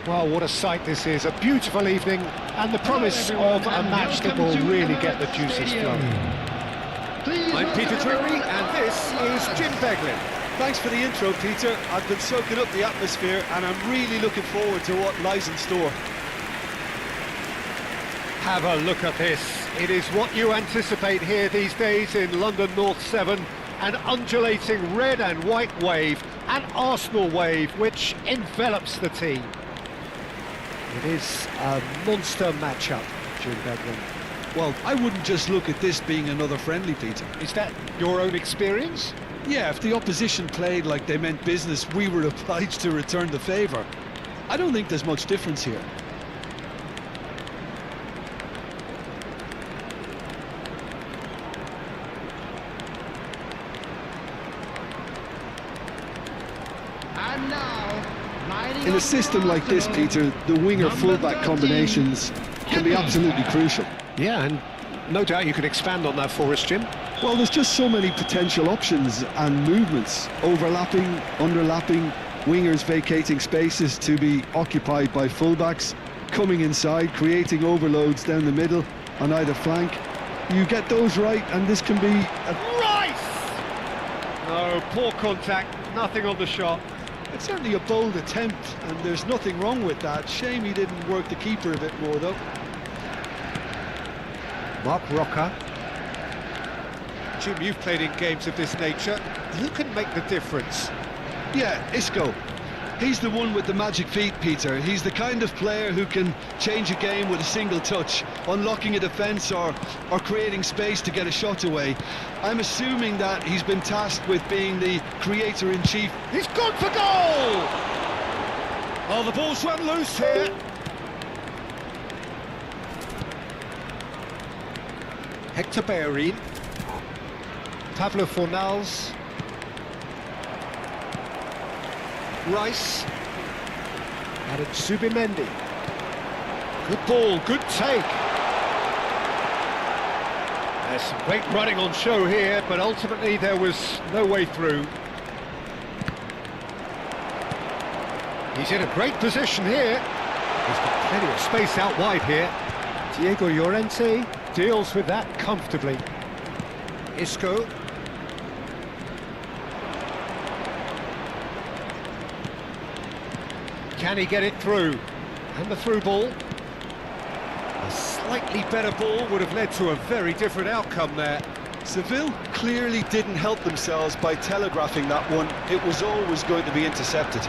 Well, what a sight this is, a beautiful evening, and the promise of a match that will really get the juices flowing. I'm Peter Drury, and this is Jim Beglin. Thanks for the intro, Peter. I've been soaking up the atmosphere, and I'm really looking forward to what lies in store. Have a look at this. It is what you anticipate here these days in London North 7, an undulating red and white wave, an Arsenal wave which envelops the team. It is a monster matchup, Jim Beglin. Well, I wouldn't just look at this being another friendly, Peter. Is that your own experience? Yeah, if the opposition played like they meant business, we were obliged to return the favour. I don't think there's much difference here. And now, in a system like this, Peter, the winger-fullback combinations can be absolutely crucial. Yeah, and no doubt you can expand on that for us, Jim. Well, there's just so many potential options and movements, overlapping, underlapping, wingers vacating spaces to be occupied by fullbacks, coming inside, creating overloads down the middle on either flank. You get those right, and this can be a... Rice! No, poor contact, nothing on the shot. It's certainly a bold attempt, and there's nothing wrong with that. Shame he didn't work the keeper a bit more, though. Mark Rocker. Jim, you've played in games of this nature. Who can make the difference? Yeah, Isco. He's the one with the magic feet, Peter. He's the kind of player who can change a game with a single touch, unlocking a defence or creating space to get a shot away. I'm assuming that he's been tasked with being the creator-in-chief. He's gone for goal! Oh, the ball's run loose here. Hector Bellerin. Pablo Fornals. Rice. And it's Subimendi. Good ball, good take. There's some great running on show here, but ultimately there was no way through. He's in a great position here. He's got plenty of space out wide here. Diego Llorente deals with that comfortably. Isco. Can he get it through? And the through ball. A slightly better ball would have led to a very different outcome there. Seville clearly didn't help themselves by telegraphing that one. It was always going to be intercepted.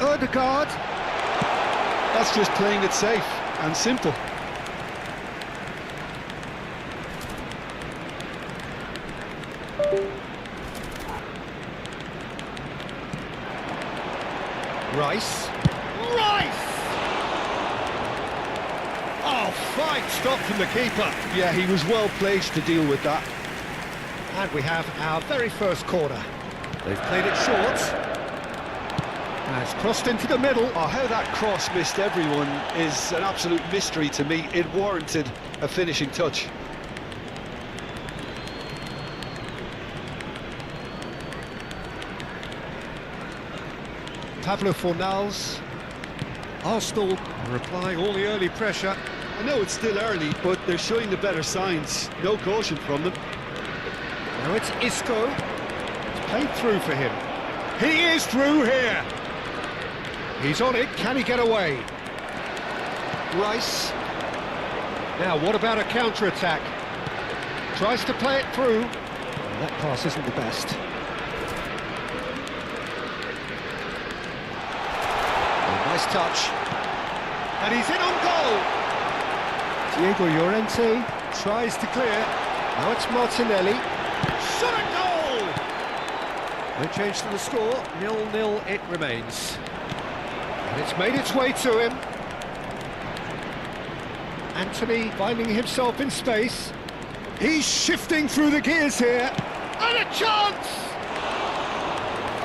Odegaard. That's just playing it safe and simple. Rice. Rice! Oh, fine stop from the keeper. Yeah, he was well placed to deal with that. And we have our very first corner. They've played it short. Has crossed into the middle. Oh, how that cross missed everyone is an absolute mystery to me. It warranted a finishing touch. Pablo Fornals. Arsenal Are applying all the early pressure. I know it's still early, but they're showing the better signs. No caution from them. Now it's Isco. It's played through for him. He is through here. He's on it. Can he get away? Rice. Now, what about a counter-attack? Tries to play it through. Well, that pass isn't the best. Nice touch. And he's in on goal. Diego Llorente tries to clear. Now it's Martinelli. Shot at goal! No change to the score. 0-0 it remains. And it's made its way to him. Anthony finding himself in space. He's shifting through the gears here. And a chance!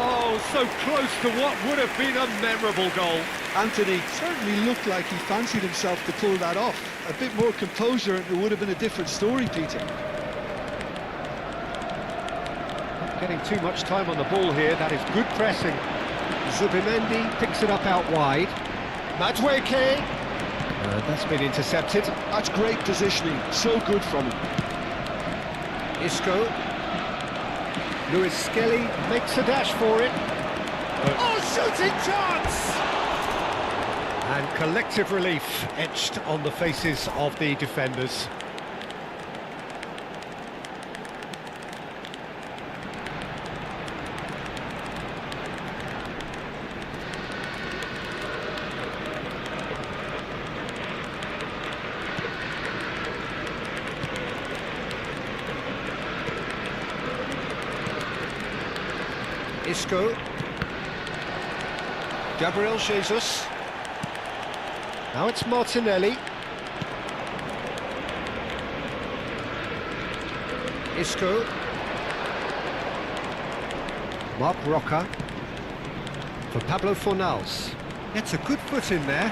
Oh, so close to what would have been a memorable goal. Anthony certainly looked like he fancied himself to pull that off. A bit more composure and it would have been a different story, Peter. Not getting too much time on the ball here. That is good pressing. Zubimendi picks it up out wide. Madueke. That's been intercepted. That's great positioning, so good from him. Isco. Lewis Skelly makes a dash for it. Oh, shooting chance! And collective relief etched on the faces of the defenders. Isco. Gabriel Jesus. Now it's Martinelli. Isco. Mark Roca. For Pablo Fornals. Gets a good foot in there.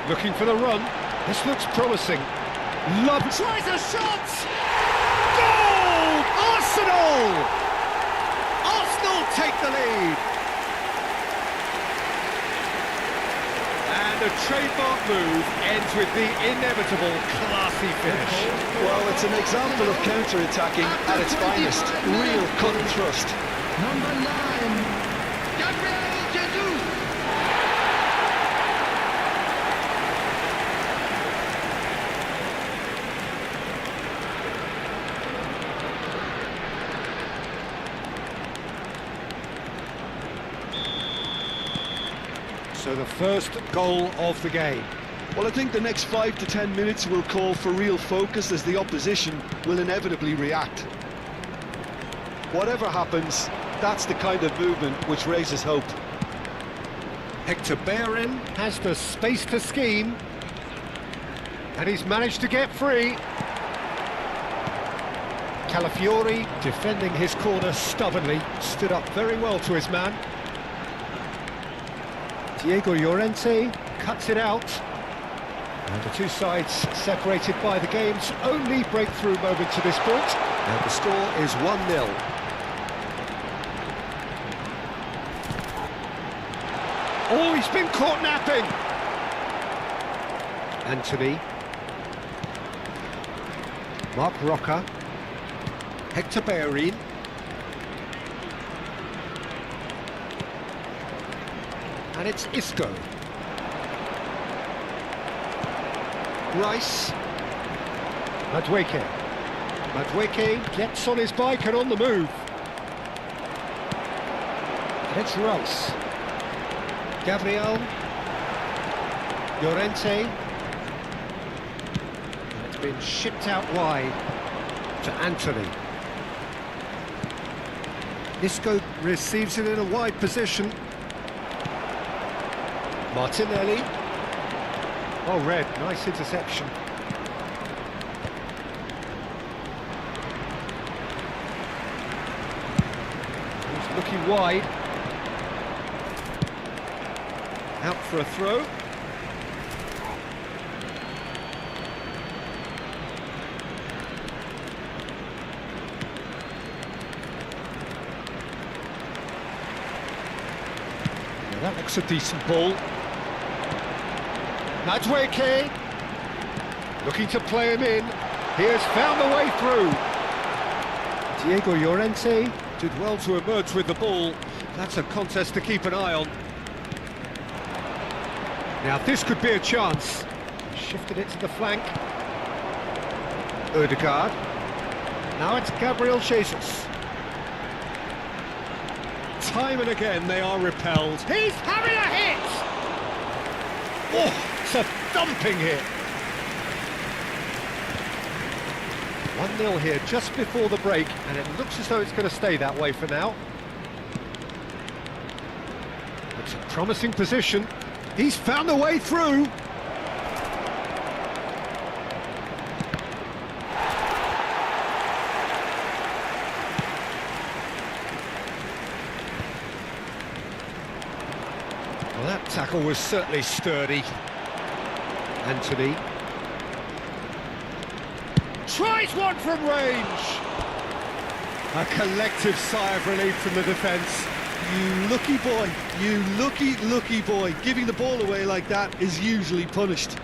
Looking for the run. This looks promising. Love tries a shot! Goal! Arsenal! Arsenal take the lead. And a trademark move ends with the inevitable classy finish. Well, it's an example of counter-attacking at its finest. Real cut and thrust. Number 9, Gabriel Jesus. So the first goal of the game. Well, I think the next 5 to 10 minutes will call for real focus as the opposition will inevitably react. Whatever happens, that's the kind of movement which raises hope. Hector Bellerin has the space to scheme. And he's managed to get free. Calafiori, defending his corner stubbornly, stood up very well to his man. Diego Llorente cuts it out. And the two sides separated by the game's only breakthrough moment to this point. And the score is 1-0. Oh, he's been caught napping! Anthony. Mark Roca. Hector Bellerin. And it's Isco. Rice. Madueke. Madueke gets on his bike and on the move. And it's Rice. Gabriel. Llorente. And it's been shipped out wide to Anthony. Isco receives it in a wide position. Martinelli. Oh, red, nice interception. He's looking wide. Out for a throw. Now that looks a decent ball. Madueke, looking to play him in. He has found the way through. Diego Llorente did well to emerge with the ball. That's a contest to keep an eye on. Now this could be a chance. Shifted it to the flank. Ødegaard. Now it's Gabriel Jesus. Time and again they are repelled. He's having a hit! Oh! It's a thumping hit. 1-0 here just before the break, and it looks as though it's going to stay that way for now. It's a promising position. He's found the way through. Well, that tackle was certainly sturdy. Anthony tries one from range. A collective sigh of relief from the defence. You lucky boy, you lucky boy. Giving the ball away like that is usually punished.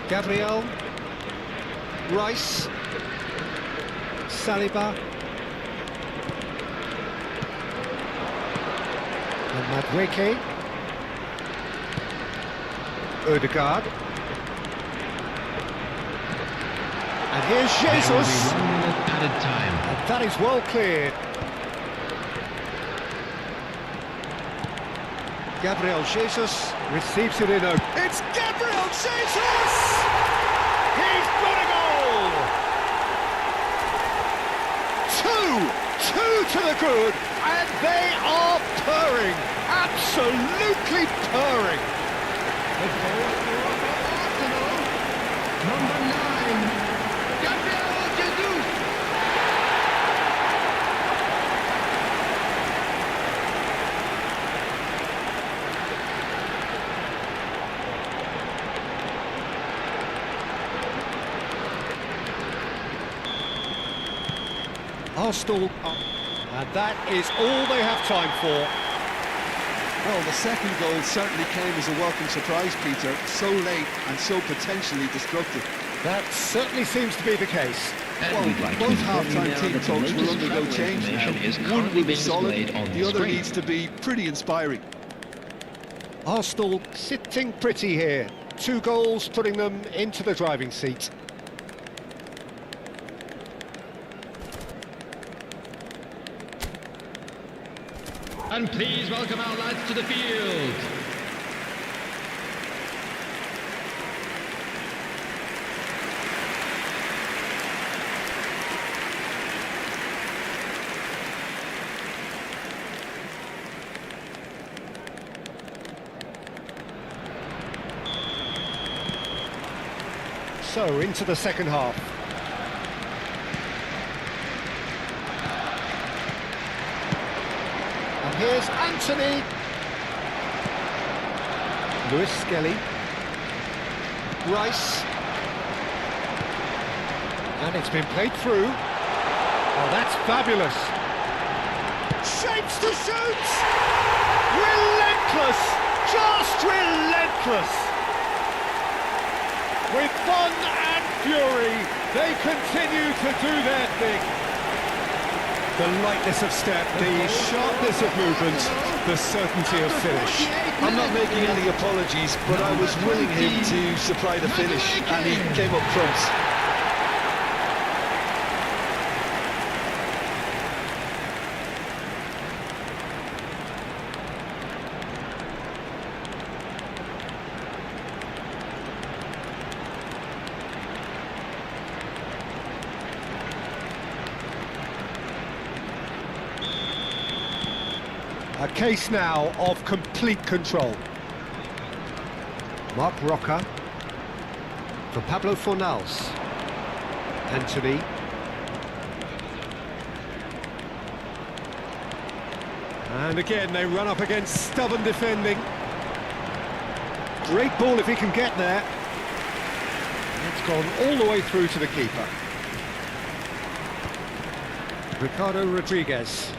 Gabriel, Rice, Saliba, and Madueke, Odegaard, and here's Jesus, Added time. and that is well cleared. Gabriel Jesus receives it in a... It's Gabriel Jesus! He's got a goal! Two to the good, and they are purring, absolutely purring. The goal for Arsenal. Number 9, Gabriel Jesus. Arsenal, and that is all they have time for. Well, the second goal certainly came as a welcome surprise, Peter. So late and so potentially destructive. That certainly seems to be the case. Well, both half-time team talks will undergo change now. One will be solid, the other needs to be pretty inspiring. Arsenal sitting pretty here. 2 goals putting them into the driving seat. And please welcome our lads to the field. So, into the second half. And here's Anthony. Lewis Skelly. Rice. And it's been played through. Oh, that's fabulous. Shapes to shoot! Relentless! Just relentless! With fun and fury, they continue to do their thing. The lightness of step, the sharpness of movement, the certainty of finish. I'm not making any apologies, but I was willing him to supply the finish, and he came up trumps. A case now of complete control. Mark Roca for Pablo Fornals. Anthony. And again they run up against stubborn defending. Great ball if he can get there. It's gone all the way through to the keeper. Ricardo Rodriguez.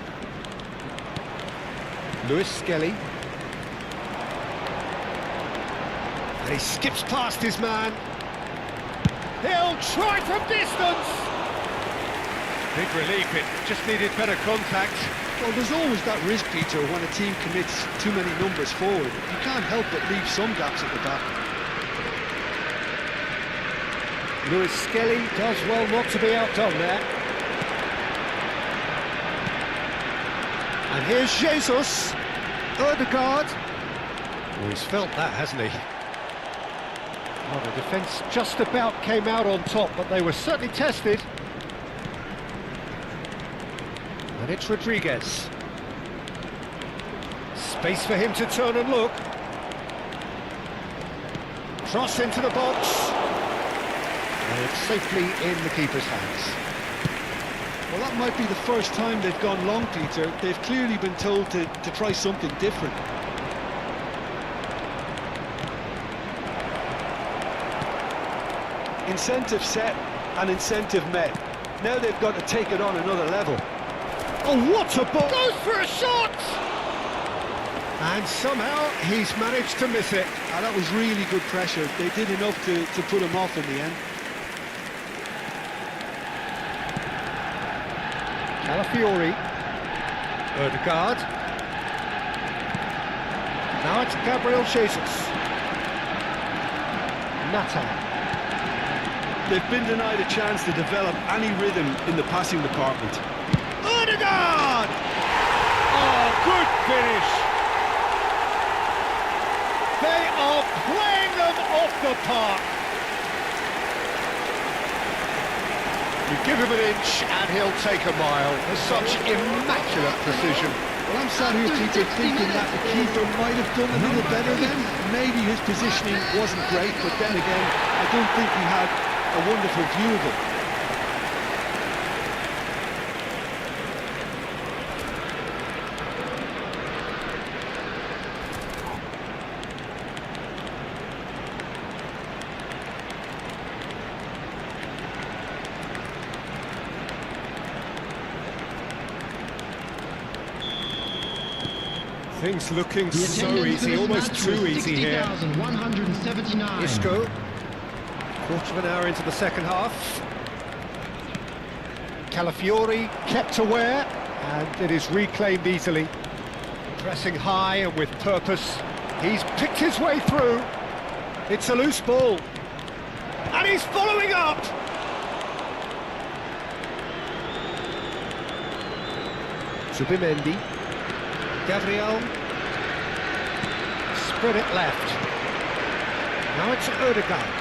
Lewis Skelly. And he skips past his man. He'll try from distance! Big relief, it just needed better contact. Well, there's always that risk, Peter, when a team commits too many numbers forward. You can't help but leave some gaps at the back. Lewis Skelly does well not to be outdone there. And here's Jesus. Odegaard. Well, he's felt that, hasn't he? Well, the defence just about came out on top, but they were certainly tested. And it's Rodriguez. Space for him to turn and look. Cross into the box. And it's safely in the keeper's hands. Well, that might be the first time they've gone long, Peter. They've clearly been told to try something different. Incentive set and incentive met. Now they've got to take it on another level. Oh, what a ball! Goes for a shot! And somehow he's managed to miss it. That was really good pressure. They did enough to put him off in the end. Calafiori. Ødegaard. Now it's Gabriel Jesus. Nata. They've been denied a chance to develop any rhythm in the passing department. Ødegaard! Oh, good finish! They are playing them off the park. You give him an inch and he'll take a mile. Such immaculate precision. Well, I'm sat here, Peter, thinking that the keeper might have done a little better then. Maybe his positioning wasn't great, but then again, I don't think he had a wonderful view of it. Things looking so easy, almost too easy here. 60,179. Isco, quarter of an hour into the second half. Calafiori kept aware, and it is reclaimed easily. Pressing high and with purpose. He's picked his way through. It's a loose ball. And he's following up! Zubimendi. Gabriel. Spread it left. Now it's Ødegaard.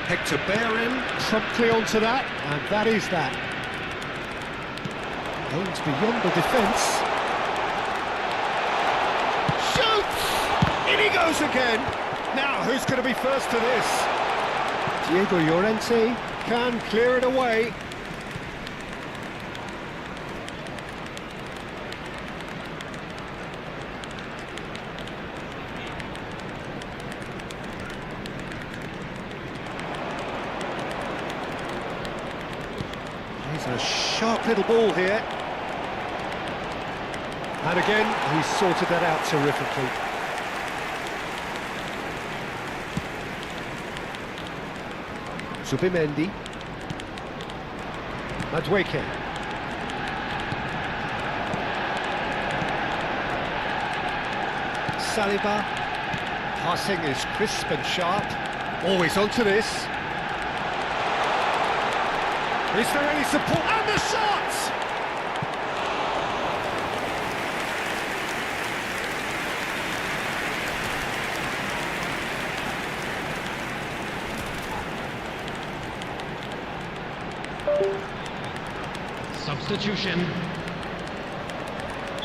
Hector Bellerin promptly onto that, and that is that. Aims beyond the defence. Shoots! In he goes again! Now, who's going to be first to this? Diego Llorente can clear it away. A sharp little ball here. And again, he's sorted that out terrifically. Zubimendi. Madueke. Saliba. Passing is crisp and sharp. Always onto this. Is there any support? And the shot! Substitution.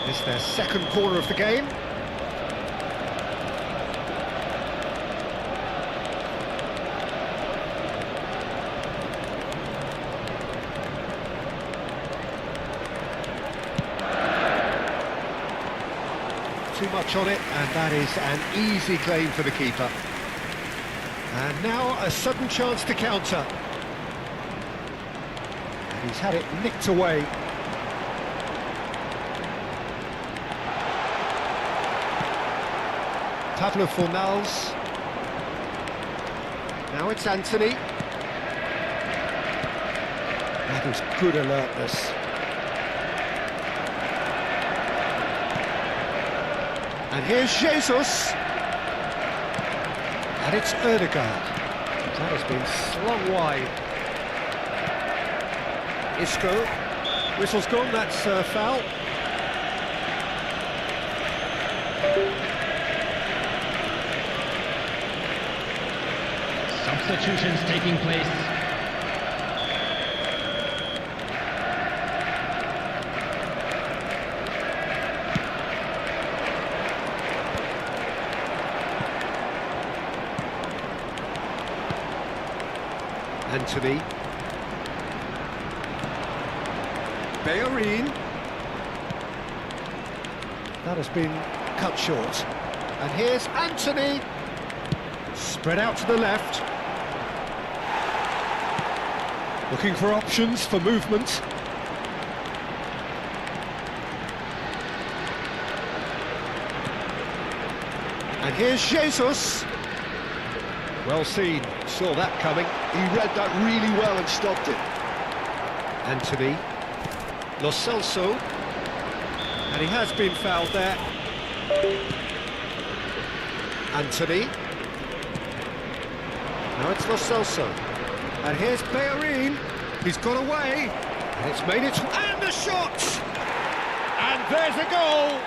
It's their second corner of the game. Too much on it, and that is an easy claim for the keeper. And now a sudden chance to counter. And he's had it nicked away. Pablo Fornals. Now it's Anthony. That was good alertness. And here's Jesus. And it's Ødegaard. That has been slung wide. Isco. Whistle's gone, that's foul. Substitutions taking place. Anthony. Bellerin. That has been cut short. And here's Anthony. Spread out to the left. Looking for options for movement. And here's Jesus. Well seen, saw that coming. He read that really well and stopped it. Anthony. Lo Celso. And he has been fouled there. Anthony. Now it's Lo Celso. And here's Bellerin. He's got away. And it's made it. And the shot! And there's a goal!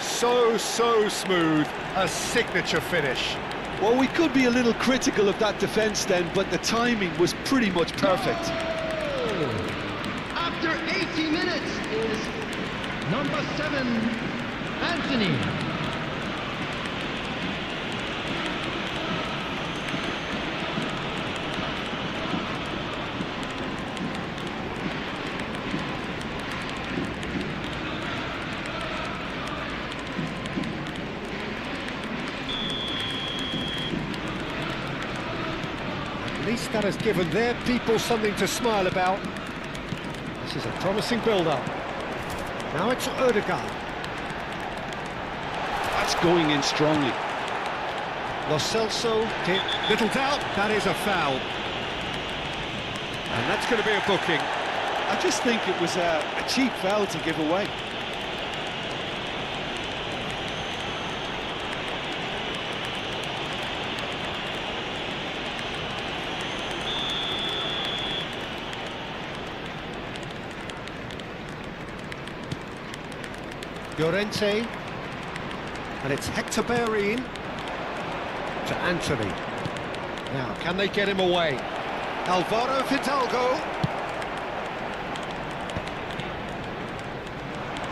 So smooth. A signature finish. Well, we could be a little critical of that defence then, but the timing was pretty much perfect. After 80 minutes is number 7, Anthony. At least that has given their people something to smile about. This is a promising build-up. Now it's Odegaard. That's going in strongly. Lo Celso hit. Little doubt, that is a foul. And that's going to be a booking. I just think it was a cheap foul to give away. Llorente, and it's Hector Bellerin to Anthony. Now, can they get him away? Alvaro Fidalgo.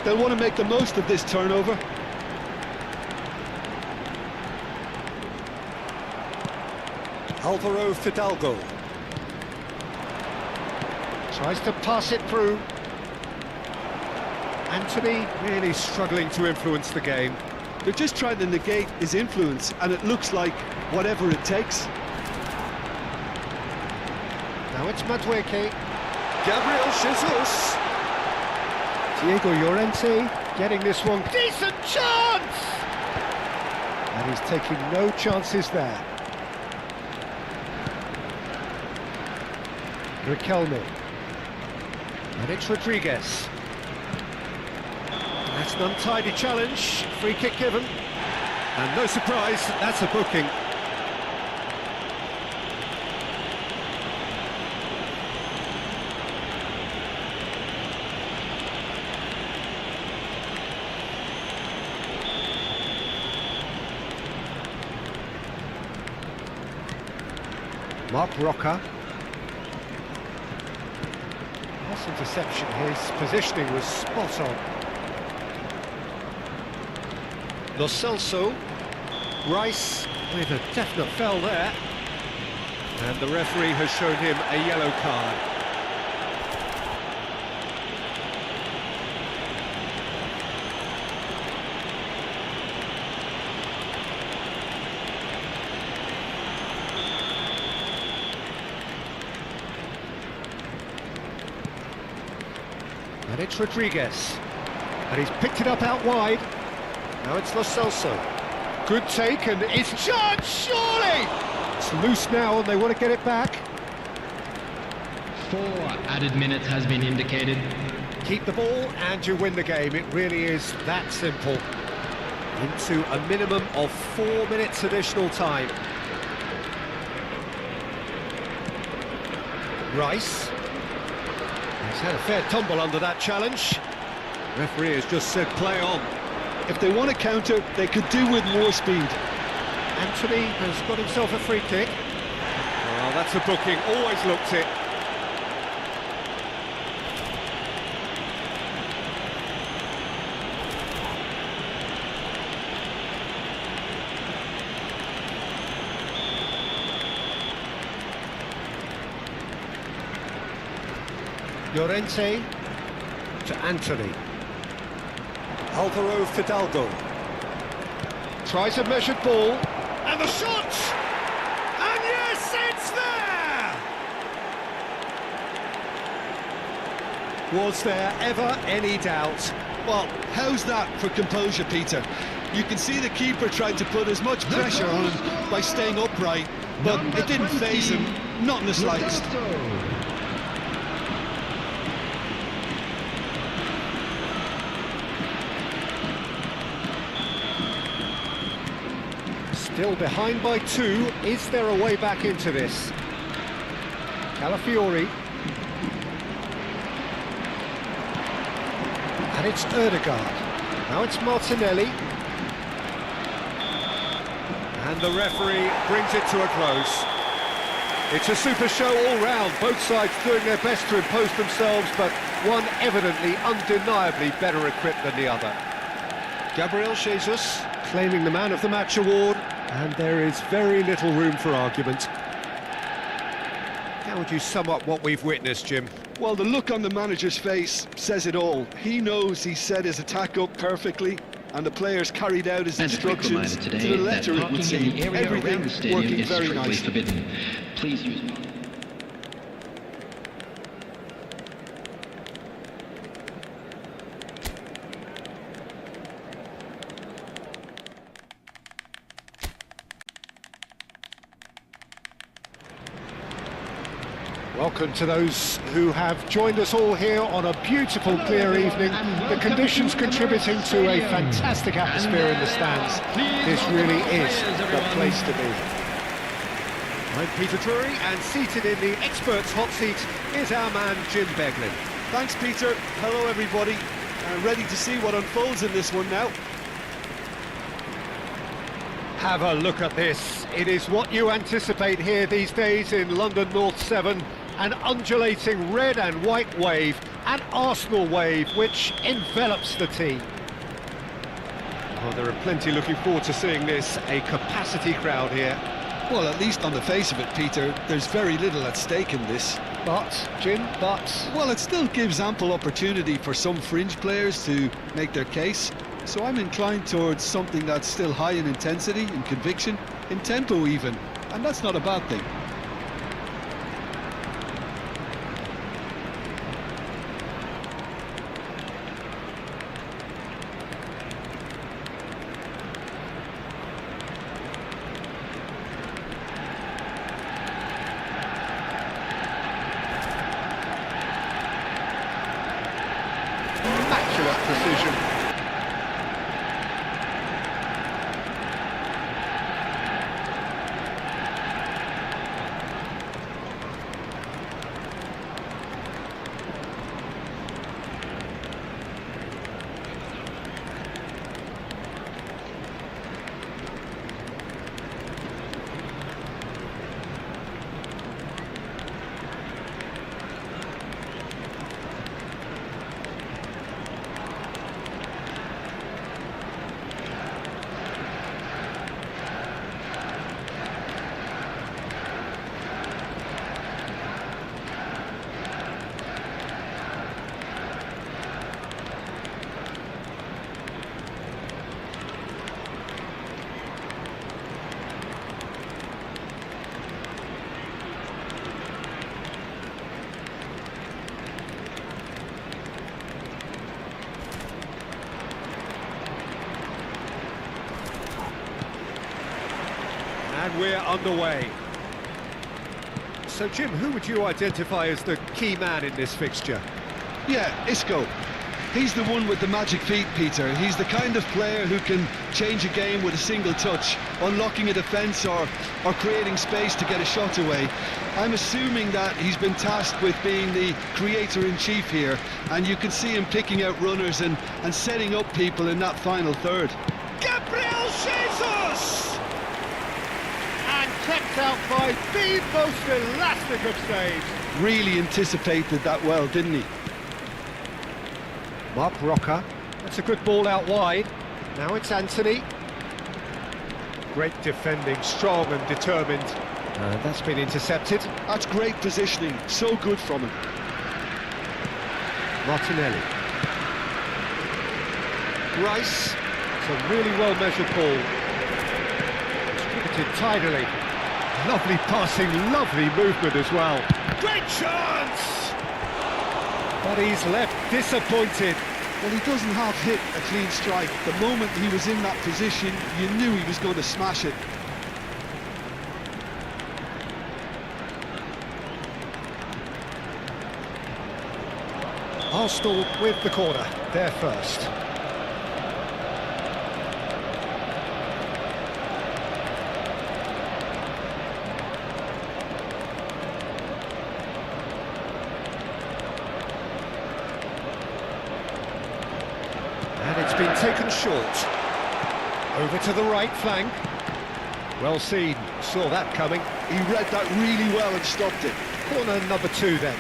They'll want to make the most of this turnover. Alvaro Fidalgo. Tries to pass it through. Anthony really struggling to influence the game. They're just trying to negate his influence, and it looks like whatever it takes. Now it's Madueke. Gabriel Jesus. Diego Llorente getting this one. Decent chance! And he's taking no chances there. Riquelme. And it's Rodriguez. That's an untidy challenge, free kick given. And no surprise, that's a booking. Mark Roca. Nice interception, his positioning was spot on. Lo Celso, Rice with a definite foul there, and the referee has shown him a yellow card. And it's Rodriguez, and he's picked it up out wide. Now it's Lo Celso. Good take, and it's chance, surely! It's loose now, and they want to get it back. 4 added minutes has been indicated. Keep the ball, and you win the game. It really is that simple. Into a minimum of 4 minutes additional time. Rice. He's had a fair tumble under that challenge. Referee has just said play on. If they want to counter, they could do with more speed. Anthony has got himself a free kick. Well, that's a booking, always looked it. Llorente to Anthony. Alvaro Fidalgo tries a measured ball, and the shot! And yes, Was there ever any doubt? Well, how's that for composure, Peter? You can see the keeper tried to put as much pressure on him by staying upright, but it didn't faze him, not in the slightest. Still behind by 2. Is there a way back into this? Calafiori. And it's Ødegaard. Now it's Martinelli. And the referee brings it to a close. It's a super show all round, both sides doing their best to impose themselves, but one evidently, undeniably better equipped than the other. Gabriel Jesus claiming the Man of the Match award, and there is very little room for argument. How would you sum up what we've witnessed, Jim? Well, the look on the manager's face says it all. He knows he set his attack up perfectly, and the players carried out his instructions to the letter, it would seem. Everything working very nicely. Forbidden. Please use... Welcome to those who have joined us all here on a beautiful, clear evening. The conditions contributing to a fantastic atmosphere in the stands. This really is the place to be. I'm Peter Drury, and seated in the experts' hot seat is our man Jim Beglin. Thanks, Peter. Hello, everybody. Ready to see what unfolds in this one now. Have a look at this. It is what you anticipate here these days in London North 7. An undulating red and white wave, an Arsenal wave, which envelops the team. Oh, there are plenty looking forward to seeing this. A capacity crowd here. Well, at least on the face of it, Peter, there's very little at stake in this. But, Jim, well, it still gives ample opportunity for some fringe players to make their case. So I'm inclined towards something that's still high in intensity, in conviction, in tempo even. And that's not a bad thing. Immaculate precision. And we're underway. So, Jim, who would you identify as the key man in this fixture? Yeah, Isco. He's the one with the magic feet, Peter. He's the kind of player who can change a game with a single touch, unlocking a defence or creating space to get a shot away. I'm assuming that he's been tasked with being the creator-in-chief here, and you can see him picking out runners and setting up people in that final third. Gabriel Jesus! And kept out by the most elastic of saves. Really anticipated that well, didn't he? Mark Roca. That's a good ball out wide. Now it's Anthony. Great defending, strong and determined. That's been intercepted. That's great positioning, so good from him. Martinelli. Rice. It's a really well-measured ball. Distributed tidily. Lovely passing, lovely movement as well. Great chance! But he's left disappointed. Well, he doesn't have hit a clean strike. The moment he was in that position, you knew he was going to smash it. Arsenal with the corner, they're first. And it's been taken short. Over to the right flank. Well seen, saw that coming. He read that really well and stopped it. Corner number 2 then.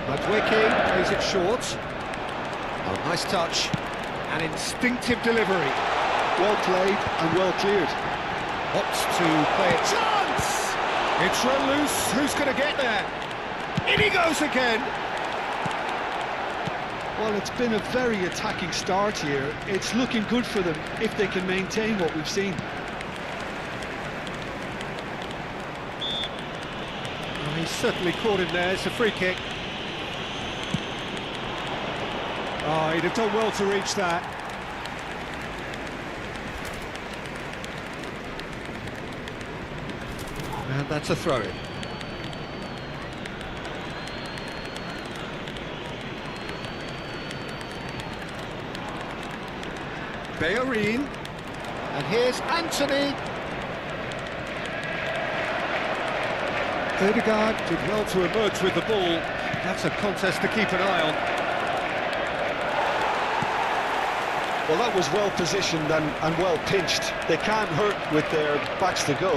Madrid plays it short. Oh, nice touch. An instinctive delivery. Well played and well cleared. Opts to play it. Chance! It's run loose. Who's going to get there? In he goes again. Well, it's been a very attacking start here. It's looking good for them if they can maintain what we've seen. Oh, he's certainly caught him there. It's a free kick. Oh, he'd have done well to reach that. And that's a throw-in. Bellerin. And here's Anthony. Odegaard did well to emerge with the ball. That's a contest to keep an eye on. Well, that was well positioned and well pinched. They can't hurt with their backs to go.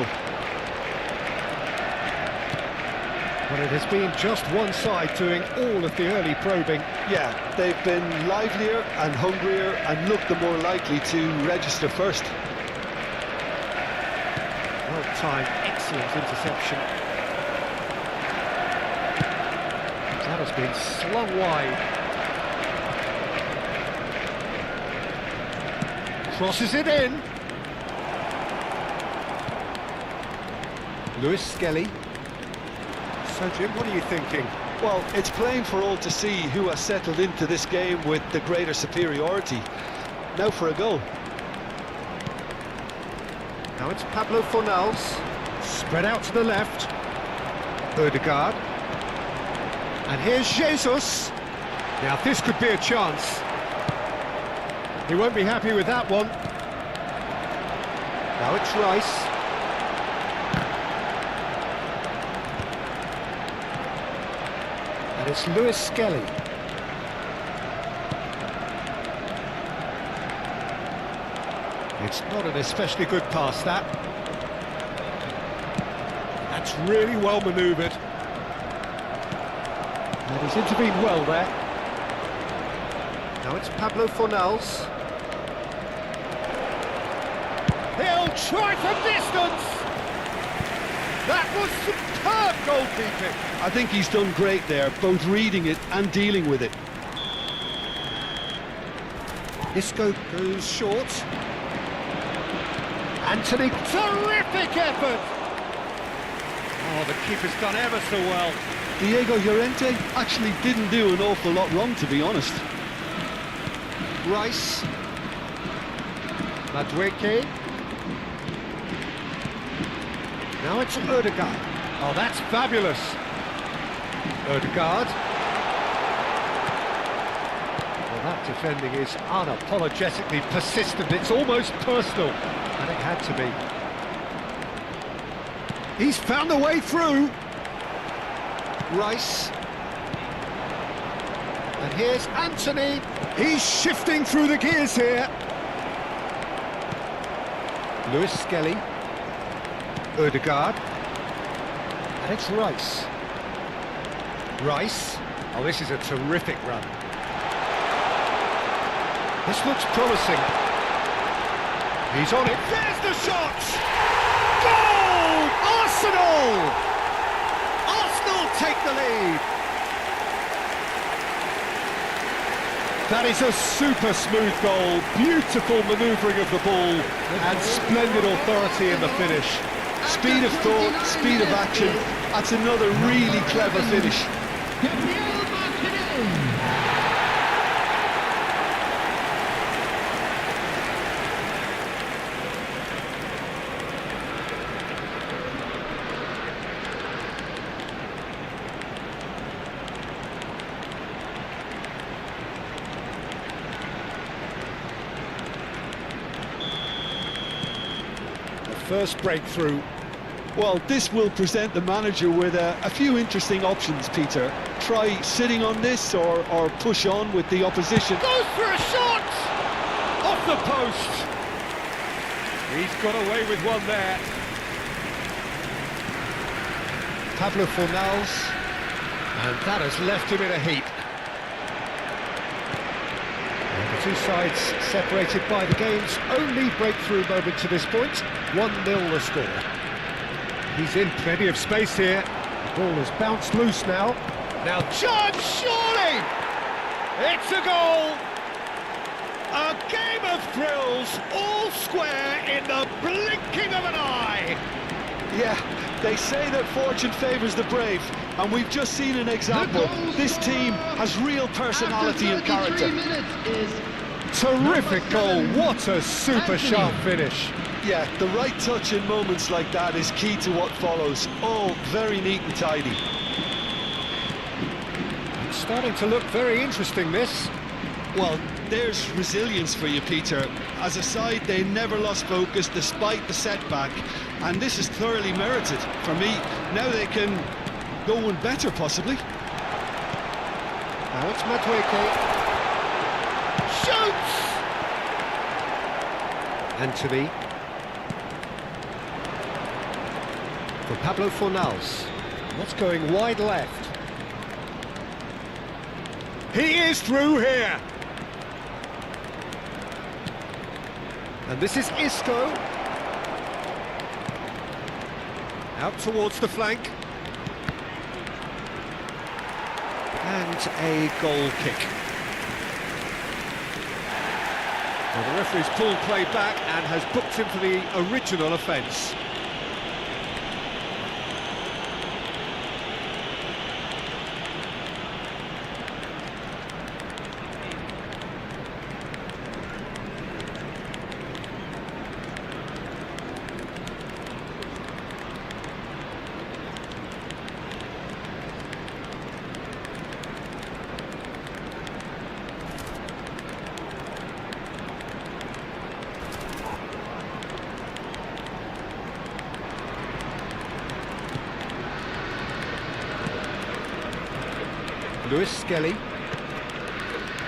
But it has been just one side doing all of the early probing. Yeah, they've been livelier and hungrier and looked the more likely to register first. Well timed, excellent interception. That has been slung wide. Crosses it in. Bluessssss. So, Jim, what are you thinking? Well, it's plain for all to see who has settled into this game with the greater superiority. Now for a goal. Now it's Pablo Fornals. Spread out to the left. Odegaard. And here's Jesus. Now this could be a chance. He won't be happy with that one. Now it's Rice. And it's Bluessssss. It's not an especially good pass, that. That's really well manoeuvred. And he's intervened well there. Now it's Pablo Fornals. He'll try from distance! That was superb goalkeeping! I think he's done great there, both reading it and dealing with it. Isco goes short. Anthony, terrific effort! Oh, the keeper's done ever so well. Diego Llorente actually didn't do an awful lot wrong, to be honest. Rice. Madrid. Now it's Odegaard. Oh, that's fabulous. Odegaard. Well, that defending is unapologetically persistent. It's almost personal. And it had to be. He's found a way through. Rice. And here's Anthony. He's shifting through the gears here. Lewis Skelly. Odegaard. And it's Rice. Rice. Oh, this is a terrific run. This looks promising. He's on it. There's the shot! Goal! Arsenal! Arsenal take the lead. That is a super smooth goal. Beautiful manoeuvring of the ball and splendid authority in the finish. Speed of thought, speed of action. That's another really clever finish. First breakthrough. Well, this will present the manager with a few interesting options, Peter. Try sitting on this or push on with the opposition. Goes for a shot! Off the post! He's got away with one there. Pablo Fornals. And that has left him in a heap. The two sides separated by the game's only breakthrough moment to this point. 1-0 the score. He's in plenty of space here. The ball has bounced loose now. Now chance, surely! It's a goal! A game of thrills, all square in the blinking of an eye! Yeah, they say that fortune favours the brave, and we've just seen an example. This team has real personality and character. Terrific goal, what a super sharp finish. Yeah, the right touch in moments like that is key to what follows. Oh, very neat and tidy. It's starting to look very interesting, this. Well, there's resilience for you, Peter. As a side, they never lost focus despite the setback, and this is thoroughly merited. For me, now they can go one better, possibly. Now it's Madueke. Shoots! Anthony. For Pablo Fornals. That's going wide left. He is through here! And this is Isco. Out towards the flank. And a goal kick. Well, the referee's pulled play back and has booked him for the original offence. Lewis Skelly.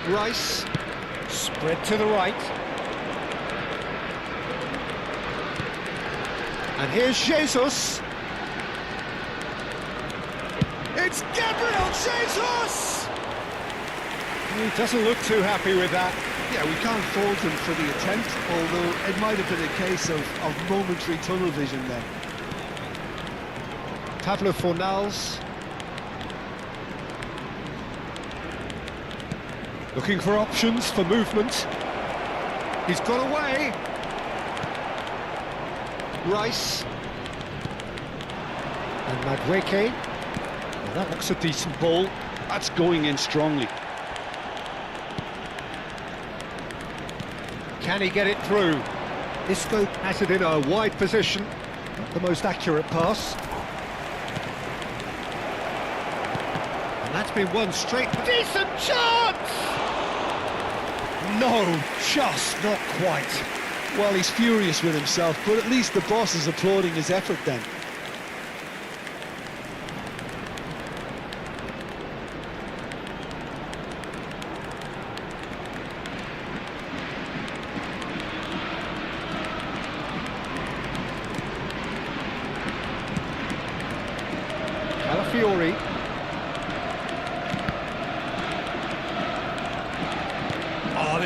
Rice. Spread to the right. And here's Jesus. It's Gabriel Jesus! He doesn't look too happy with that. Yeah, we can't fault him for the attempt, although it might have been a case of momentary tunnel vision then. Pablo Fornals. Looking for options for movement. He's got away. Rice. And Madueke. Well, that looks a decent ball. That's going in strongly. Can he get it through? Isco has it in a wide position. Not the most accurate pass. And that's been one straight. Decent chance! No, just not quite. Well, he's furious with himself, but at least the boss is applauding his effort then.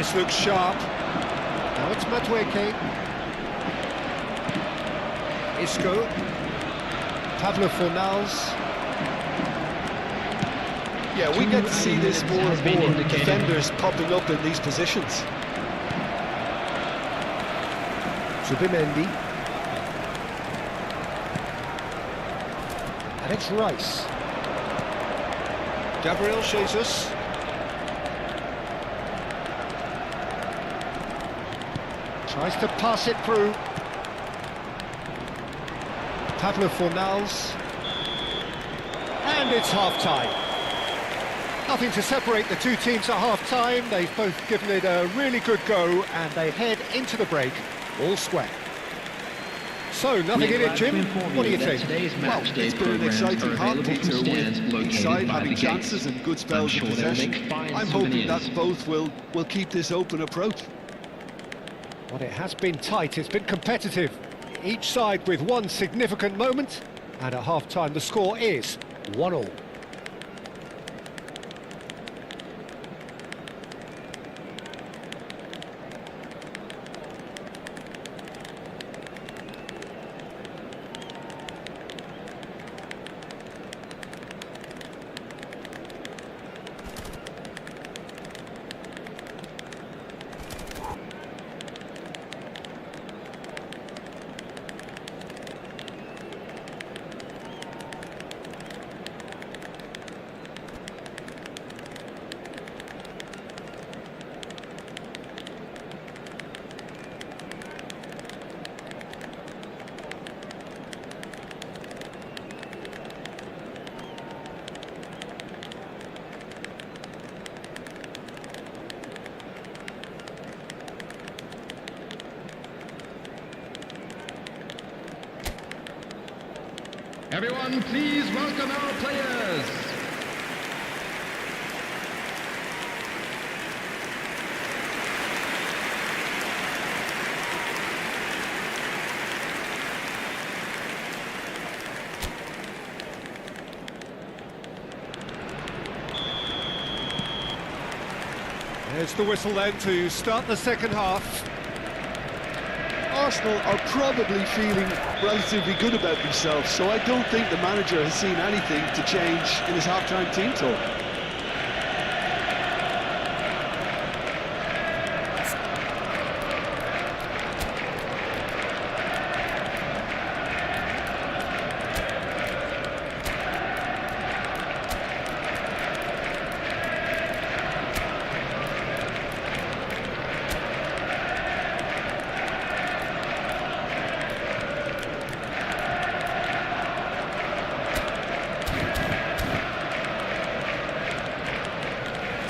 This looks sharp. Now it's Madueke. Isco. Pablo Fornals. Yeah, we get to see this more has and been more, indicated. defenders popping up in these positions. Zubimendi. And it's Rice. Gabriel Jesus. Tries to pass it through. Pablo Fornals. And it's half-time. Nothing to separate the two teams at half-time. They've both given it a really good go, and they head into the break all square. So, nothing in it, Jim. What do you think? Well, it's been an exciting half, Peter, with each side having chances and good spells of possession. I'm hoping that both will keep this open approach. Well, it has been tight, it's been competitive. Each side with one significant moment, and at half-time the score is 1-1. Everyone, please welcome our players. There's the whistle then to start the second half. Arsenal are probably feeling relatively good about themselves, so I don't think the manager has seen anything to change in his half-time team talk.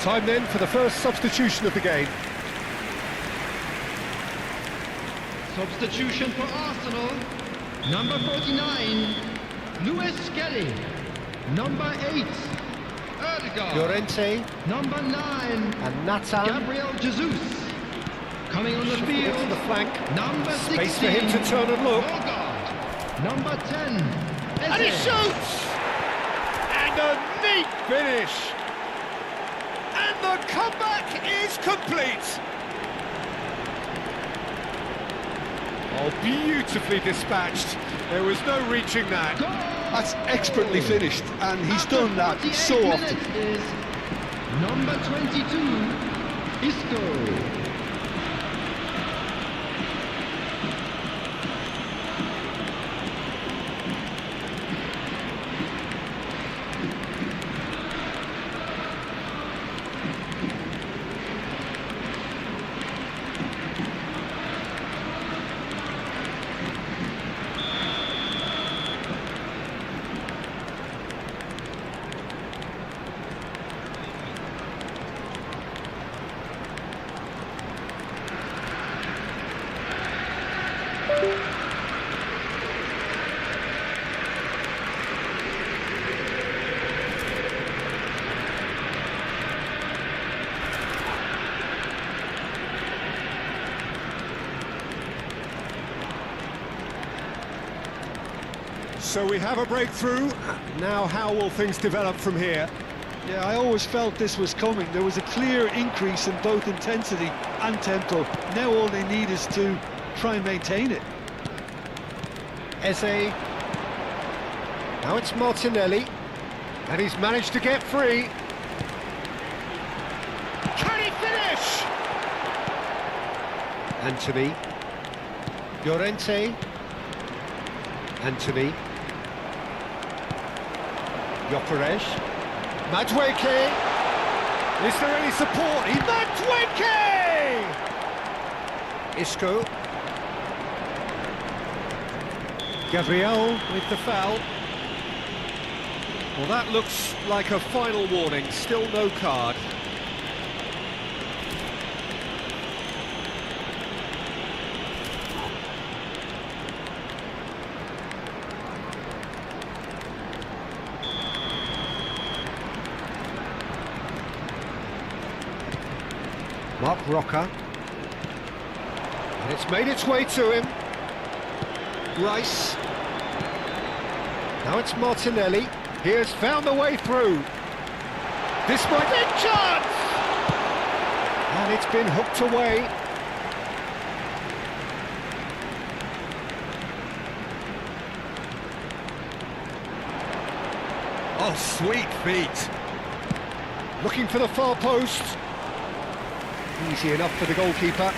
Time then for the first substitution of the game. Substitution for Arsenal. Number 49, Lewis Kelly. Number 8, Erdegaard. Llorente Number 9, and Nathan. Gabriel Jesus. Coming on the Shuffled it field, to the flank. number 16, Space for him to turn and look. Norgard. Number 10, And he Eze. shoots! And a neat finish! And the comeback is complete! Oh, beautifully dispatched. There was no reaching that. Goal! That's expertly finished, and he's After done that 48 so often. minutes is number 22, Isco. So we have a breakthrough. Now how will things develop from here? Yeah, I always felt this was coming. There was a clear increase in both intensity and tempo. Now all they need is to try and maintain it. Eze. Now it's Martinelli. And he's managed to get free. Can he finish? Anthony. Llorente. Anthony. Gyökeres. Madueke. Is there any support? Madueke! Isco. Gabriel with the foul. Well, that looks like a final warning. Still no card. Mark Roca. And it's made its way to him. Rice. Now it's Martinelli. He has found the way through. This might be a chance! And it's been hooked away. Oh, sweet feet. Looking for the far post. Easy enough for the goalkeeper.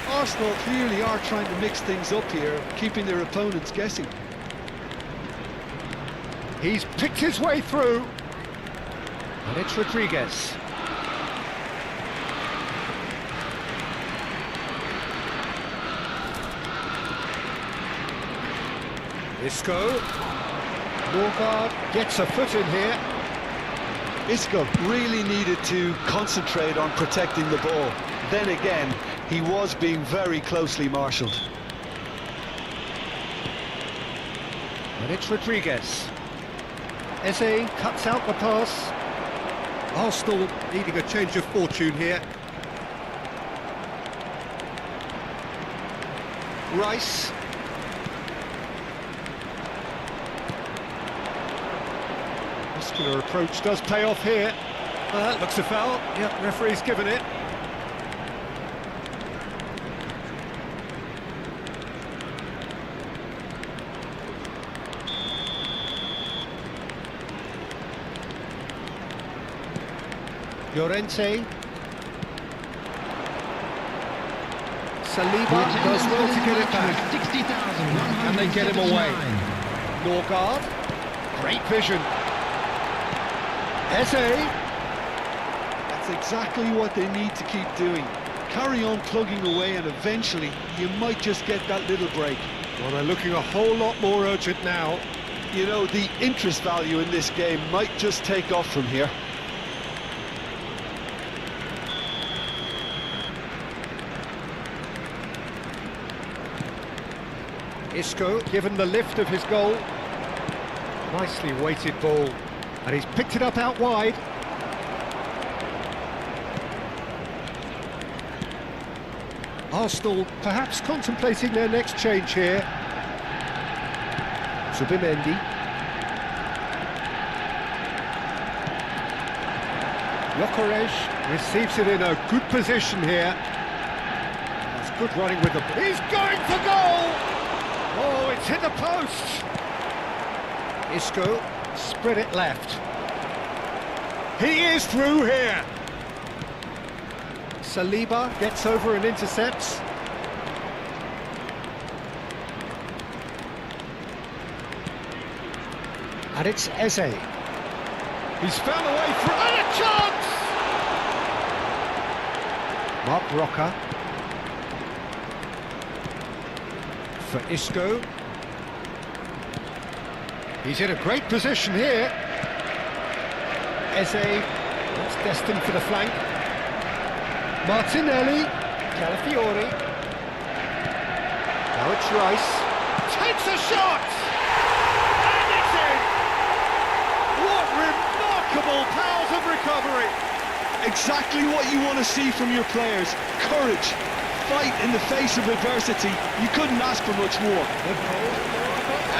Arsenal clearly are trying to mix things up here, keeping their opponents guessing. He's picked his way through. And it's Rodriguez. Isco. Norgard gets a foot in here. Isco really needed to concentrate on protecting the ball. Then again, he was being very closely marshalled. And it's Rodriguez. Eze cuts out the pass. Arsenal needing a change of fortune here. Rice. Muscular approach does pay off here. Well, that looks a foul. Yep, referee's given it. Llorente. Saliba does well to get it back. 60,000. And they get him away. Norgard. Great vision. Eze. That's exactly what they need to keep doing. Carry on plugging away and eventually you might just get that little break. Well, they're looking a whole lot more urgent now. You know, the interest value in this game might just take off from here. Isco given the lift of his goal. Nicely weighted ball. And he's picked it up out wide. Arsenal perhaps contemplating their next change here. Zubimendi. Gyökeres receives it in a good position here. That's good running with the... He's going for goal! Oh, it's hit the post! Isco, spread it left. He is through here! Saliba gets over and intercepts. And it's Eze. He's found a way through, and a chance! Mark Roca. For Isco. He's in a great position here. Eze, that's destined for the flank. Martinelli, Calafiori. Now it's Rice. Takes a shot! And it's in! What remarkable powers of recovery! Exactly what you want to see from your players. Courage, fight in the face of adversity. You couldn't ask for much more.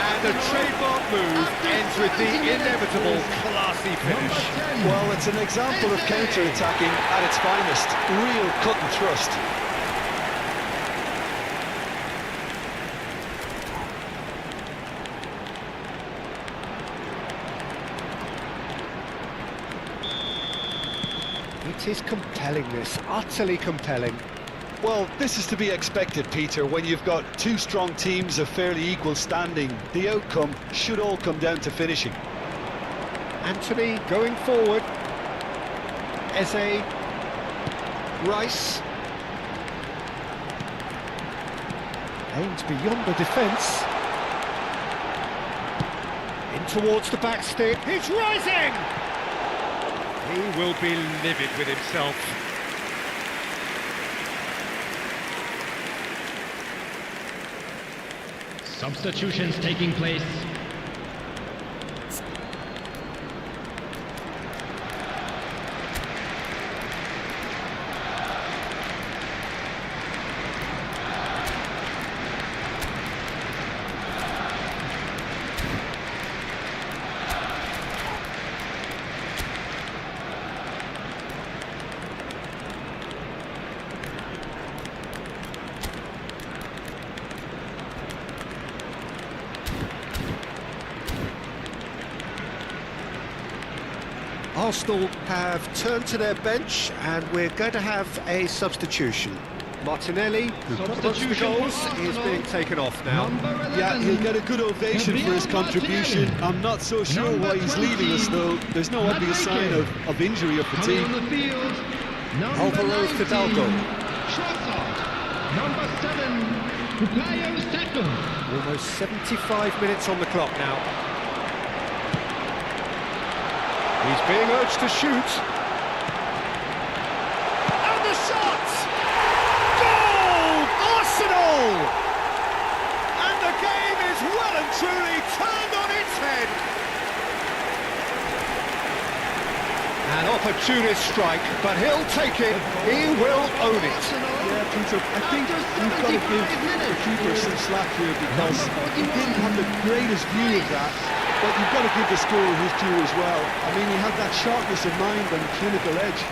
And the trademark move ends with the inevitable classy finish. Well, it's an example of counter-attacking at its finest. Real cut and thrust. It is compelling, this, utterly compelling. Well, this is to be expected, Peter, when you've got two strong teams of fairly equal standing. The outcome should all come down to finishing. Anthony going forward. Eze. Rice. Aimed beyond the defence. In towards the back stick. He's rising! He will be livid with himself. Substitutions taking place. Arsenal have turned to their bench and we're going to have a substitution. Martinelli, who got the goals, is being taken off now. Yeah, he'll get a good ovation for his contribution. I'm not so sure why he's leaving us, though. There's no obvious sign of injury or fatigue. Alvaro Fidalgo. Number 7, Almost 75 minutes on the clock now. He's being urged to shoot. And the shot! Goal! Arsenal! And the game is well and truly turned on its head. An opportunist strike, but he'll take it. He will own it. Yeah, Peter, I think we've got to give the keeper some slack here because he didn't have the greatest view of that. But you've got to give the scorer his due as well. I mean, he had that sharpness of mind and clinical edge.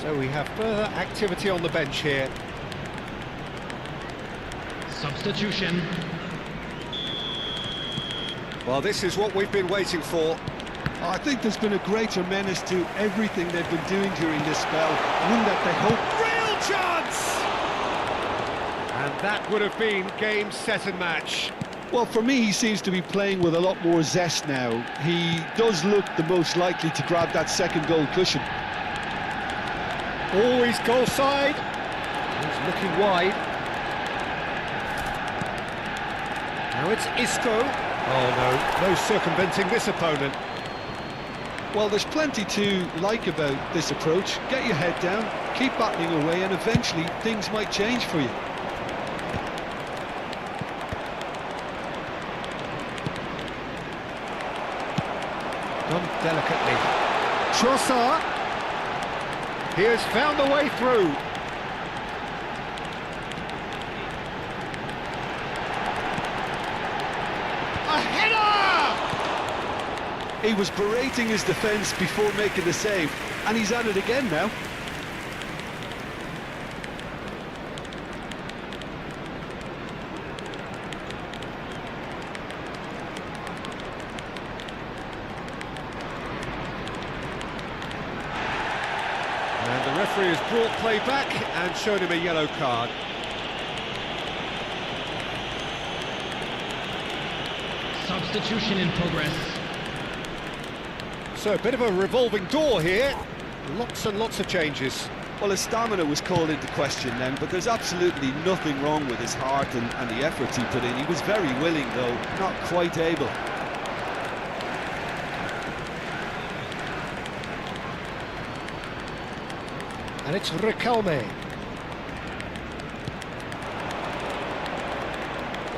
So we have further activity on the bench here. substitution. Well, this is what we've been waiting for. I think there's been a greater menace to everything they've been doing during this spell. One that they hope... Real chance! And that would have been game, set and match. Well, for me, he seems to be playing with a lot more zest now. He does look the most likely to grab that second goal cushion. Always goal side. He's looking wide. Now it's Isco. Oh no, no circumventing this opponent. Well, there's plenty to like about this approach. Get your head down, keep battling away, and eventually things might change for you. Done delicately. Trossard. He has found the way through. A header! He was berating his defence before making the save, and he's at it again now. And the referee has brought play back and shown him a yellow card. Substitution in progress. So a bit of a revolving door here. Lots and lots of changes. Well, his stamina was called into question then, but there's absolutely nothing wrong with his heart and the efforts he put in. He was very willing, though, not quite able. And it's Riquelme.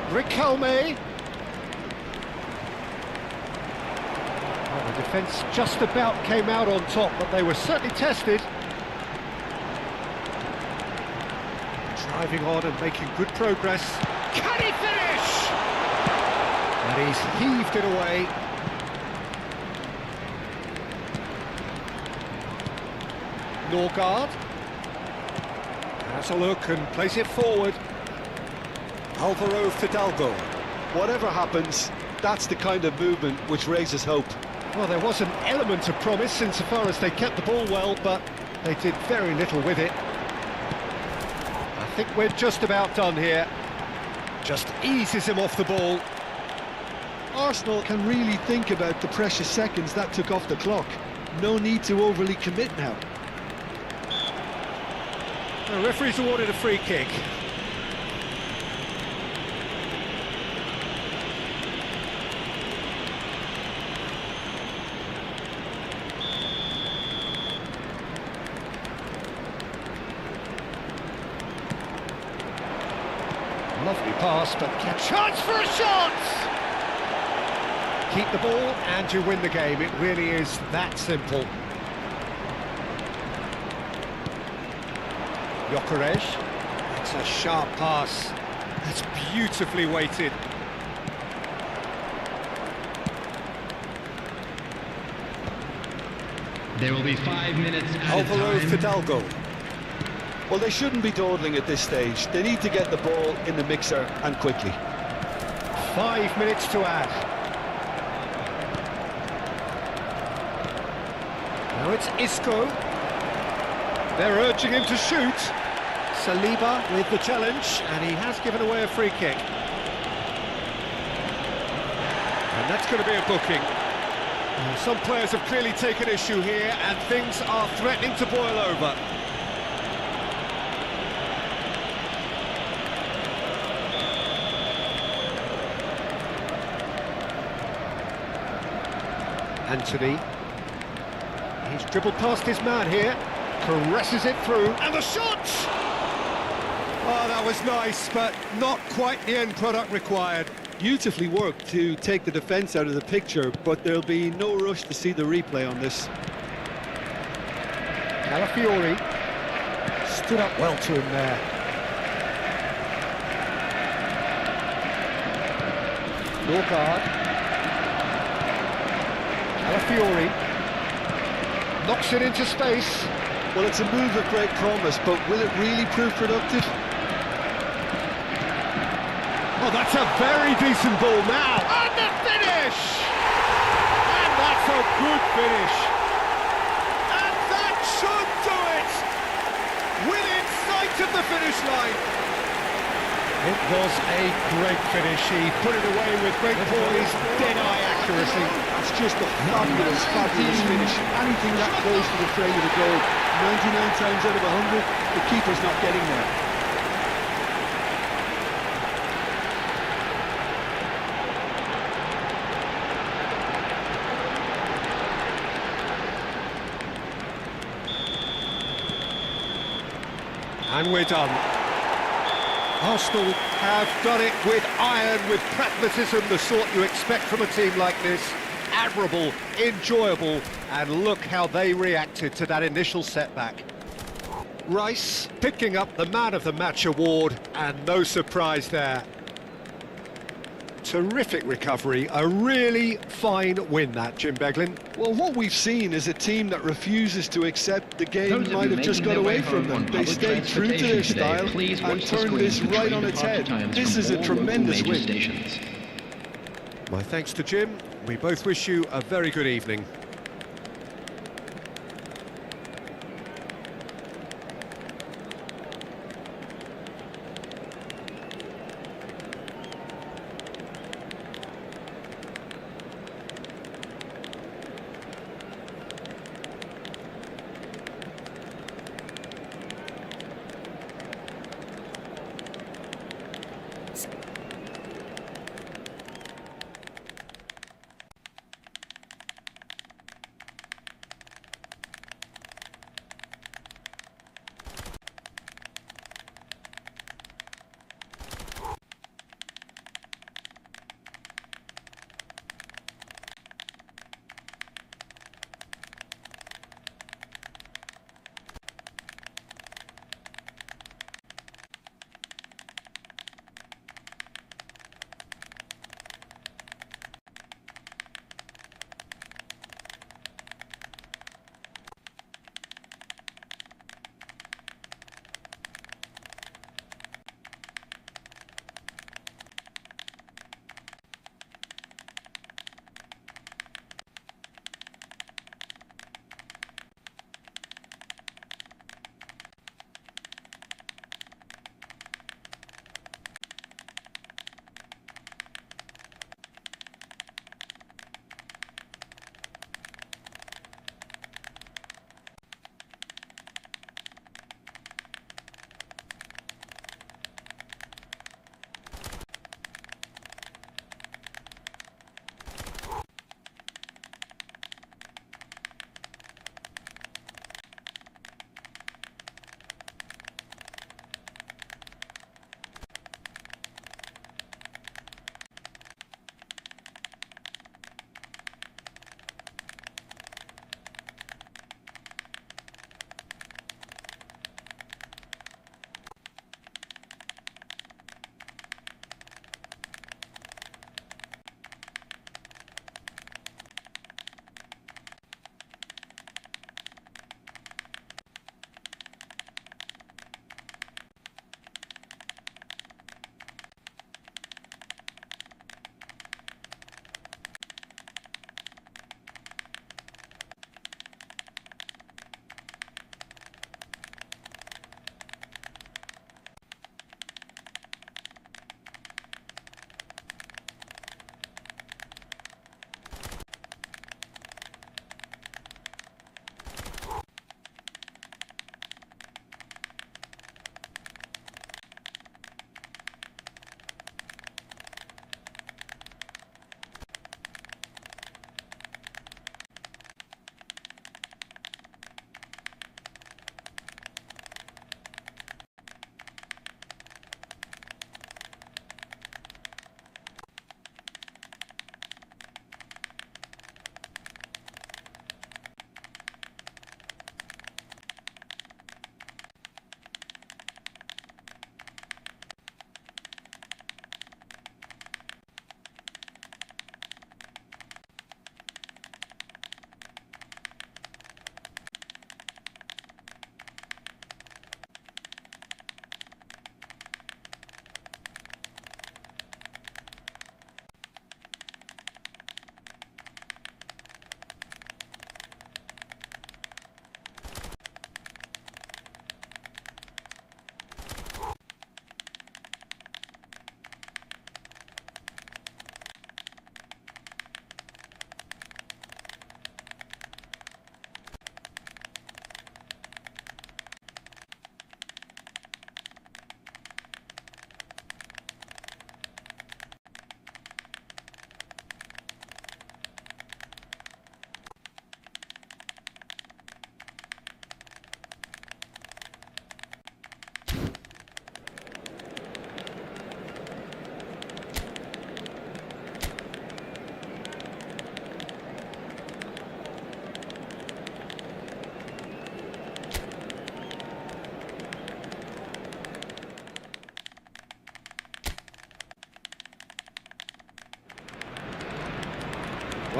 Riquelme. Oh, the Defence just about came out on top, but they were certainly tested. Driving on and making good progress. Can he finish? And he's heaved it away. Norgard has a look and plays it forward. Alvaro Fidalgo. Whatever happens, that's the kind of movement which raises hope. Well, there was an element of promise insofar as they kept the ball well, but they did very little with it. I think we're just about done here. Just eases him off the ball. Arsenal can really think about the precious seconds that took off the clock. No need to overly commit now. The referee's awarded a free kick. Lovely pass, but chance for a shot! Keep the ball and you win the game. It really is that simple. Gyökeres. It's a sharp pass. That's beautifully weighted. There will be 5 minutes added Alvaro time. Fidalgo. Well, they shouldn't be dawdling at this stage. They need to get the ball in the mixer and quickly. 5 minutes to add. Now it's Isco. They're urging him to shoot. Saliba with the challenge, and he has given away a free kick. And that's going to be a booking. Some players have clearly taken issue here, and things are threatening to boil over. Anthony. He's dribbled past his man here, caresses it through, and the shot! Oh, that was nice, but not quite the end product required. Beautifully worked to take the defence out of the picture, but there'll be no rush to see the replay on this. Calafiori stood up well to him there. Norgard. Calafiori knocks it into space. Well, it's a move of great promise, but will it really prove productive? Oh, that's a very decent ball now. And the finish! And that's a good finish. And that should do it! Within sight of the finish line. It was a great finish. He put it away with great poise, dead-eye accuracy. It's just a fabulous, fabulous finish. Anything that close to the frame of the goal, 99 times out of 100, the keeper's not getting there. And we're done. Arsenal have done it with iron, with pragmatism, the sort you expect from a team like this. Admirable, enjoyable, and look how they reacted to that initial setback. Rice picking up the Man of the Match award, and no surprise there. Terrific recovery, a really fine win that, Jim Beglin. Well, what we've seen is a team that refuses to accept the game might have just got away from them. They stayed true to their style and turned this right on its head. This is a tremendous win. My thanks to Jim. We both wish you a very good evening.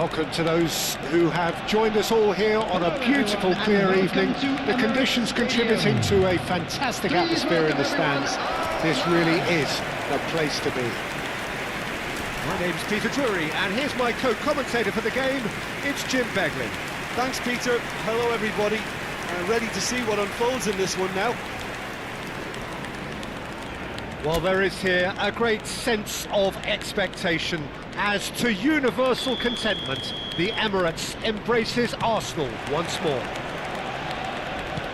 Welcome to those who have joined us all here on a beautiful, clear evening. The conditions contributing to a fantastic atmosphere in the stands. This really is the place to be. My name's Peter Drury, and here's my co-commentator for the game. It's Jim Begley. Thanks, Peter. Hello, everybody. Ready to see what unfolds in this one now. Well, there is here a great sense of expectation as to universal contentment. The Emirates embraces Arsenal once more.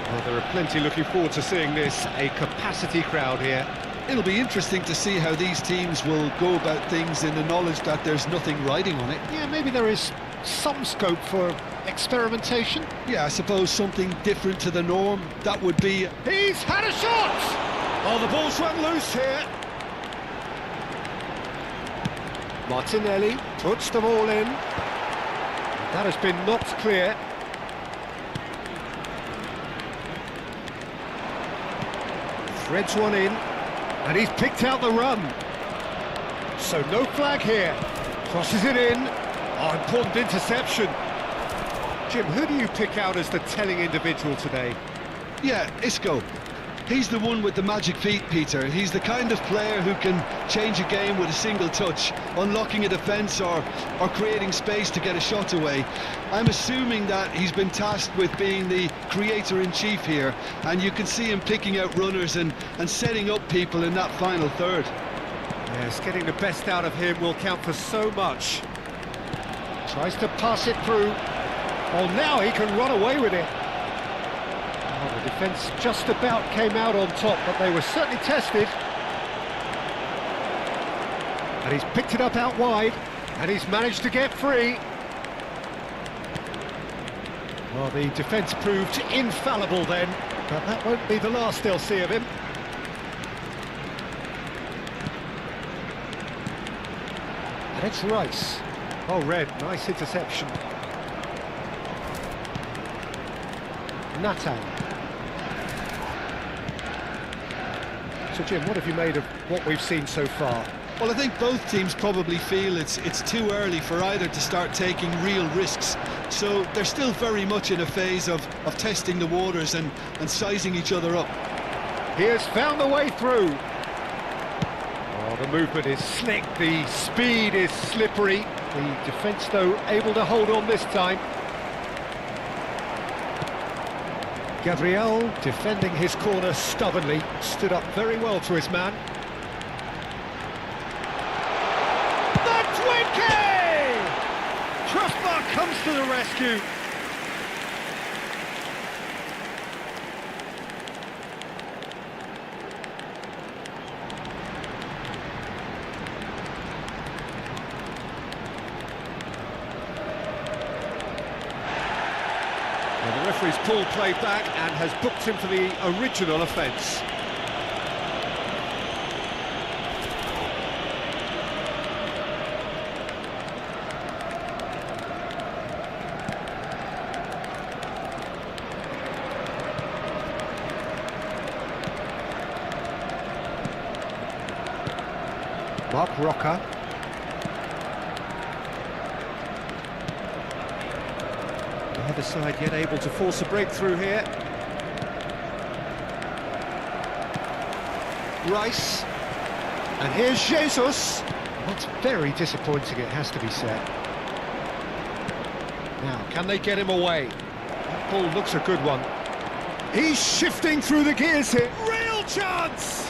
Well, there are plenty looking forward to seeing this, a capacity crowd here. It'll be interesting to see how these teams will go about things in the knowledge that there's nothing riding on it. Yeah, maybe there is some scope for experimentation. Yeah, I suppose something different to the norm. That would be... He's had a shot! Oh, the ball's run loose here. Martinelli puts the ball in. That has been knocked clear. Threads one in, and he's picked out the run. So no flag here. Crosses it in. Oh, important interception. Jim, who do you pick out as the telling individual today? Yeah, Isco. He's the one with the magic feet, Peter. He's the kind of player who can change a game with a single touch, unlocking a defence or creating space to get a shot away. I'm assuming that he's been tasked with being the creator-in-chief here, and you can see him picking out runners and setting up people in that final third. Yes, getting the best out of him will count for so much. Tries to pass it through. Well, now he can run away with it. Oh, the defence just about came out on top, but they were certainly tested. And he's picked it up out wide, and he's managed to get free. Well, the defence proved infallible then, but that won't be the last they'll see of him. And it's Rice. Oh, Red, nice interception. Nathan. So Jim, what have you made of what we've seen so far? Well, I think both teams probably feel it's too early for either to start taking real risks. So they're still very much in a phase of testing the waters and sizing each other up. He has found the way through. Oh, the movement is slick, the speed is slippery. The defence, though, able to hold on this time. Gabriel, defending his corner stubbornly, stood up very well to his man. The 20! Crossbar comes to the rescue. Well, the referee's pulled play back and has booked him for the original offence. Mark Roca. Either side yet able to force a breakthrough here. Rice. And here's Jesus. That's very disappointing, it has to be said. Now, can they get him away? That ball looks a good one. He's shifting through the gears here. Real chance!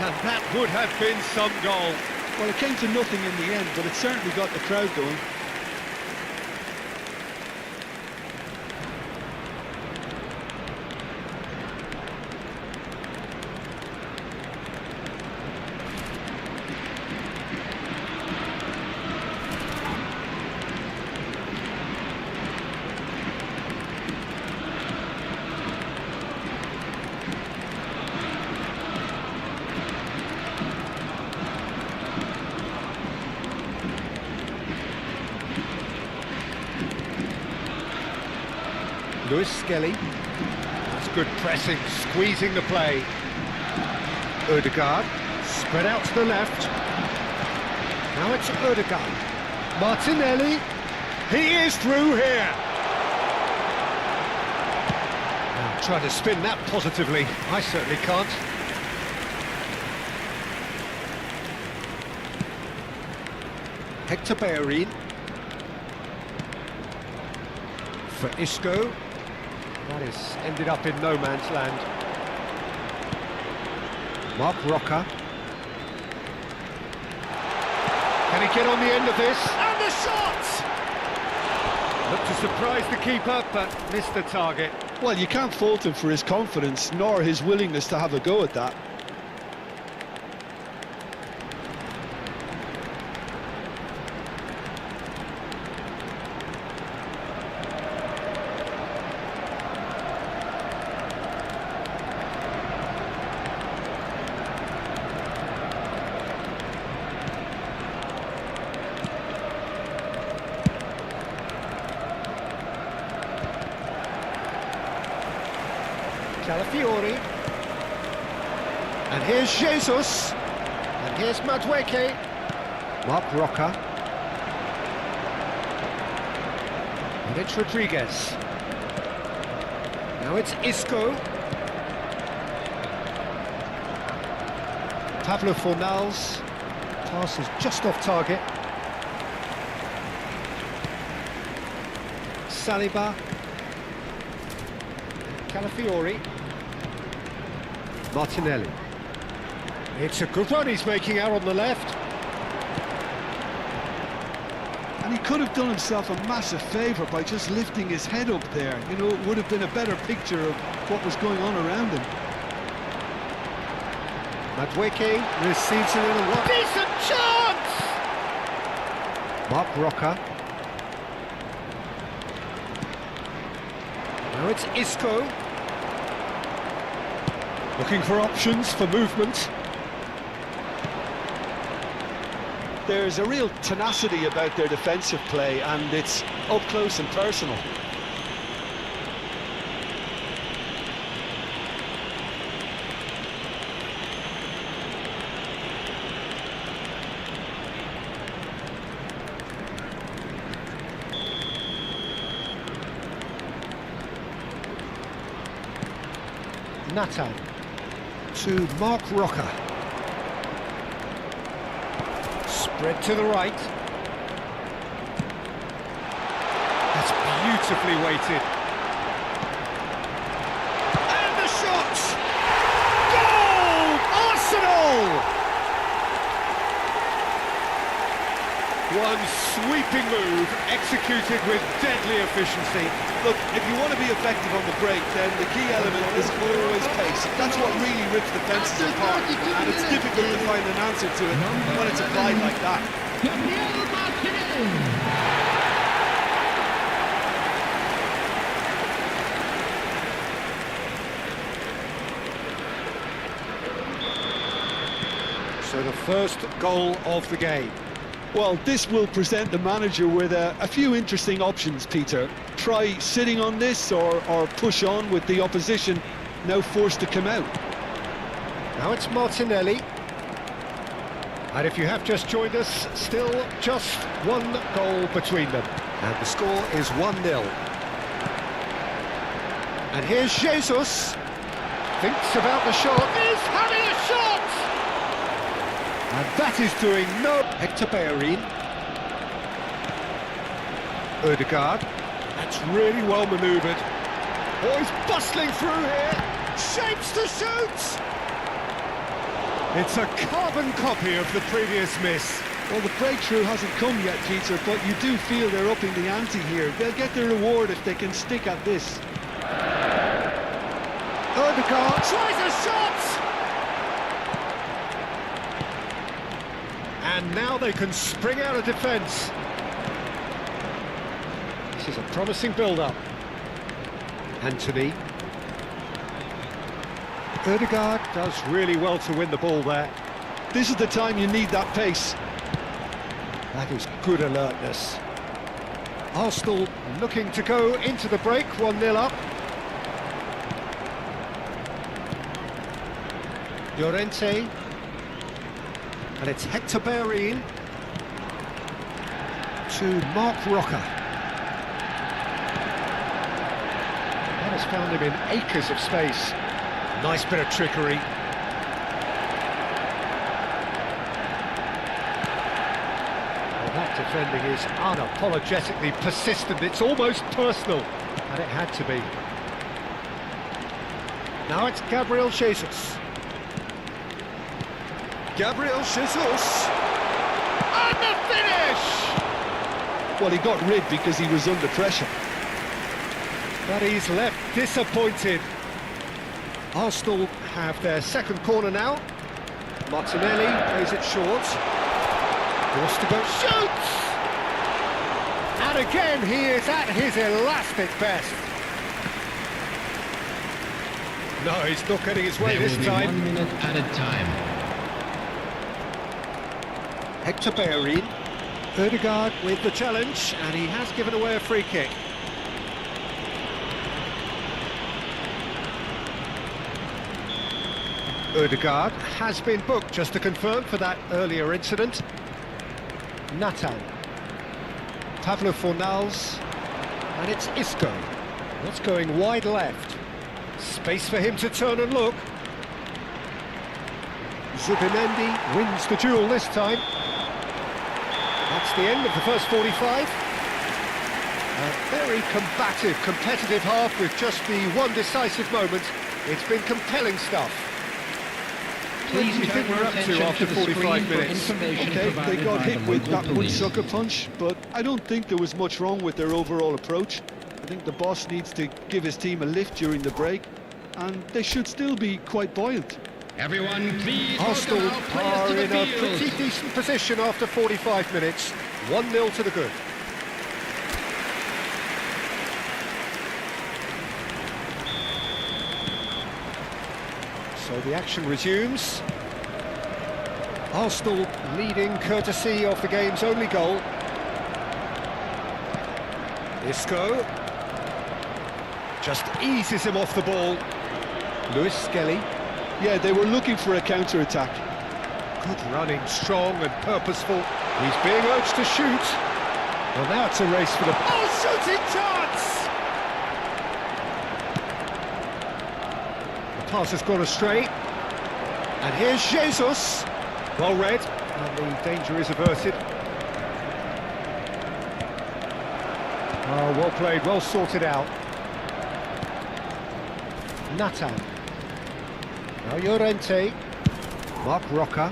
And that would have been some goal. Well, it came to nothing in the end, but it certainly got the crowd going. Lewis Skelly. That's good pressing, squeezing the play. Ødegaard, spread out to the left. Now it's Ødegaard. Martinelli, he is through here. Now try to spin that positively. I certainly can't. Hector Bellerin. For Isco. That is ended up in no man's land. Mark Roca. Can he get on the end of this? And the shot! Looked to surprise the keeper, but missed the target. Well, you can't fault him for his confidence, nor his willingness to have a go at that. Calafiori. And here's Jesus. And here's Madueke. Mark Roca. And it's Rodriguez. Now it's Isco. Pablo Fornals. Pass is just off target. Saliba. Calafiori. Martinelli. It's a good run he's making out on the left. And he could have done himself a massive favour by just lifting his head up there. You know, it would have been a better picture of what was going on around him. Madueke receives it in a decent chance! Mark Roca. Now it's Isco. Looking for options for movement. There's a real tenacity about their defensive play, and it's up close and personal. Nathan to Mark Roca. Spread to the right. That's beautifully weighted. And the shot! Goal! Arsenal! One sweeping move, executed with deadly efficiency. Look, if you want to be effective on the break, then the key element is always pace. That's what really rips defences apart, and it's difficult to find an answer to it when it's applied like that. So the first goal of the game. Well, this will present the manager with a few interesting options, Peter. Try sitting on this or push on with the opposition now forced to come out. Now it's Martinelli. And if you have just joined us, still just one goal between them. And the score is 1-0. And here's Jesus. Thinks about the shot. Is having a shot! And that is doing no... Hector Bellerin. Odegaard. That's really well manoeuvred. Oh, he's bustling through here. Shapes to shoot! It's a carbon copy of the previous miss. Well, the breakthrough hasn't come yet, Peter, but you do feel they're upping the ante here. They'll get their reward if they can stick at this. Odegaard tries a shot! And now they can spring out of defence. This is a promising build-up. Anthony. Odegaard does really well to win the ball there. This is the time you need that pace. That is good alertness. Arsenal looking to go into the break, 1-0 up. Llorente. And it's Hector Bellerin. to Mark Rocker. That has found him in acres of space. Nice bit of trickery. Well, that defending is unapologetically persistent. It's almost personal, and it had to be. Now it's Gabriel Jesus. Gabriel Jesus. And the finish! Well, he got rid because he was under pressure. But he's left disappointed. Arsenal have their second corner now. Martinelli plays it short. Forced to go, shoots! And again, he is at his elastic best. No, he's not getting his way this time. 1 minute added time. Hector Bellerin. Ødegaard with the challenge, and he has given away a free kick. Ødegaard has been booked, just to confirm, for that earlier incident. Nathan. Pablo Fornals. And it's Isco. That's going wide left. Space for him to turn and look. Zubimendi wins the duel this time. That's the end of the first 45. A very combative, competitive half with just the one decisive moment. It's been compelling stuff. What do you think we're up to after 45 minutes? Okay, they got hit with that one sucker punch, but I don't think there was much wrong with their overall approach. I think the boss needs to give his team a lift during the break, and they should still be quite buoyant. Everyone, please Arsenal welcome our players are to the in a field. pretty decent position after 45 minutes. 1-0 to the good. So the action resumes. Arsenal leading courtesy of the game's only goal. Isco just eases him off the ball. Lewis Skelly. Yeah, they were looking for a counter-attack. Good running, strong and purposeful. He's being urged to shoot. Well, now it's a race for the... Oh, shooting chance! The pass has gone astray. And here's Jesus. Well read, and the danger is averted. Oh, well played, well sorted out. Nathan. Now Llorente. Mark Rocker.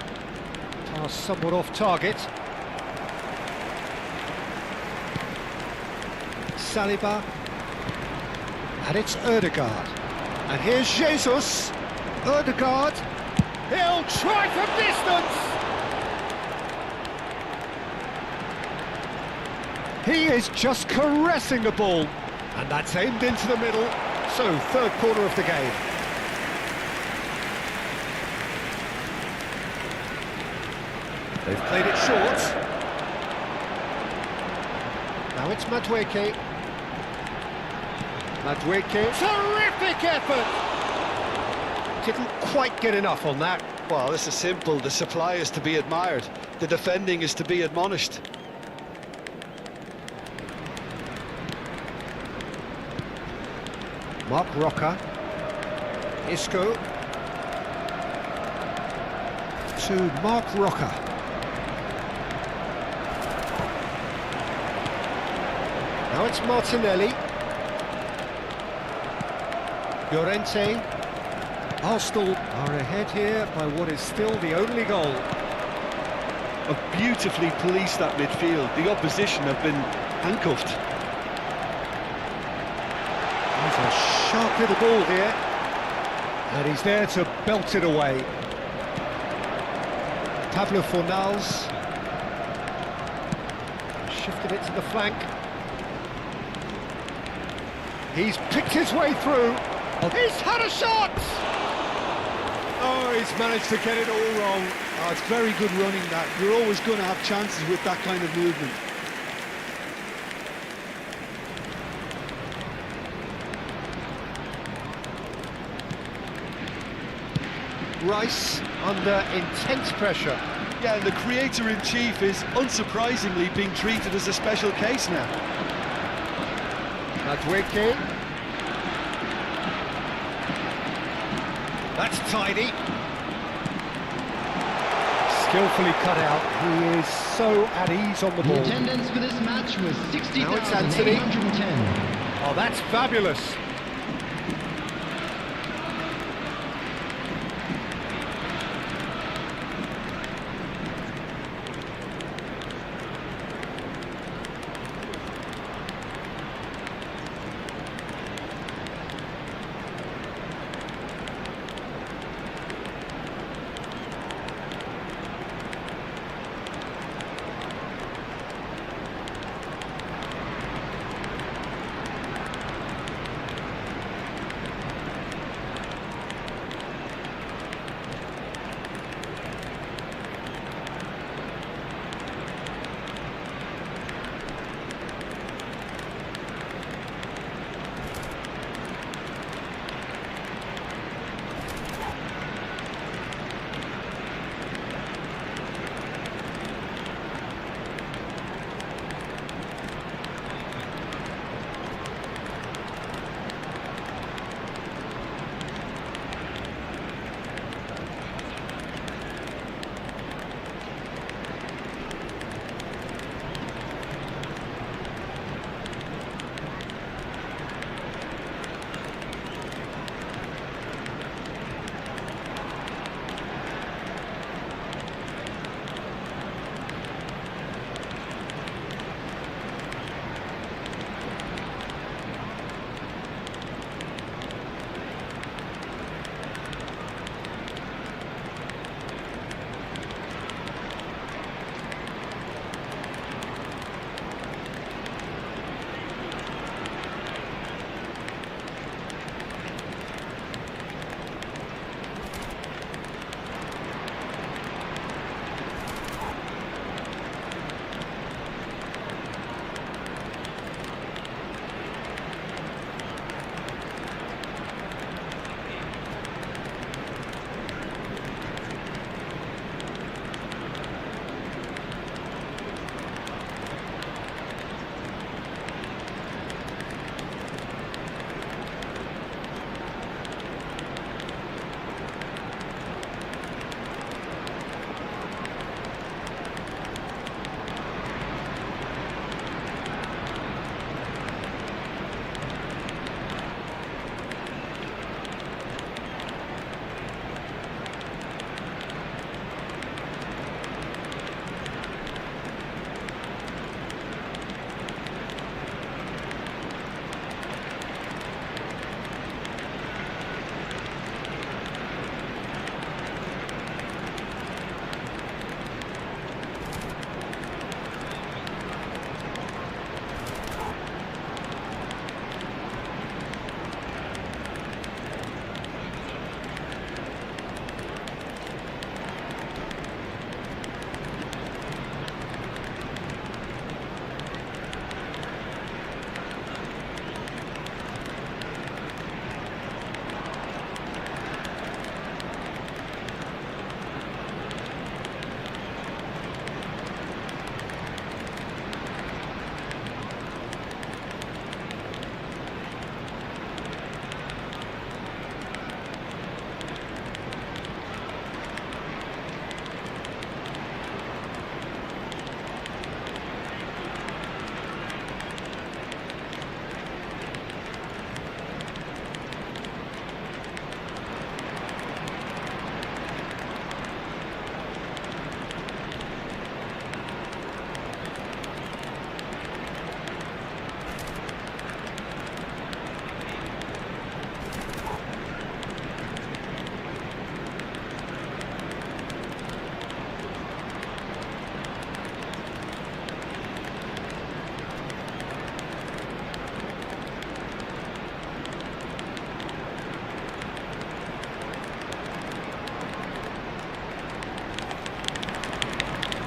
Pass somewhat off target. Saliba. And it's Ødegaard. And here's Jesus. Ødegaard. He'll try from distance. He is just caressing the ball. And that's aimed into the middle. So, third corner of the game. They've played it short. Now it's Madueke. Madueke. Terrific effort! Didn't quite get enough on that. Well, this is simple. The supply is to be admired. The defending is to be admonished. Mark Rocker. Isco. To Mark Rocker. Now it's Martinelli. Llorente. Arsenal are ahead here by what is still the only goal. Have beautifully policed that midfield. The opposition have been handcuffed. He's a sharp little ball here. And he's there to belt it away. Pablo Fornals. Shifted it to the flank. He's picked his way through. He's had a shot! Oh, he's managed to get it all wrong. Oh, it's very good running that. You're always going to have chances with that kind of movement. Rice under intense pressure. Yeah, and the creator-in-chief is unsurprisingly being treated as a special case now. Madrid. That's tidy. Skillfully cut out. He is so at ease on the The ball. attendance for this match was Now it's Anthony. 60,810. Oh, that's fabulous.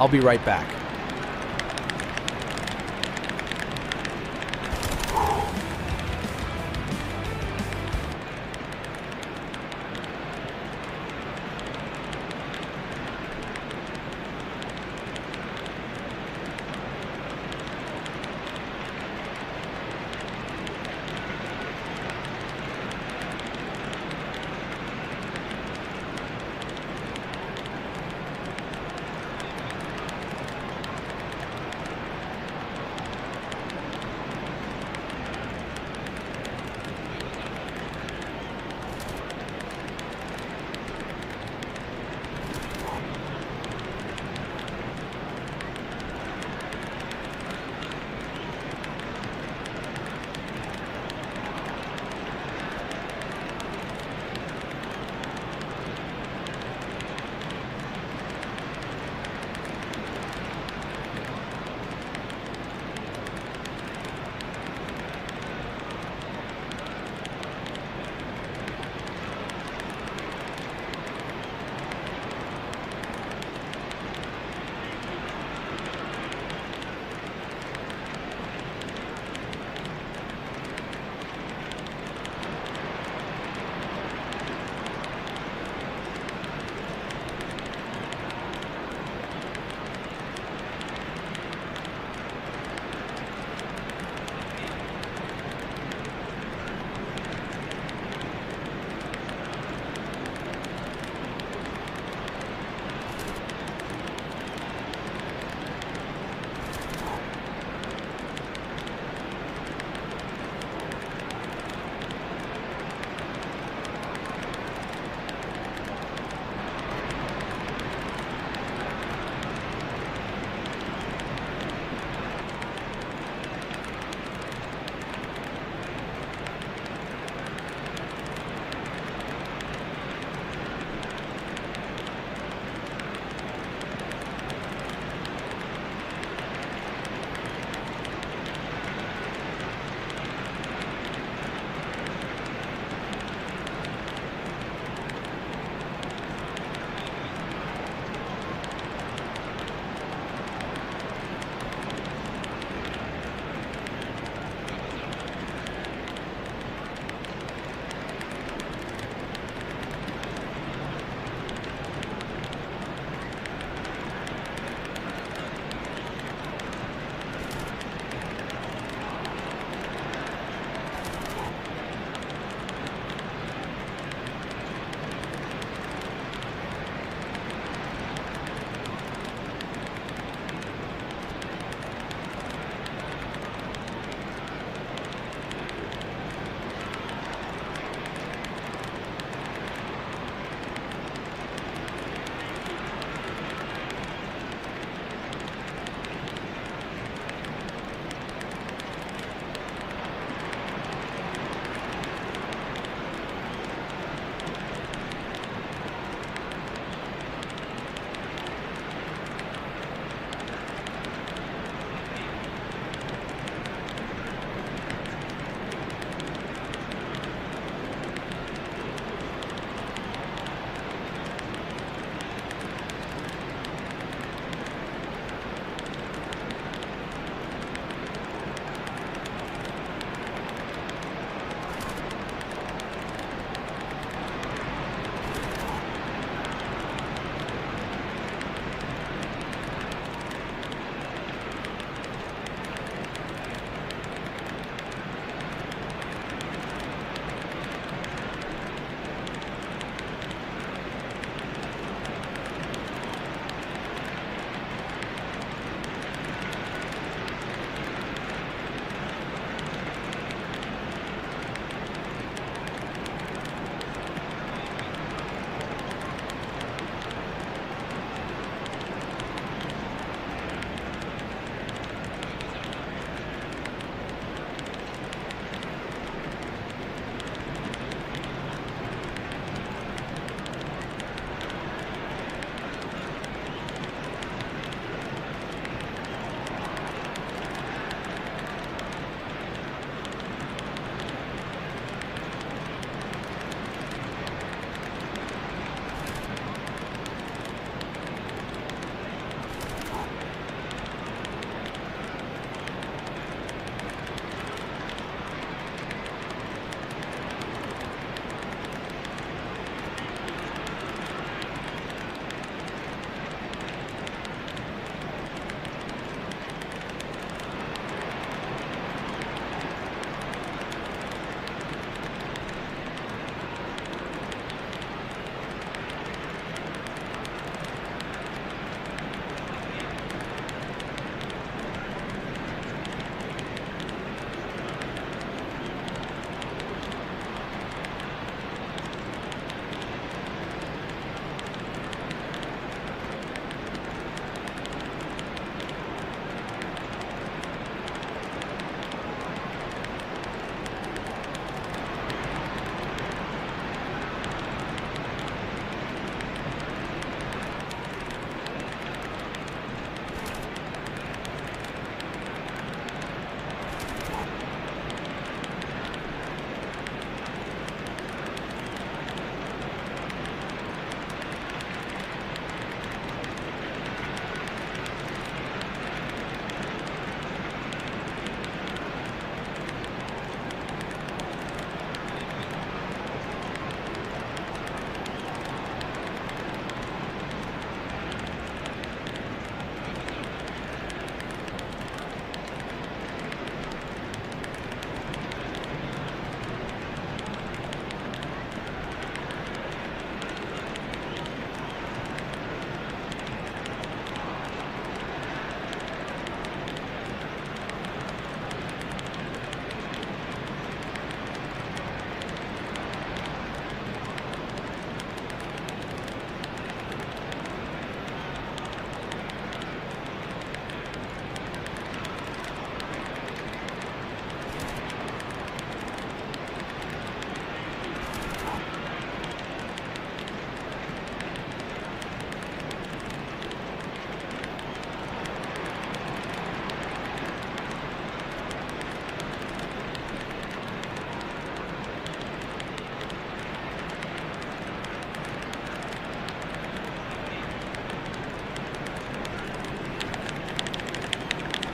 I'll be right back.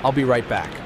I'll be right back.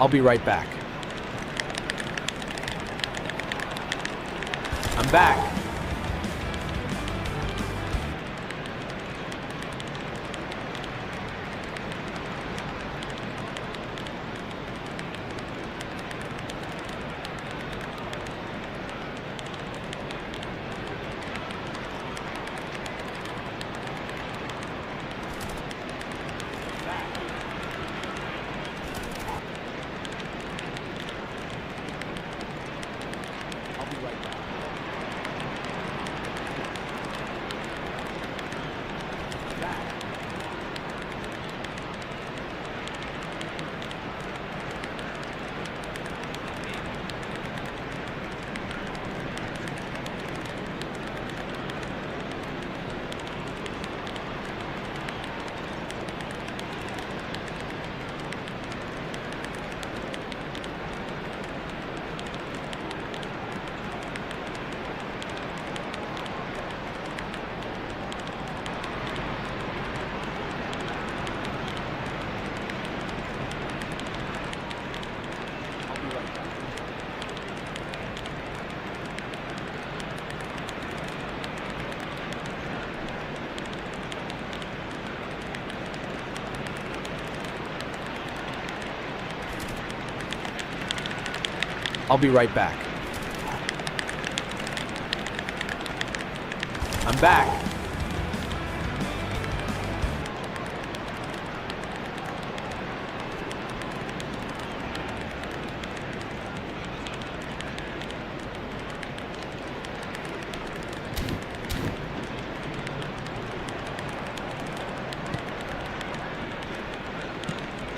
I'll be right back. I'm back. I'll be right back. I'm back.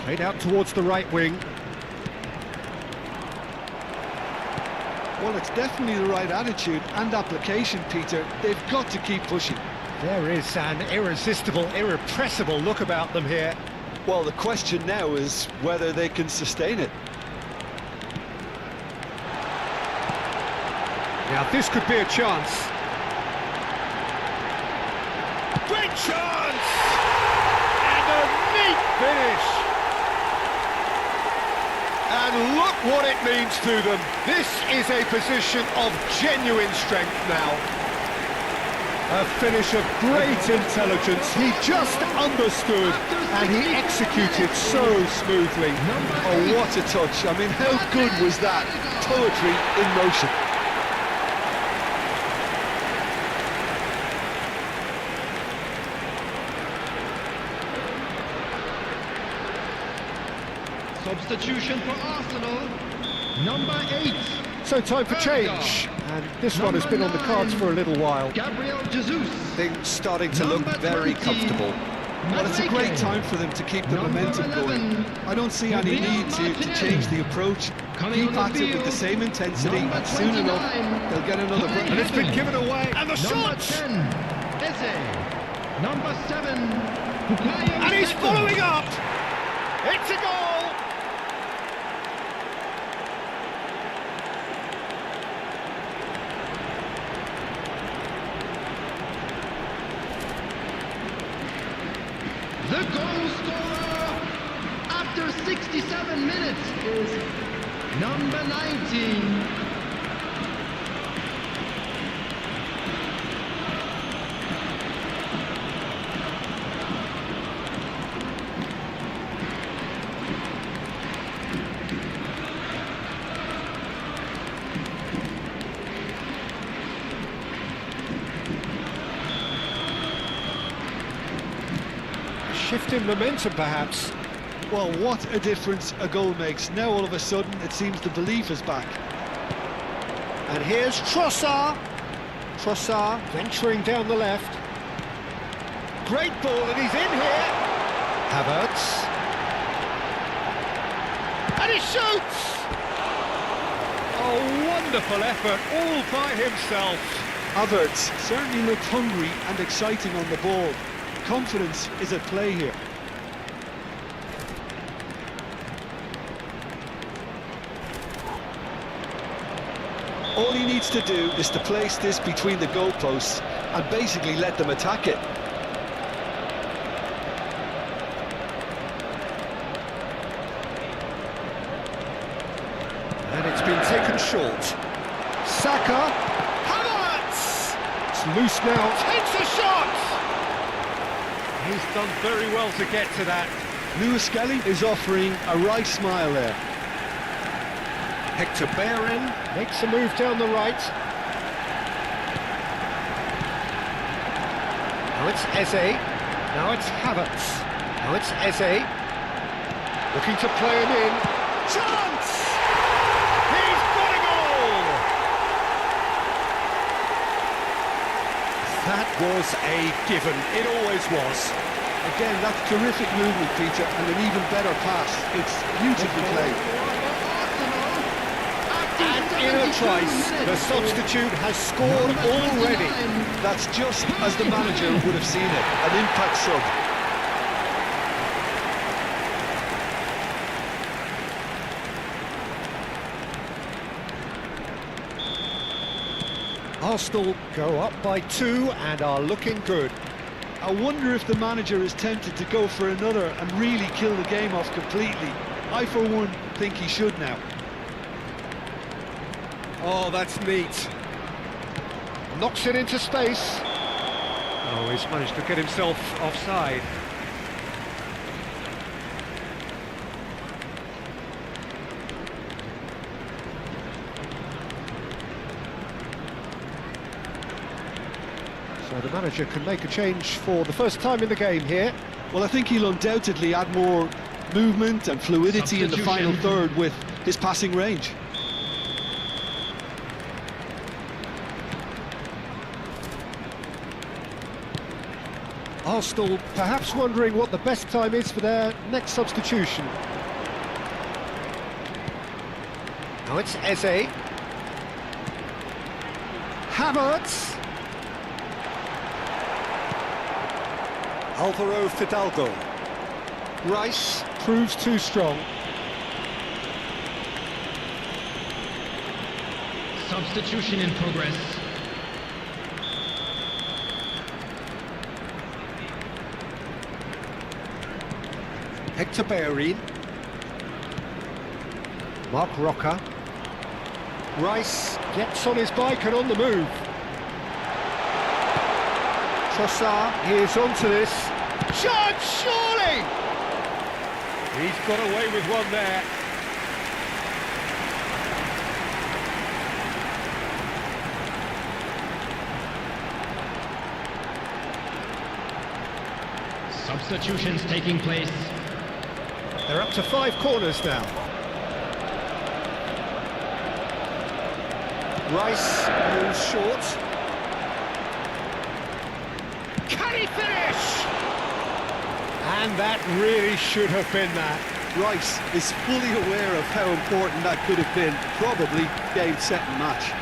Played out towards the right wing. Well, it's definitely the right attitude and application, Peter. They've got to keep pushing. There is an irresistible, irrepressible look about them here. Well, the question now is whether they can sustain it. Now, this could be a chance. Great chance! And a neat finish! And look what it means to them. This is a position of genuine strength now. A finish of great intelligence. He just understood and he executed so smoothly. Oh, what a touch. I mean, how good was that? Poetry in motion. Substitution for Arsenal, number 8. So time for change. And this one has been on the cards for a little while. Gabriel Jesus. Things starting to look Number very 20. comfortable. Well, it's a great time for them to keep the Number momentum 11. going. I don't see any need to change the approach. Coming Keep on at the it with the field, same intensity, number and soon enough 29. they'll get another break. And it's been given away. And the Number shots! 10, Eze. Number 7, Bukayo And he's Saka. following up! It's a goal! The goal scorer after 67 minutes is number 19. Shift in momentum, perhaps. Well, what a difference a goal makes. Now all of a sudden it seems the belief is back. And here's Trossard. Trossard venturing down the left. Great ball, and he's in here. Havertz. And he shoots! A wonderful effort, all by himself. Havertz certainly looked hungry and exciting on the ball. Confidence is at play here. All he needs to do is to place this between the goalposts and basically let them attack it. been taken short. Saka. Havertz! It's loose now. Takes a shot! He's done very well to get to that. Lewis Skelly is offering a right smile there. Hector Bellerin makes a move down the right. Now it's Eze. Now it's Havertz. Now it's Eze. Looking to play him in. Chance! He's got a goal! That was a given. It always was. Again, that's terrific movement, Peter, and an even better pass. It's beautifully played. And in a trice, the substitute has scored already. That's just as the manager would have seen it, an impact sub. Arsenal go up by 2 and are looking good. I wonder if the manager is tempted to go for another and really kill the game off completely. I, for one, think he should now. Oh, that's neat. Knocks it into space. Oh, he's managed to get himself offside. So the manager can make a change for the first time in the game here. Well, I think he'll undoubtedly add more movement and fluidity in the final third with his passing range. Arsenal perhaps wondering what the best time is for their next substitution. Now it's Eze. Havertz. Alvaro Fidalgo. Rice proves too strong. Substitution in progress. Hector Bellerin. Mark Roca. Rice gets on his bike and on the move. Trossard is onto this. Chance, surely! He's got away with one there. Substitutions taking place. They're up to 5 corners now. Rice moves short. Can he finish? And that really should have been that. Rice is fully aware of how important that could have been. Probably game, set and match.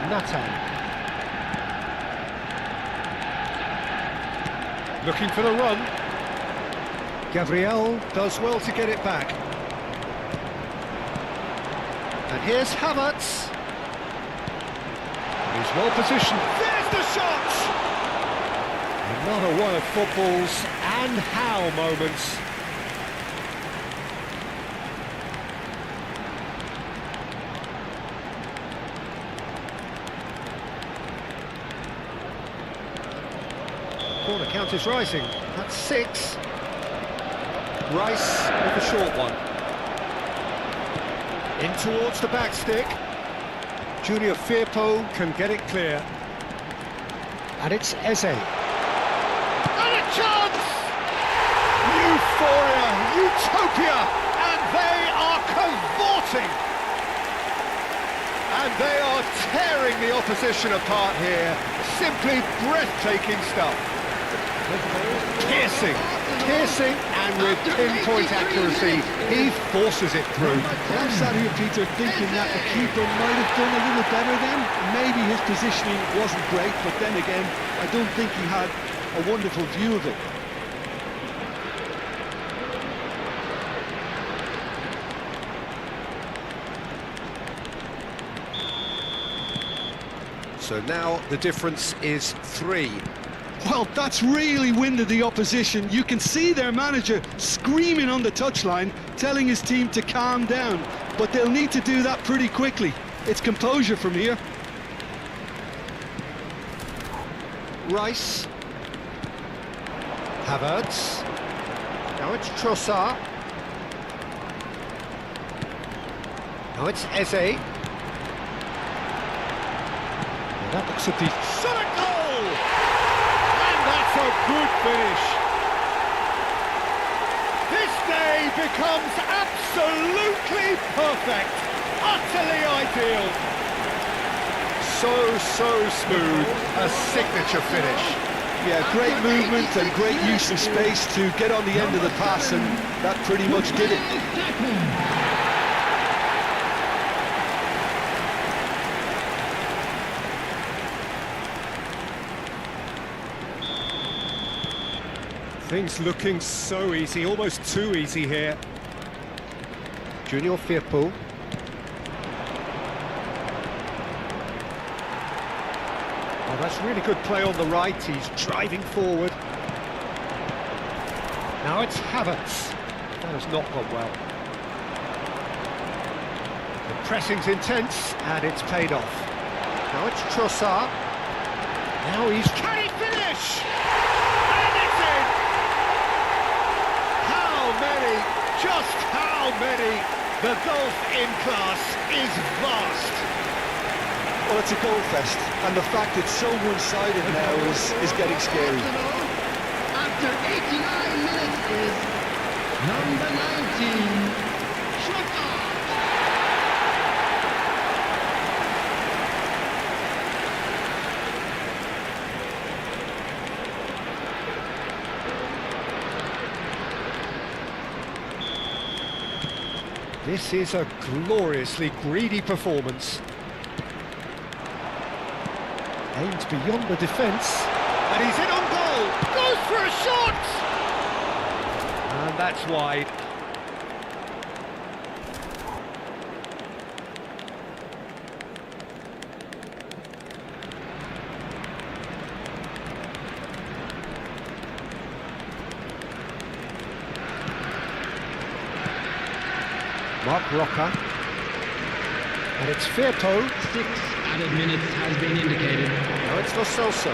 Nathan. Looking for the run. Gabriel does well to get it back. And here's Havertz. He's well positioned. There's the shot! Another one of football's and how moments. Corner count is rising. That's 6. Rice with the short one. In towards the back stick. Junior Firpo can get it clear. And it's Eze. And a chance! Euphoria, utopia, and they are cavorting. And they are tearing the opposition apart here. Simply breathtaking stuff. Piercing, and with pinpoint accuracy, he forces it through. Well, I'm sat here, Peter, thinking that the keeper might have done a little better then. Maybe his positioning wasn't great, but then again, I don't think he had a wonderful view of it. So now the difference is 3. Well, that's really winded the opposition. You can see their manager screaming on the touchline, telling his team to calm down. But they'll need to do that pretty quickly. It's composure from here. Rice. Havertz. Now it's Trossard. Now it's Eze. Well, that looks at the shot at goal! And that's a good finish. This day becomes absolutely perfect. Utterly ideal. So smooth. A signature finish. Yeah, great movement and great use of space to get on the end of the pass, and that pretty much did it. Things looking so easy, almost too easy here. Junior Firpo. Oh, that's really good play on the right, he's driving forward. Now it's Havertz. That has not gone well. The pressing's intense, and it's paid off. Now it's Trossard. Now he's... Can he finish? And it's in! How many? Just how many? The golf in class is vast. Well, it's a goal fest, and the fact it's so one-sided now is getting scary. After 89 minutes is number 19, Chiken. This is a gloriously greedy performance. Aims beyond the defence, and he's in on goal! Goes for a shot! And that's wide. Mark Roca. And it's Firpo. 6 added minutes has been indicated. Now it's Lo Celso.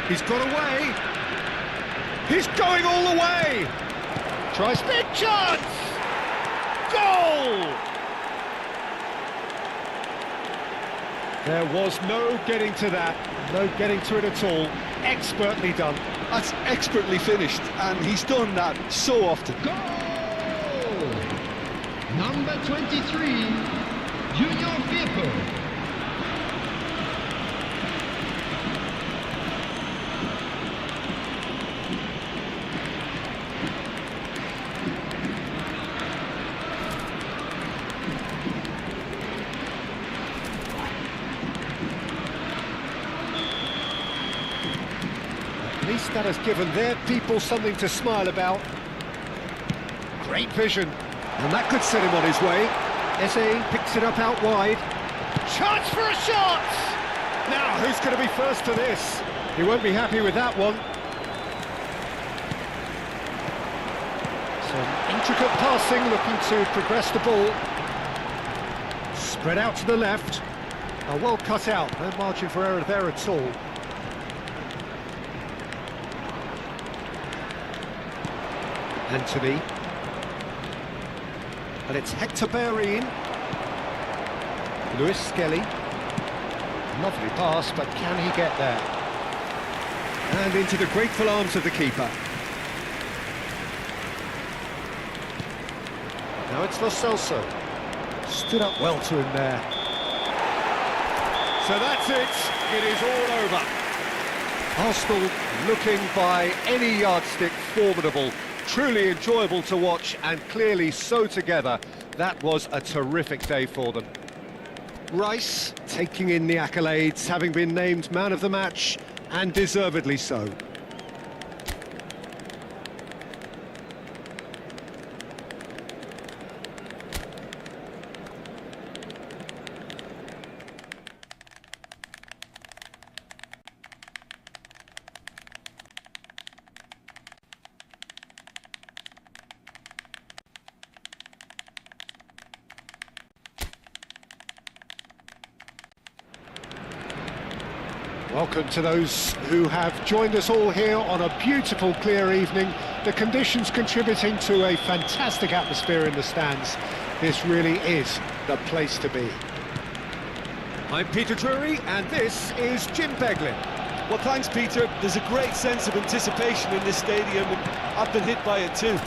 He's got away. He's going all the way. Tries big chance. Goal! There was no getting to that. No getting to it at all. Expertly done. That's expertly finished, and he's done that so often. Goal! Number 23, Junior Firpo. At least that has given their people something to smile about. Great vision. And that could set him on his way. Eze picks it up out wide. Chance for a shot! Now, who's going to be first to this? He won't be happy with that one. Some intricate passing, looking to progress the ball. Spread out to the left. Oh, well cut out, no margin for error there at all. Anthony. And it's Hector Bellerin. Bluessssss. Lovely pass, but can he get there? And into the grateful arms of the keeper. Now it's Lo Celso. Stood up well to him there. So that's it. It is all over. Arsenal looking by any yardstick formidable. Truly enjoyable to watch, and clearly so together. That was a terrific day for them. Rice taking in the accolades, having been named man of the match, and deservedly so. Welcome to those who have joined us all here on a beautiful, clear evening. The conditions contributing to a fantastic atmosphere in the stands. This really is the place to be. I'm Peter Drury, and this is Jim Beglin. Well, thanks, Peter. There's a great sense of anticipation in this stadium, and I've been hit by it too.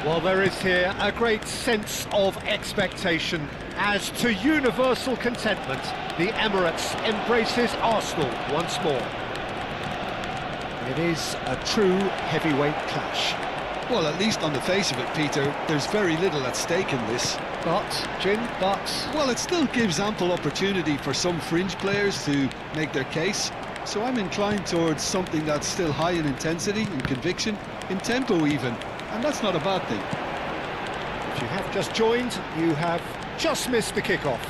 Well, there is here a great sense of expectation. As to universal contentment, the Emirates embraces Arsenal once more. It is a true heavyweight clash. Well, at least on the face of it, Peter, there's very little at stake in this. But, Jim, well, it still gives ample opportunity for some fringe players to make their case. So I'm inclined towards something that's still high in intensity, in conviction, in tempo even. And that's not a bad thing. If you have just joined, you have just missed the kickoff.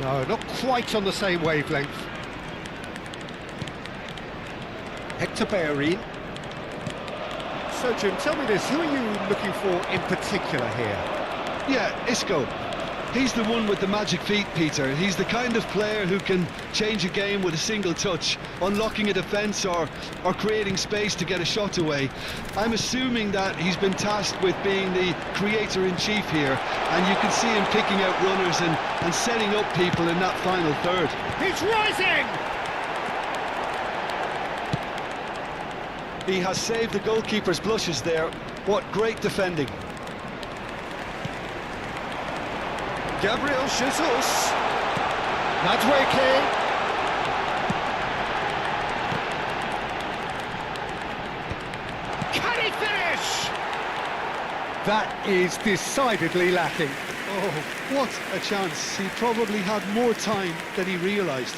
No, not quite on the same wavelength. Hector Bellerin. So, Jim, tell me this, who are you looking for in particular here? Yeah, Isco. He's the one with the magic feet, Peter. He's the kind of player who can change a game with a single touch, unlocking a defence or creating space to get a shot away. I'm assuming that he's been tasked with being the creator-in-chief here, and you can see him picking out runners and setting up people in that final third. He's rising! He has saved the goalkeeper's blushes there. What great defending. Gabriel Jesus. Madrid. Can he finish? That is decidedly lacking. Oh, what a chance. He probably had more time than he realised.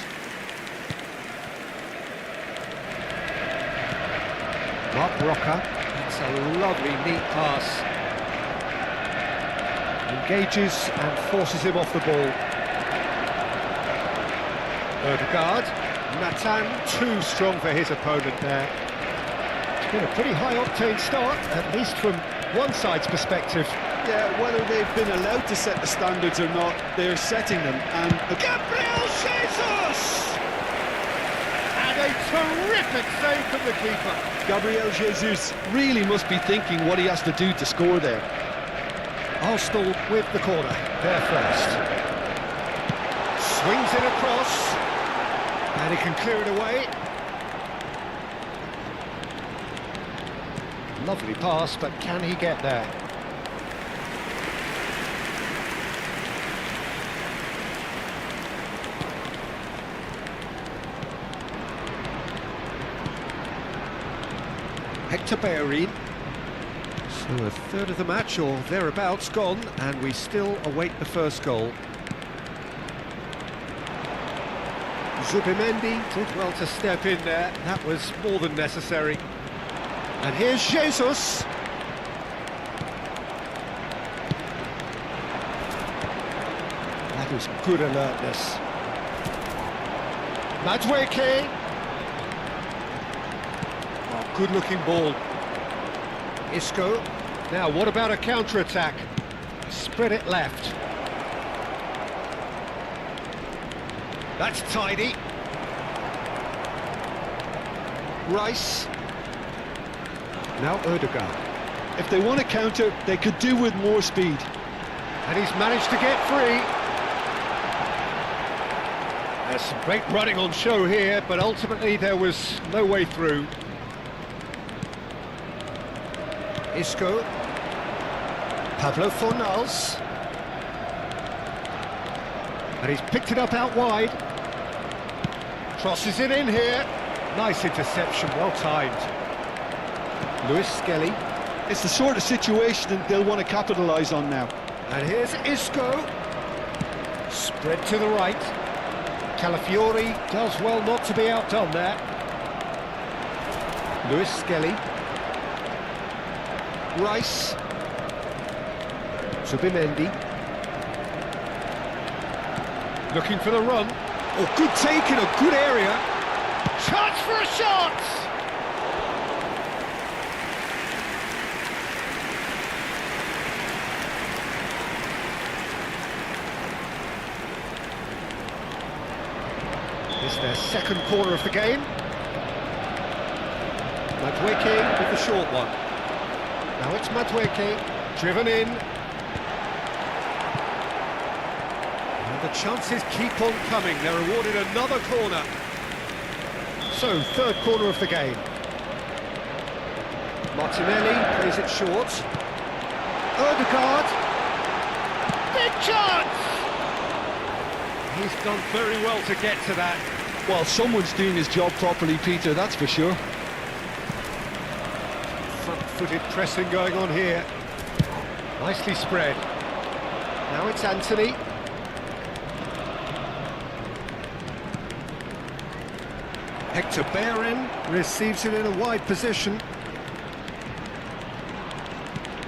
Mark Roca. That's a lovely, neat pass. Engages and forces him off the ball. Odegaard. Nathan too strong for his opponent there. It's been a pretty high-octane start, at least from one side's perspective. Yeah, whether they've been allowed to set the standards or not, they're setting them. And Gabriel Jesus! And a terrific save from the keeper. Gabriel Jesus really must be thinking what he has to do to score there. Arsenal with the corner, there first. Swings it across, and he can clear it away. Lovely pass, but can he get there? Hector Bellerin. So a third of the match, or thereabouts, gone, and we still await the first goal. Zubimendi did well to step in there, that was more than necessary. And here's Jesus. That is good alertness. Madrid. Oh, good-looking ball. Isco. Now, what about a counter-attack? Spread it left. That's tidy. Rice. Now Odegaard. If they want to counter, they could do with more speed. And he's managed to get free. There's some great running on show here, but ultimately there was no way through. Isco. Pablo Fornals. And he's picked it up out wide. Crosses it in here. Nice interception, well timed. Lewis Skelly. It's the sort of situation that they'll want to capitalise on now. And here's Isco. Spread to the right. Calafiori does well not to be outdone there. Lewis Skelly. Rice. Zubimendi. Looking for the run. Oh, good take in a good area. Chance for a shot! It's their second corner of the game. Madueke with the short one. Now it's Madueke, driven in. And the chances keep on coming. They're awarded another corner. So, third corner of the game. Martinelli plays it short. Odegaard. Big chance! He's done very well to get to that. Well, someone's doing his job properly, Peter, that's for sure. Front-footed pressing going on here. Nicely spread. Now it's Anthony. Hector Bellerin receives it in a wide position.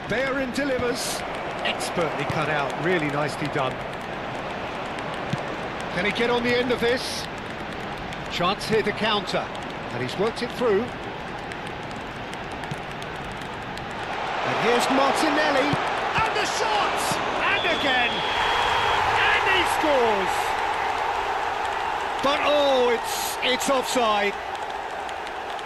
Bellerin delivers. Expertly cut out, really nicely done. Can he get on the end of this? Chance here to counter, and he's worked it through. And here's Martinelli, and the shot! And again! And he scores! But oh, it's offside.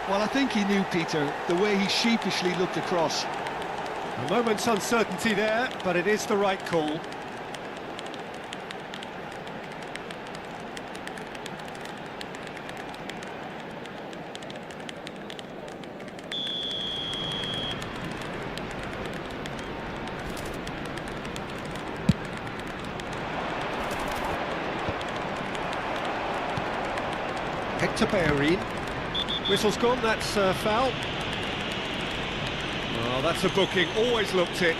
Well, I think he knew, Peter, the way he sheepishly looked across. A moment's uncertainty there, but it is the right call. Hector Bellerin. Whistle's gone, that's foul. Oh, that's a booking, always looked it.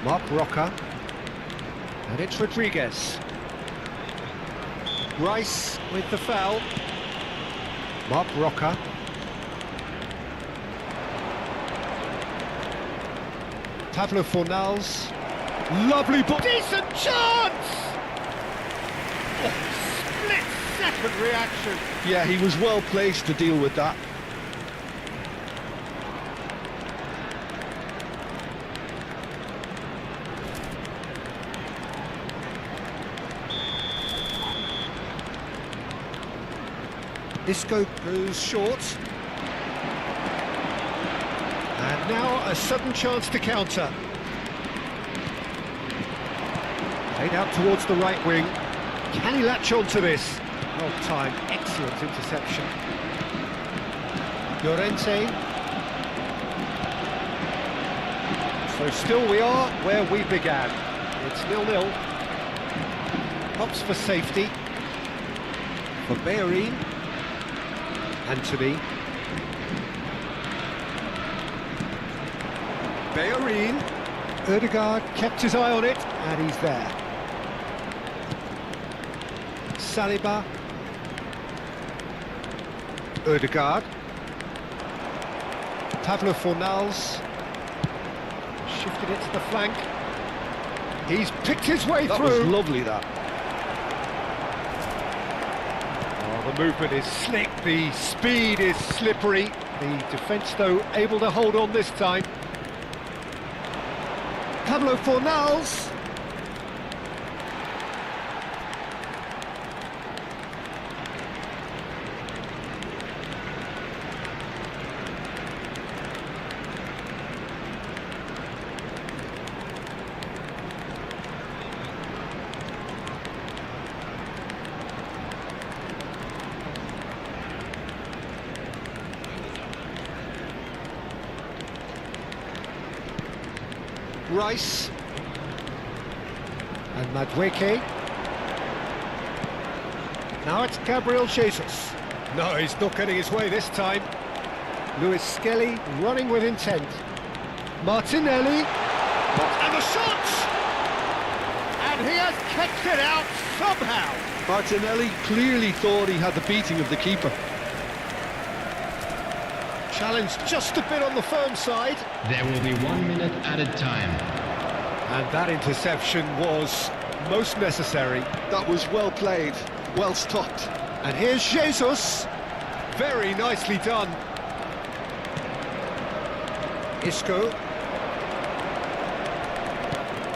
Mark Roca. And it's Rodriguez. Rice with the foul. Mark Roca. Pablo Fornals. Lovely ball. Decent chance! Oh, split-second reaction. Yeah, he was well placed to deal with that. Isco goes short. And now a sudden chance to counter. Played out towards the right wing. Can he latch on to this? Well timed, excellent interception. Llorente. So still we are where we began. It's 0-0. Pops for safety. For Bellerin. Anthony. Bellerin. Odegaard kept his eye on it, and he's there. Saliba. Odegaard. Pablo Fornals. Shifted it to the flank. He's picked his way through. That was lovely, that. The movement is slick, the speed is slippery. The defence, though, able to hold on this time. Pablo Fornals. Rice and Madueke. Now it's Gabriel Jesus. No, he's not getting his way this time. Lewis Skelly running with intent. Martinelli. And the shot! And he has kept it out somehow. Martinelli clearly thought he had the beating of the keeper. Challenge just a bit on the firm side. There will be 1 minute added time. And that interception was most necessary. That was well played, well stopped. And here's Jesus. Very nicely done. Isco.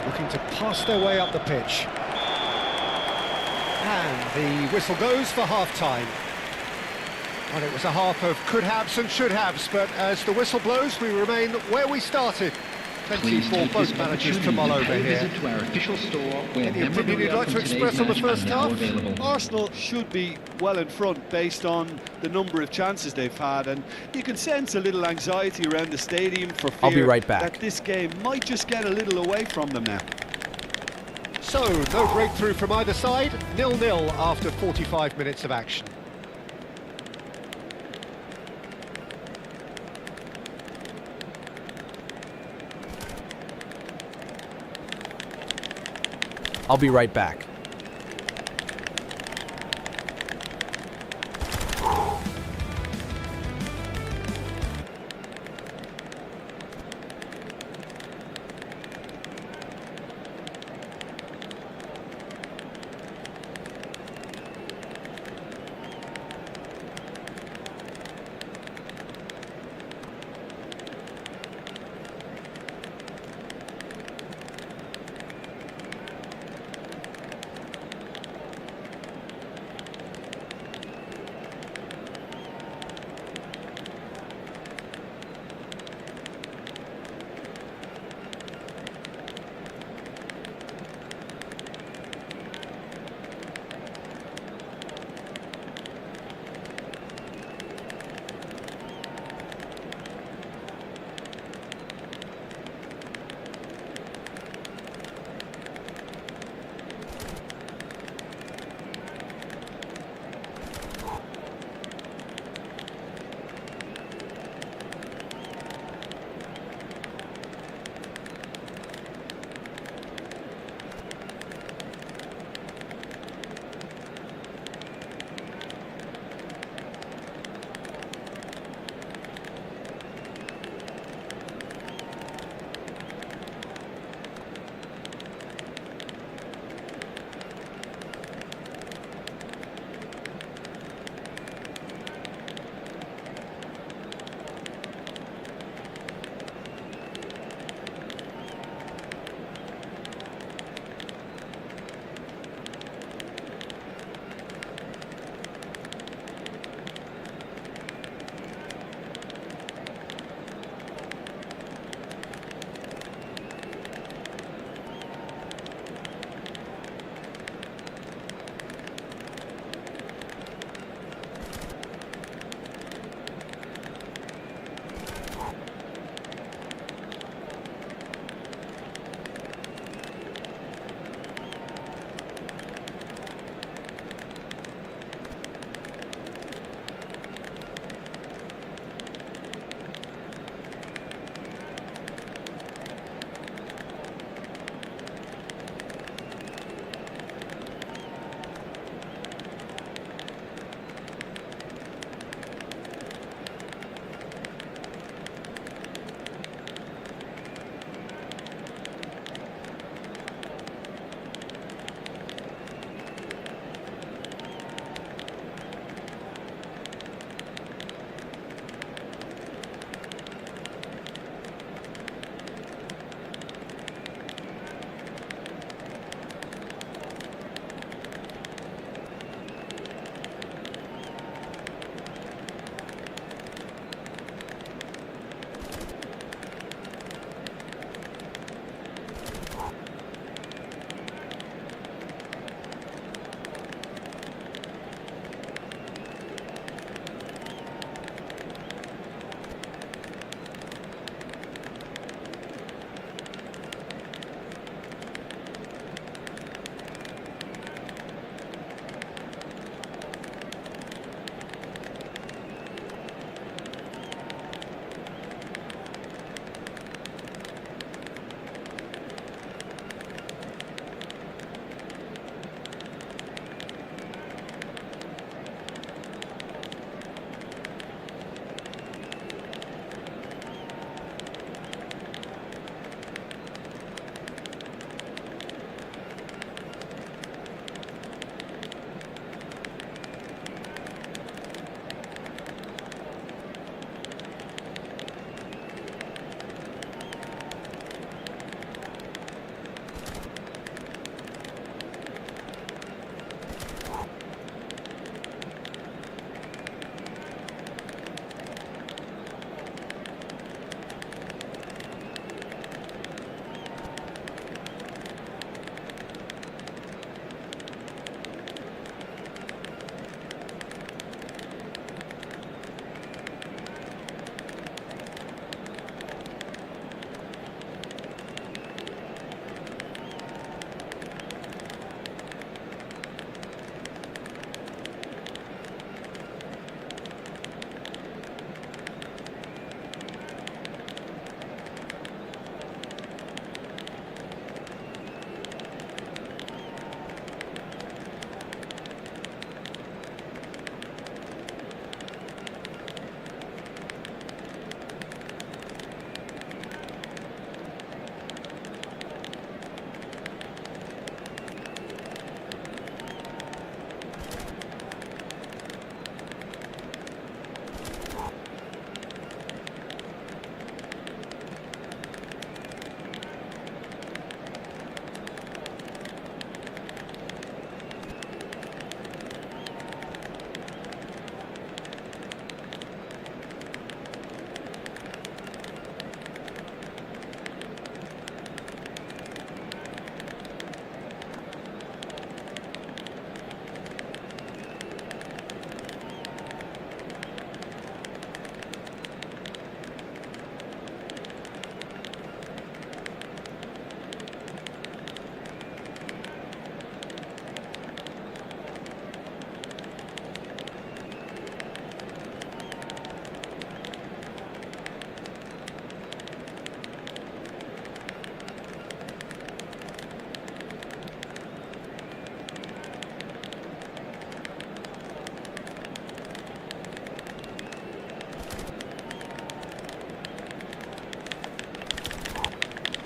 Looking to pass their way up the pitch. And the whistle goes for half-time. Well, it was a half of could-haves and should-haves, but as the whistle blows, we remain where we started. Plenty Please for take both this managers to opportunity mull to over pay a here. visit to our official store where Any opinion you'd memorabilia like to from today's express on the match first are now half? available. Arsenal should be well in front based on the number of chances they've had, and you can sense a little anxiety around the stadium for fear I'll be right back. that this game might just get a little away from them now. So, no breakthrough from either side, 0-0 after 45 minutes of action. I'll be right back.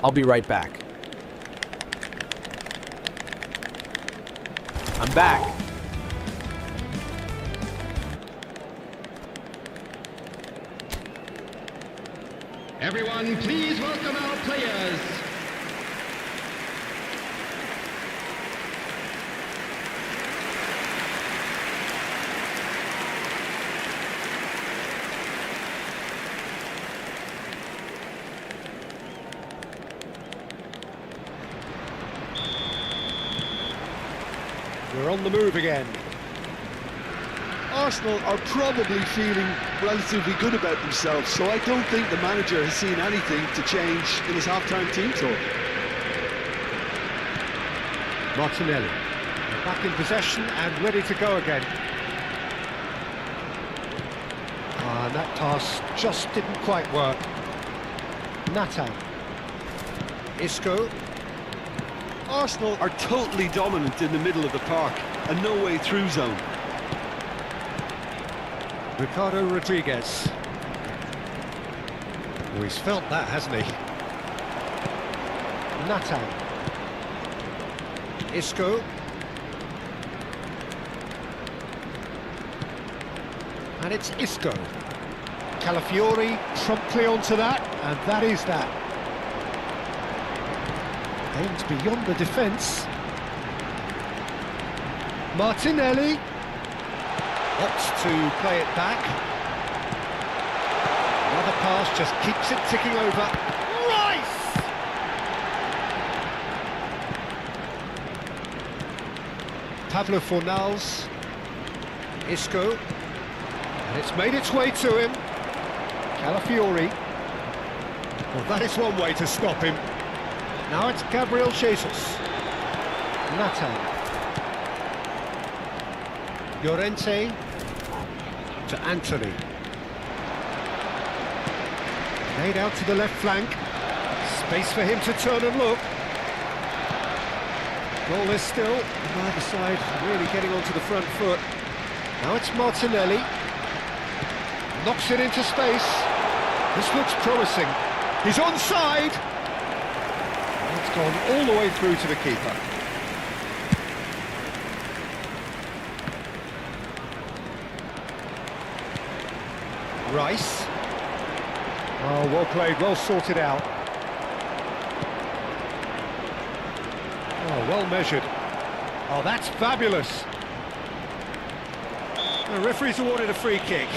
I'll be right back. I'm back. Everyone, please welcome our players. We're on the move again. Arsenal are probably feeling relatively good about themselves, so I don't think the manager has seen anything to change in his half-time team talk. Martinelli, back in possession and ready to go again. And that pass just didn't quite work. Nathan. Isco. Arsenal are totally dominant in the middle of the park and no way through zone. Ricardo Rodriguez. Oh, he's felt that, hasn't he? Nathan. Isco. And it's Isco. Calafiori promptly onto that, and that is that. Aimed beyond the defence. Martinelli opts to play it back. Another pass just keeps it ticking over. Rice! Pablo Fornals. Isco. And it's made its way to him. Calafiori. Well, that is one way to stop him. Now it's Gabriel Jesus. Nathan. Llorente to Anthony. Played out to the left flank. Space for him to turn and look. Goal is still. Neither side really getting onto the front foot. Now it's Martinelli. Knocks it into space. This looks promising. He's onside. It's gone all the way through to the keeper. Rice. Oh, well played, well sorted out. Oh, well measured. Oh, that's fabulous. The referee's awarded a free kick.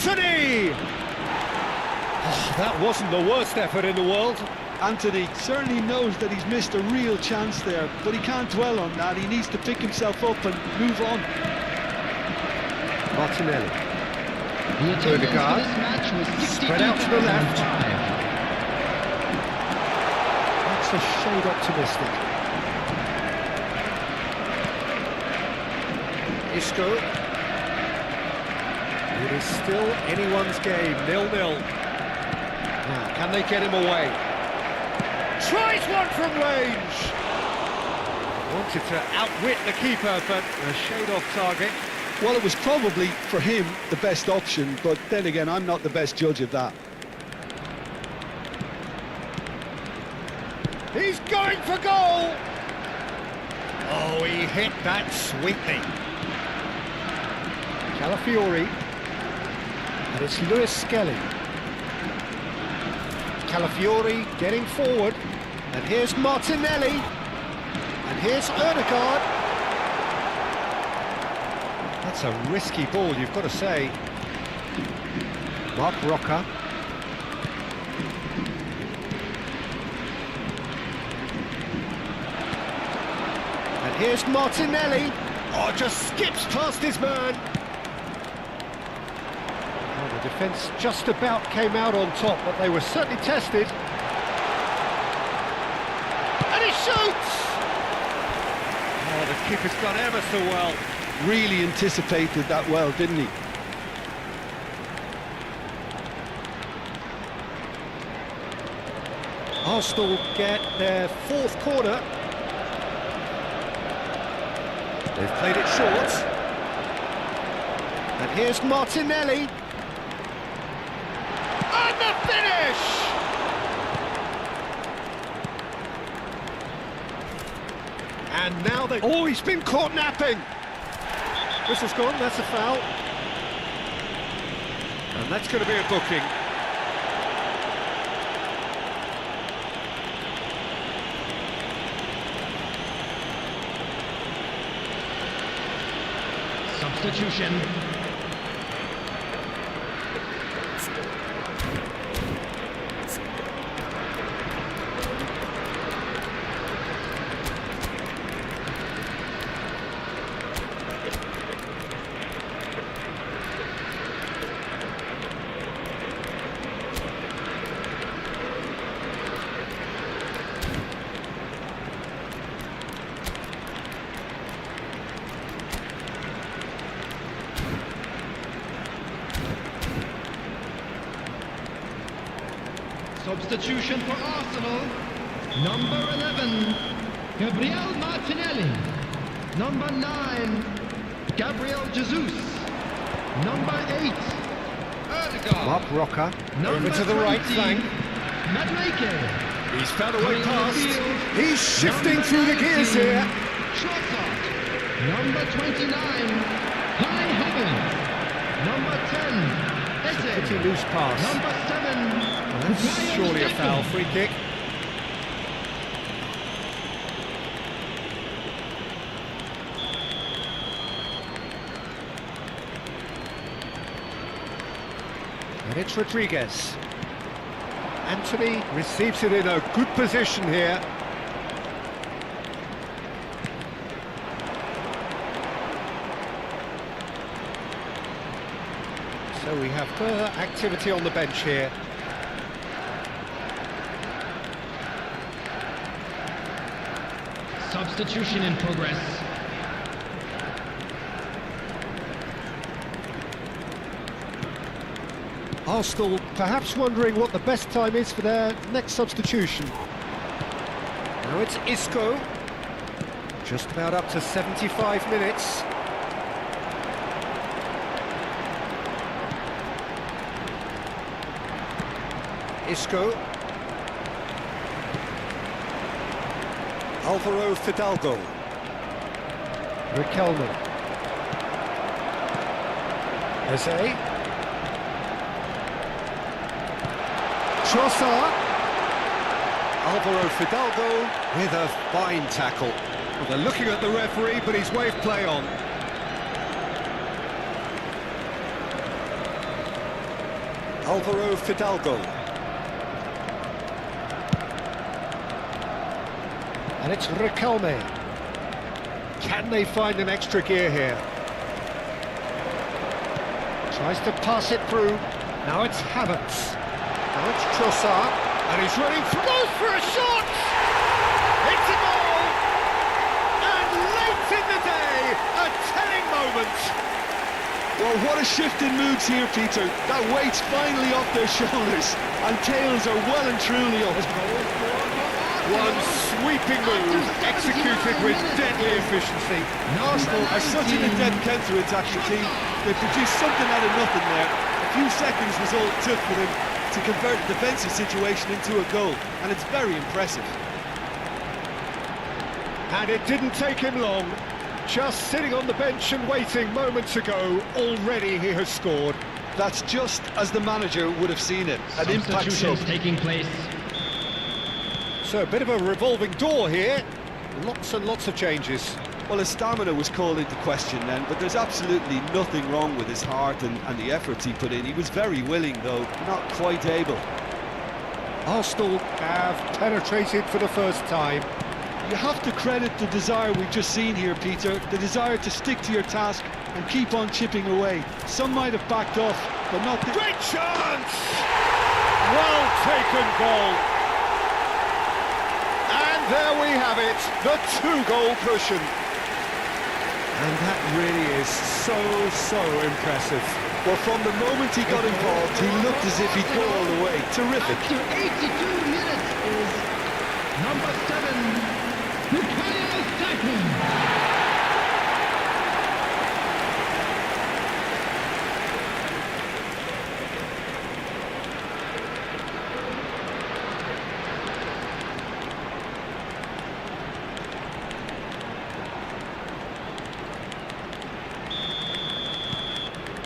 Anthony! Oh, that wasn't the worst effort in the world. Anthony certainly knows that he's missed a real chance there, but he can't dwell on that. He needs to pick himself up and move on. Martinelli. The attendance for this match was Spread out to the left. 62,005. That's a shade optimistic. Isco. It is still anyone's game, 0-0. Now, can they get him away? Tries one from range! Wanted to outwit the keeper, but a shade off target. Well, it was probably, for him, the best option, but then again, I'm not the best judge of that. He's going for goal! Oh, he hit that sweetly. Calafiori. And it's Lewis Skelly. Calafiori getting forward. And here's Martinelli. And here's Erdegaard. That's a risky ball, you've got to say. Mark Roca. And here's Martinelli. Oh, just skips past his man. Oh, the defence just about came out on top, but they were certainly tested. And he shoots! Oh, the keeper's done ever so well. Really anticipated that well, didn't he? Arsenal get their fourth corner. They've played it short. And here's Martinelli. And the finish! And now they... Oh, he's been caught napping! Whistle's gone, that's a foul. And that's going to be a booking. Substitution. Substitution for Arsenal. Number 11, Gabriel Martinelli. Number 9, Gabriel Jesus. Number 8, Erdegaard. Mark Rocker, Number over to the right 20, flank. Madueke. He's found a way Coming to the past. field. He's shifting Number through the gears 19, here. Trossard. Number 29, Kai Havertz. Number 10, Pretty Eze. loose pass. Number 7, That's surely a foul. Free kick. And it's Rodriguez. Anthony receives it in a good position here. So we have further activity on the bench here. Substitution in progress. Arsenal perhaps wondering what the best time is for their next substitution. Now it's Isco. Just about up to 75 minutes. Isco. Alvaro Fidalgo. Riquelme. Eze. Trossard. Alvaro Fidalgo with a fine tackle. Well, they're looking at the referee, but he's waved play on. Alvaro Fidalgo. And it's Riquelme. Can they find an extra gear here? Tries to pass it through. Now it's Havertz. Now it's Trossard. And he's running through. Goes for a shot! It's a goal! And late in the day, a telling moment. Well, what a shift in moods here, Peter. That weight's finally off their shoulders, and tails are well and truly up. One sweeping move, executed with deadly efficiency. Arsenal are such an adept counter-attacking team. They produced something out of nothing there. A few seconds was all it took for them to convert a defensive situation into a goal, and it's very impressive. And it didn't take him long. Just sitting on the bench and waiting moments ago, already he has scored. That's just as the manager would have seen it. An impact sub. Substitutions taking place. So a bit of a revolving door here. Lots and lots of changes. Well, his stamina was called into question then, but there's absolutely nothing wrong with his heart and the efforts he put in. He was very willing, though, not quite able. Arsenal have penetrated for the first time. You have to credit the desire we've just seen here, Peter, the desire to stick to your task and keep on chipping away. Some might have backed off, but not the... Great chance! Well taken goal. And there we have it, the two-goal cushion. And that really is so impressive. Well, from the moment he got involved, he looked as if he'd go all the way. Terrific. After 82 minutes is number 7, Chiken.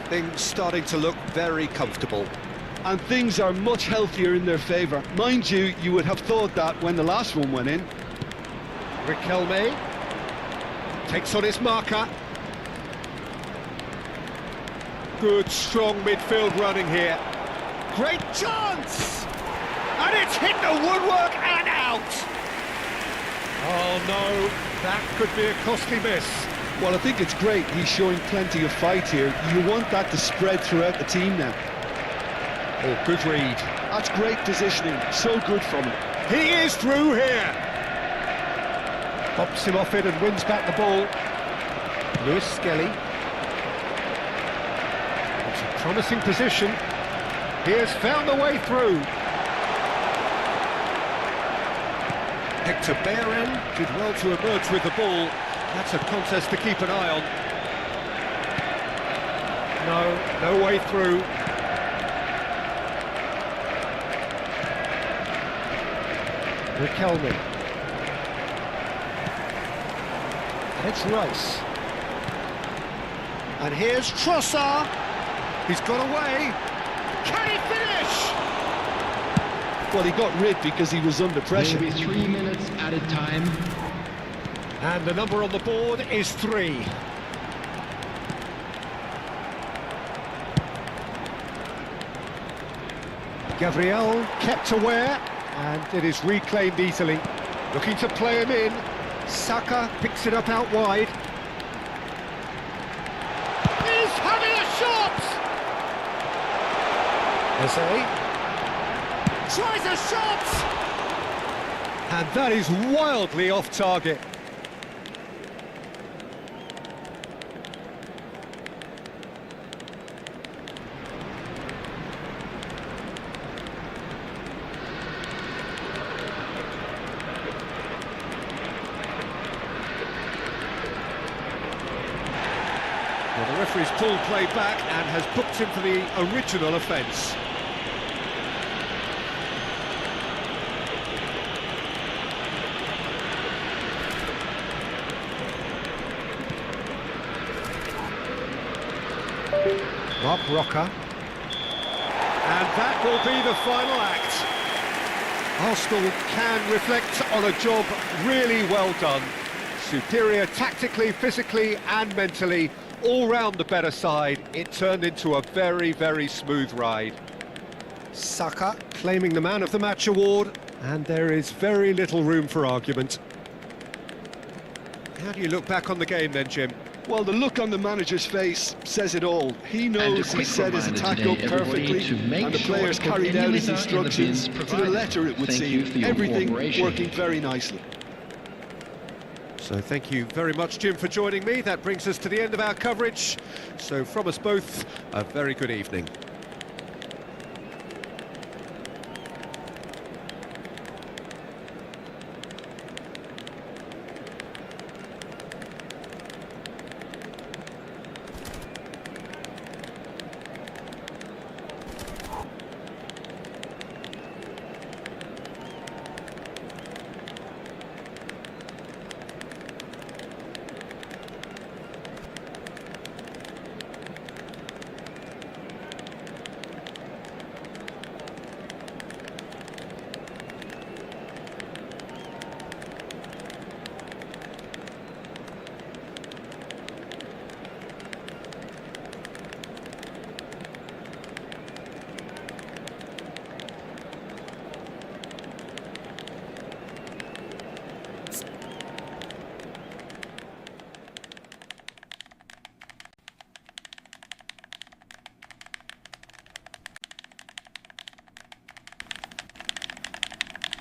Things starting to look very comfortable. And things are much healthier in their favour. Mind you, you would have thought that when the last one went in. Riquelme takes on his marker. Good, strong midfield running here. Great chance! And it's hit the woodwork and out! Oh no, that could be a costly miss. Well, I think it's great. He's showing plenty of fight here. You want that to spread throughout the team now. Oh, good read. That's great positioning. So good from him. He is through here. Pops him off it and wins back the ball. Lewis Skelly. It's a promising position. He has found the way through. Hector Bellerin did well to emerge with the ball. That's a contest to keep an eye on. No way through. Riquelme. And it's Rice. And here's Trossard. He's got away. Can he finish? Well, he got rid because he was under pressure. Maybe 3 minutes added time. And the number on the board is 3. Gabriel kept aware, and it is reclaimed easily. Looking to play him in. Saka picks it up out wide. He's having a shot! Eze tries a shot! And that is wildly off target. Well, the referee's pulled play back and has booked him for the original offence. Mark Rocker. And that will be the final act. Arsenal can reflect on a job really well done. Superior tactically, physically and mentally. All round the better side, it turned into a very, very smooth ride. Saka claiming the Man of the Match award, and there is very little room for argument. How do you look back on the game then, Jim? Well, the look on the manager's face says it all. He knows he set his attack up perfectly, and the players carried out his instructions to the letter, it would seem. Everything working very nicely. So thank you very much, Jim, for joining me. That brings us to the end of our coverage. So from us both, a very good evening.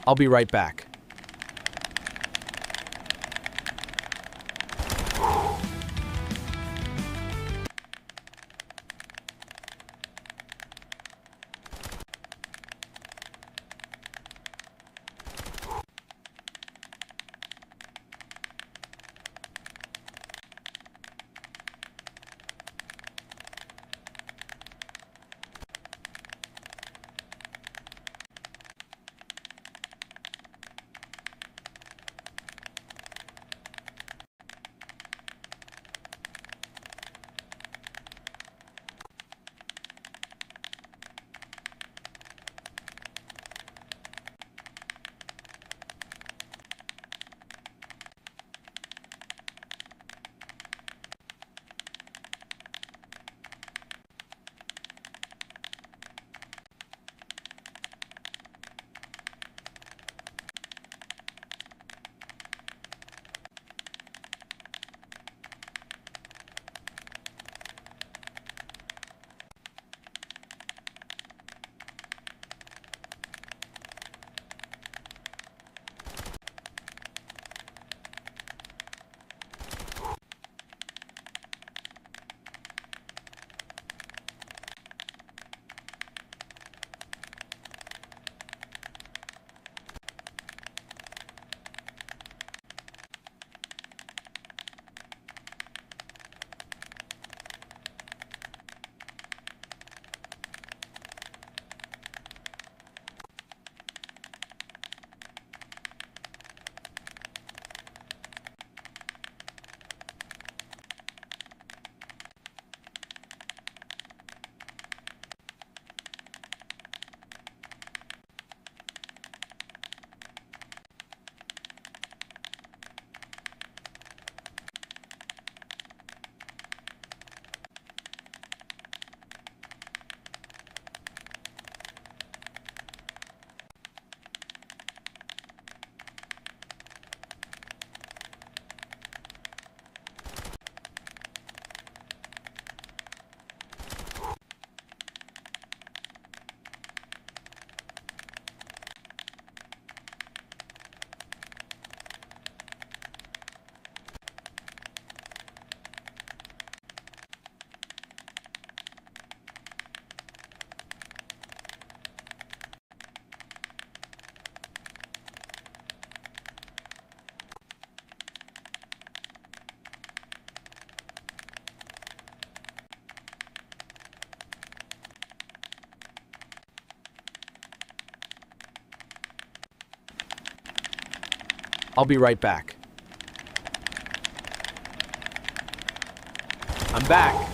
I'll be right back. I'll be right back. I'm back.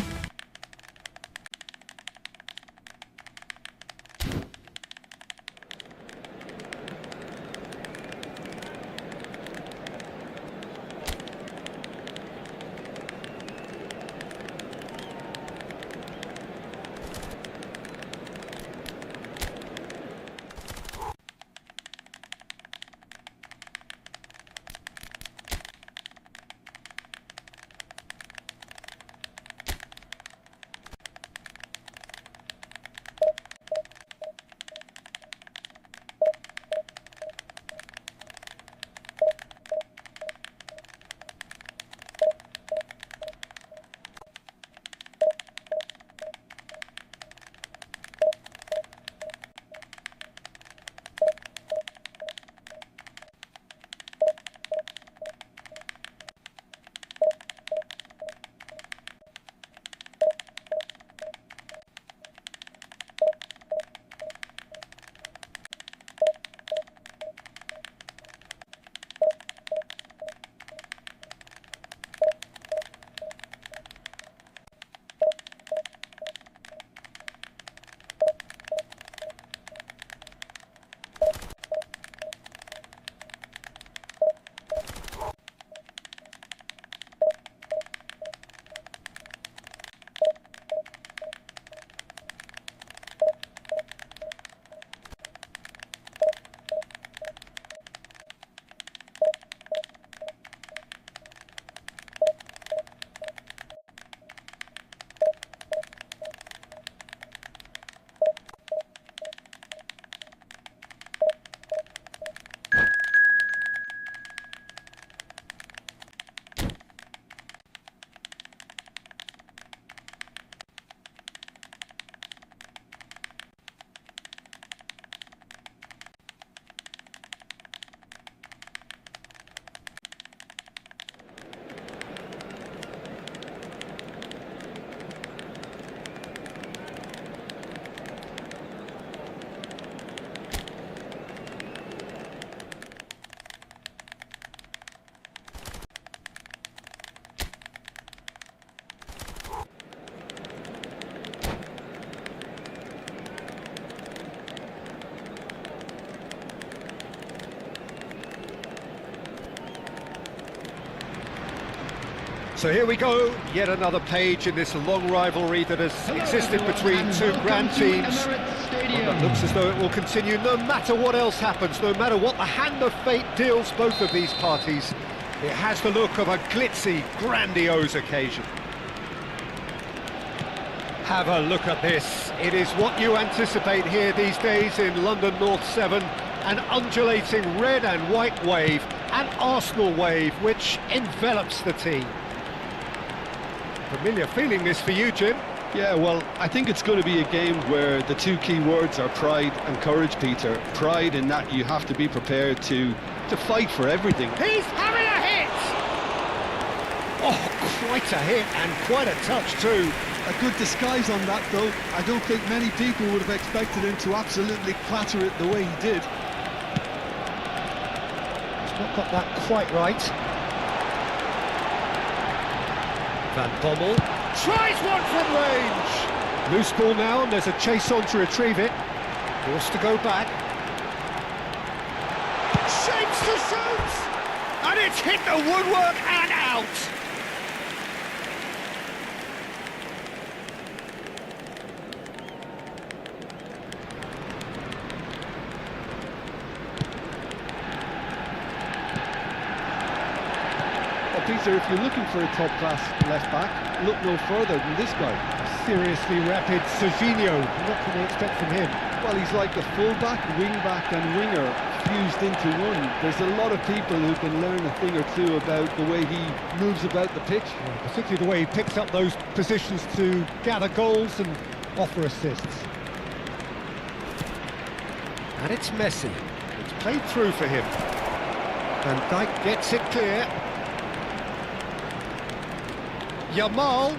So here we go, yet another page in this long rivalry that has existed between two grand teams. One that looks as though it will continue no matter what else happens, no matter what the hand of fate deals both of these parties. It has the look of a glitzy, grandiose occasion. Have a look at this. It is what you anticipate here these days in London North 7. An undulating red and white wave, an Arsenal wave which envelops the team. Familiar feeling this for you, Jim? Yeah, well, I think it's going to be a game where the two key words are pride and courage, Peter. Pride in that you have to be prepared to fight for everything. He's having a hit! Oh, quite a hit and quite a touch too. A good disguise on that, though. I don't think many people would have expected him to absolutely clatter it the way he did. He's not got that quite right. Van Bommel tries one from range. Loose ball now, and there's a chase on to retrieve it. Forced to go back. Shapes to shoot! And it's hit the woodwork and out! Peter, if you're looking for a top-class left-back, look no further than this guy. Seriously rapid Serginho. What can we expect from him? Well, he's like a full-back, wing-back and winger fused into one. There's a lot of people who can learn a thing or two about the way he moves about the pitch. Yeah, particularly the way he picks up those positions to gather goals and offer assists. And it's Messi. It's played through for him. Van Dijk gets it clear. Yamal.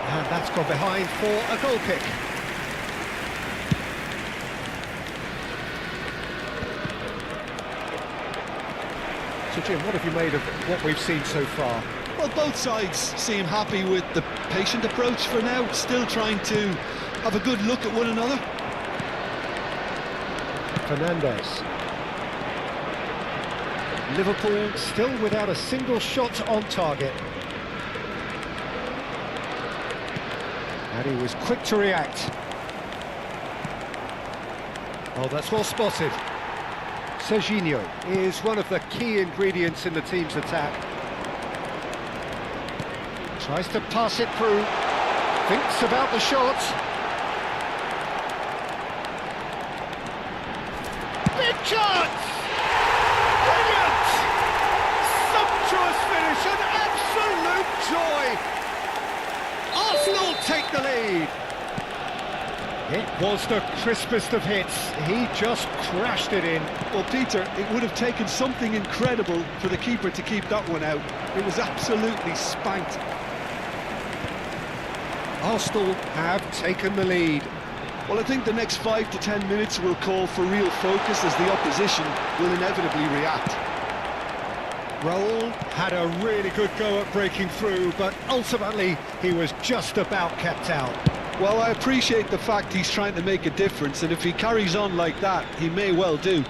And that's gone behind for a goal kick. So Jim, what have you made of what we've seen so far? Well, both sides seem happy with the patient approach for now, still trying to have a good look at one another. Fernandes. Liverpool still without a single shot on target. And he was quick to react. Oh, that's well spotted. Serginho is one of the key ingredients in the team's attack. Tries to pass it through. Thinks about the shot. Big chance! Brilliant! Sumptuous finish, an absolute joy! Arsenal take the lead. It was the crispest of hits. He just crashed it in. Well, Peter, it would have taken something incredible for the keeper to keep that one out. It was absolutely spanked. Arsenal have taken the lead. Well, I think the next 5 to 10 minutes will call for real focus as the opposition will inevitably react. Raul had a really good go at breaking through, but ultimately he was just about kept out. Well, I appreciate the fact he's trying to make a difference, and if he carries on like that, he may well do.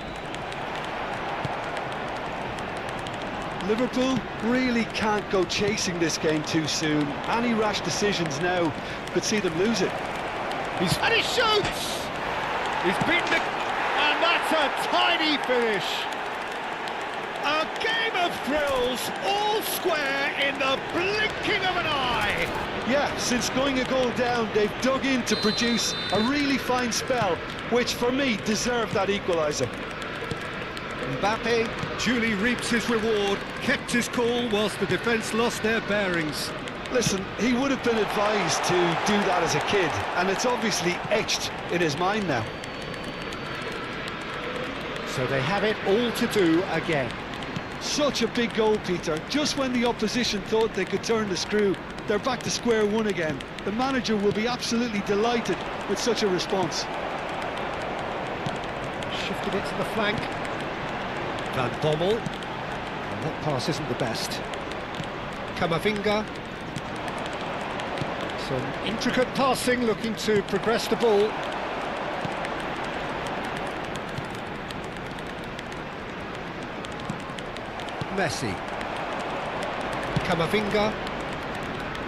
Liverpool really can't go chasing this game too soon. Any rash decisions now could see them lose it. And he shoots! He's beaten it, and that's a tiny finish. A game of thrills, all square in the blinking of an eye. Yeah, since going a goal down, they've dug in to produce a really fine spell, which for me deserved that equaliser. Mbappe duly reaps his reward, kept his cool whilst the defence lost their bearings. Listen, he would have been advised to do that as a kid, and it's obviously etched in his mind now. So they have it all to do again. Such a big goal, Peter. Just when the opposition thought they could turn the screw, they're back to square one again. The manager will be absolutely delighted with such a response. Shifted it to the flank. Van Bommel. Well, that pass isn't the best. Camavinga. Some intricate passing, looking to progress the ball. Messi. Camavinga.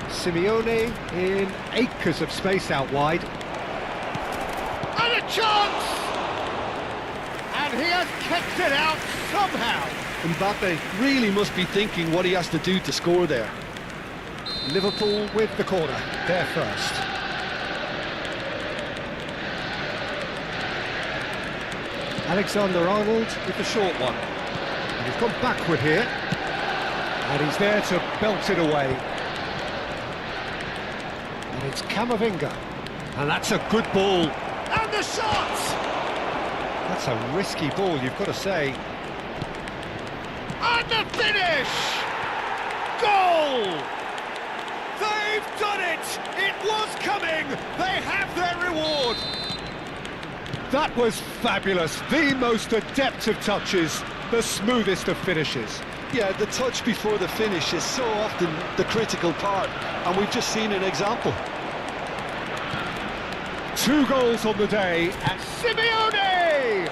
Simeone in acres of space out wide. And a chance! And he has kicked it out somehow. Mbappe really must be thinking what he has to do to score there. Liverpool with the corner, they're first. Alexander-Arnold with the short one. And he's gone backward here. And he's there to belt it away. And it's Camavinga. And that's a good ball. And the shot! That's a risky ball, you've got to say. And the finish! Goal! They've done it! It was coming! They have their reward! That was fabulous. The most adept of touches, the smoothest of finishes. Yeah, the touch before the finish is so often the critical part, and we've just seen an example. 2 goals on the day, and Simeone!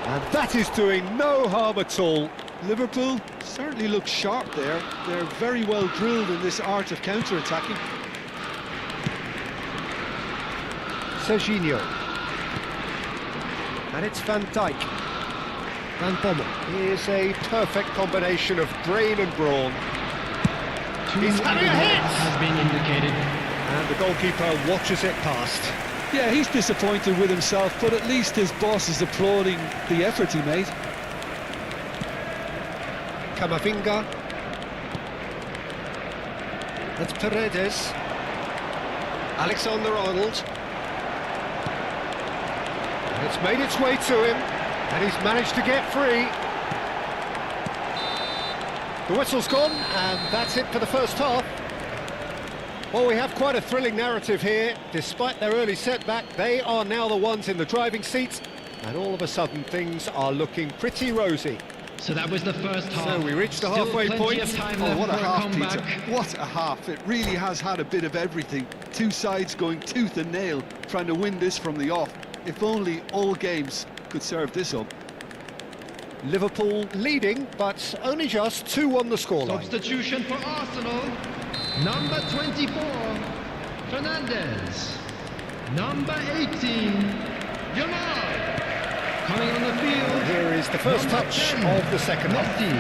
And that is doing no harm at all. Liverpool certainly look sharp there. They're very well drilled in this art of counter-attacking. Serginho. And it's Van Dijk. Van Bommel is a perfect combination of brain and brawn. He's having a hit! Has been indicated. And the goalkeeper watches it past. Yeah, he's disappointed with himself, but at least his boss is applauding the effort he made. Camavinga. That's Paredes. Alexander-Arnold. And it's made its way to him, and he's managed to get free. The whistle's gone, and that's it for the first half. Well, we have quite a thrilling narrative here. Despite their early setback, they are now the ones in the driving seat, and all of a sudden things are looking pretty rosy. So that was the first half. So we reached the Still halfway plenty point. of time Oh, left what a for half, comeback. Peter. What a half. It really has had a bit of everything. Two sides going tooth and nail, trying to win this from the off. If only all games could serve this up. Liverpool leading, but only just 2 on the scoreline. Substitution for Arsenal. Number 24, Fernandez. Number 18, Jamal. Coming on the field. Here is the first Number touch 10, of the second half. Messi.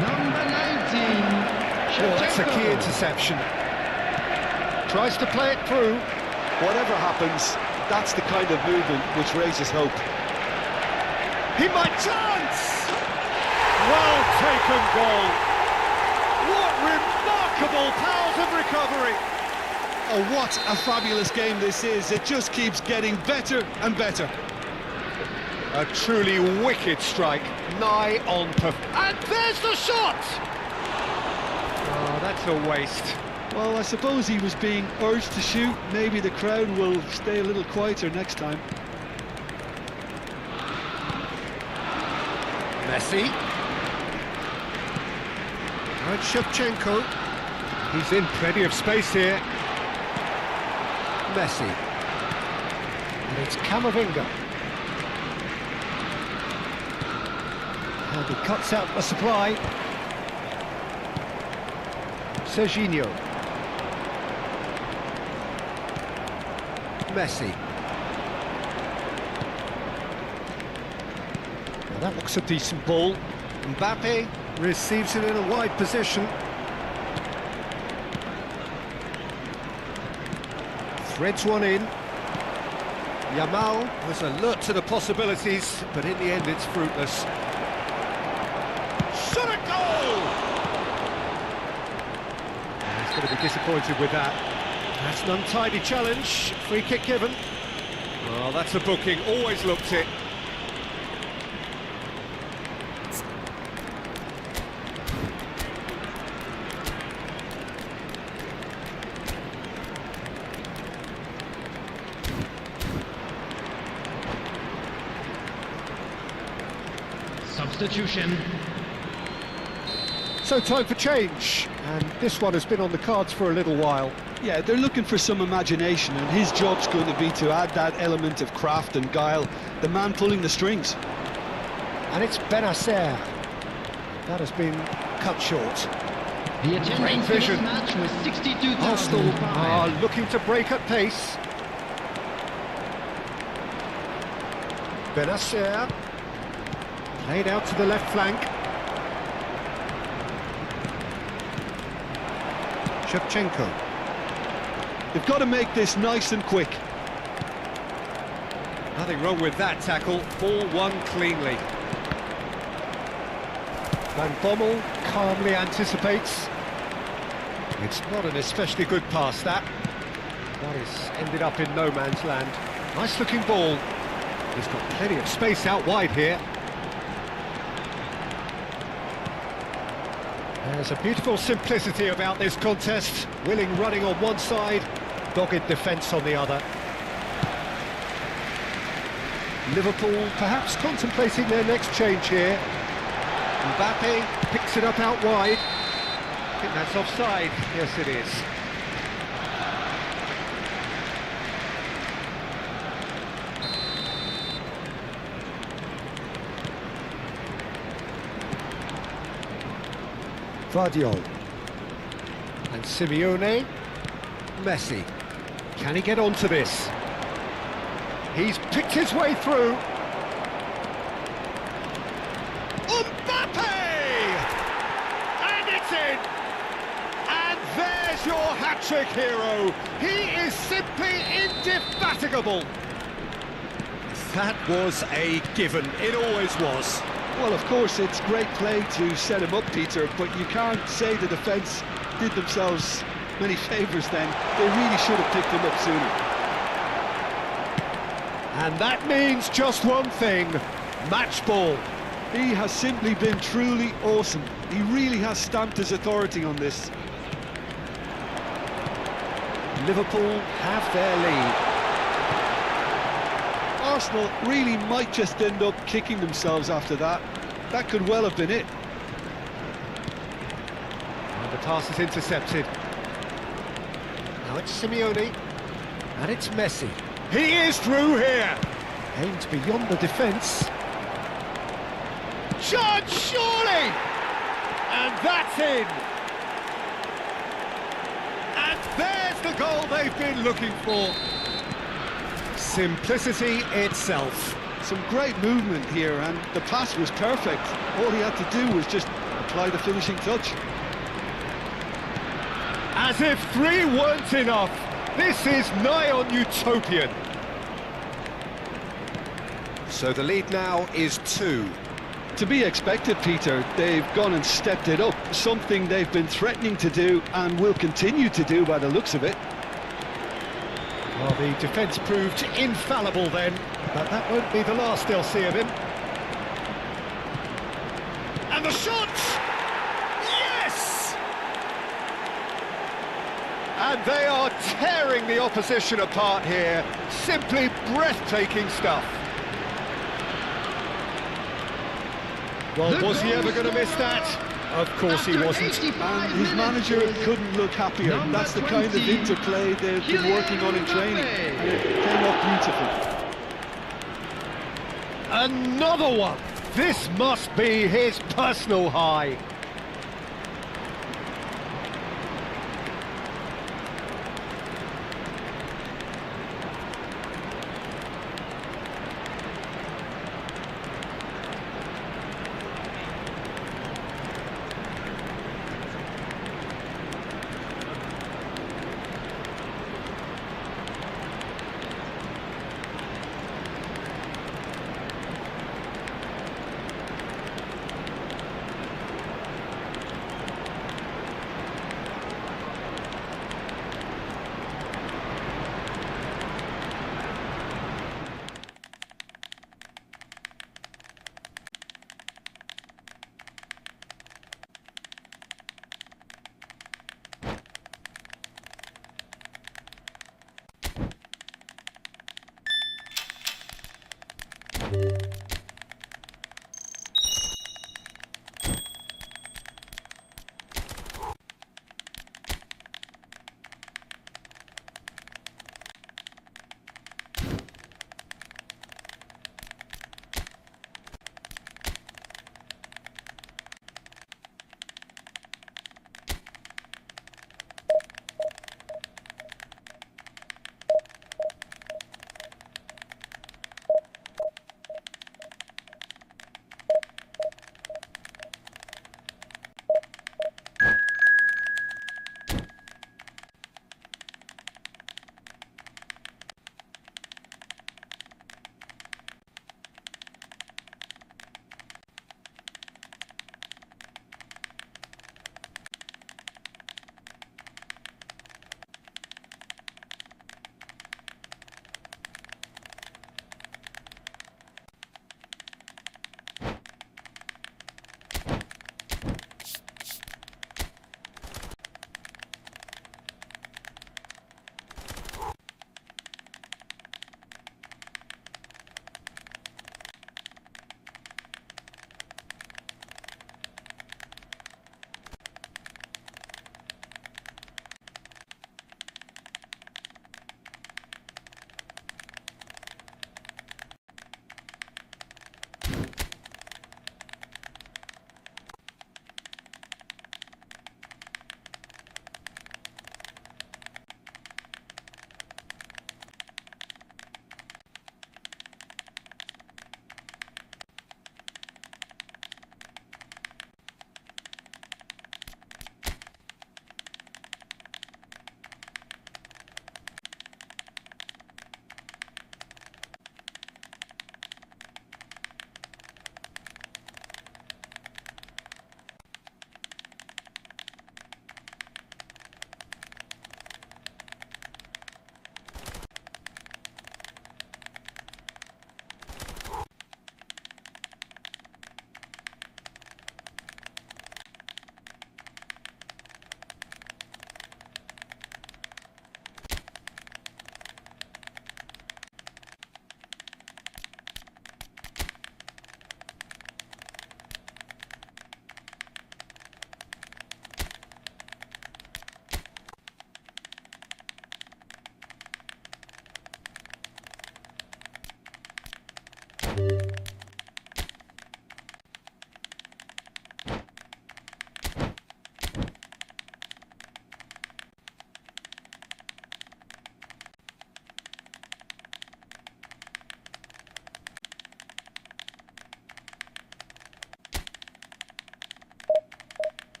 Number 19, Oh, that's a key Chiken. interception. Tries to play it through. Whatever happens, that's the kind of movement which raises hope. He might chance! Well taken goal. What remarkable powers of recovery. Oh, what a fabulous game this is. It just keeps getting better and better. A truly wicked strike, nigh on perfect. And there's the shot! Oh, that's a waste. Well, I suppose he was being urged to shoot. Maybe the crowd will stay a little quieter next time. Messi. And Shevchenko. He's in plenty of space here. Messi. And it's Camavinga. And he cuts out the supply. Serginho. Messi. Well, that looks a decent ball. Mbappe receives it in a wide position. Threads one in. Yamal was alert to the possibilities, but in the end it's fruitless. Shot a goal! He's going to be disappointed with that. That's an untidy challenge. Free kick given. Well, that's a booking. Always looked it. Substitution. So time for change, and this one has been on the cards for a little while. Yeah, they're looking for some imagination, and his job's going to be to add that element of craft and guile, the man pulling the strings. And it's Benacer. That has been cut short. The attendance for this vision. match was Arsenal 62,005. are looking to break at pace. Benacer. Played out to the left flank. Shevchenko. They've got to make this nice and quick. Nothing wrong with that tackle. 4-1 cleanly. Van Bommel calmly anticipates. It's not an especially good pass, that. That is ended up in no man's land. Nice looking ball. He's got plenty of space out wide here. There's a beautiful simplicity about this contest. Willing running on one side, dogged defence on the other. Liverpool perhaps contemplating their next change here. Mbappe picks it up out wide. I think that's offside. Yes, it is. Vardiol. And Simeone. Messi. Can he get onto this? He's picked his way through. Mbappe! And it's in! And there's your hat-trick hero. He is simply indefatigable. That was a given. It always was. Well, of course, it's great play to set him up, Peter, but you can't say the defence did themselves many favours then. They really should have picked him up sooner. And that means just one thing, match ball. He has simply been truly awesome. He really has stamped his authority on this. Liverpool have their lead. Arsenal really might just end up kicking themselves after that. That could well have been it. And the pass is intercepted. Now it's Simeone, and it's Messi. He is through here! Aimed beyond the defence. Shot, surely! And that's in! And there's the goal they've been looking for. Simplicity itself. Some great movement here, and the pass was perfect. All he had to do was just apply the finishing touch. As if 3 weren't enough, this is nigh on utopian. So the lead now is 2. To be expected, Peter. They've gone and stepped it up, something they've been threatening to do and will continue to do by the looks of it. Well, the defence proved infallible then, but that won't be the last they'll see of him. And the shot! Yes! And they are tearing the opposition apart here. Simply breathtaking stuff. Well, was he ever going to miss that? Of course he wasn't. And his manager couldn't look happier. That's the kind of interplay they've been working on in training, and it came up beautifully. Another one! This must be his personal high.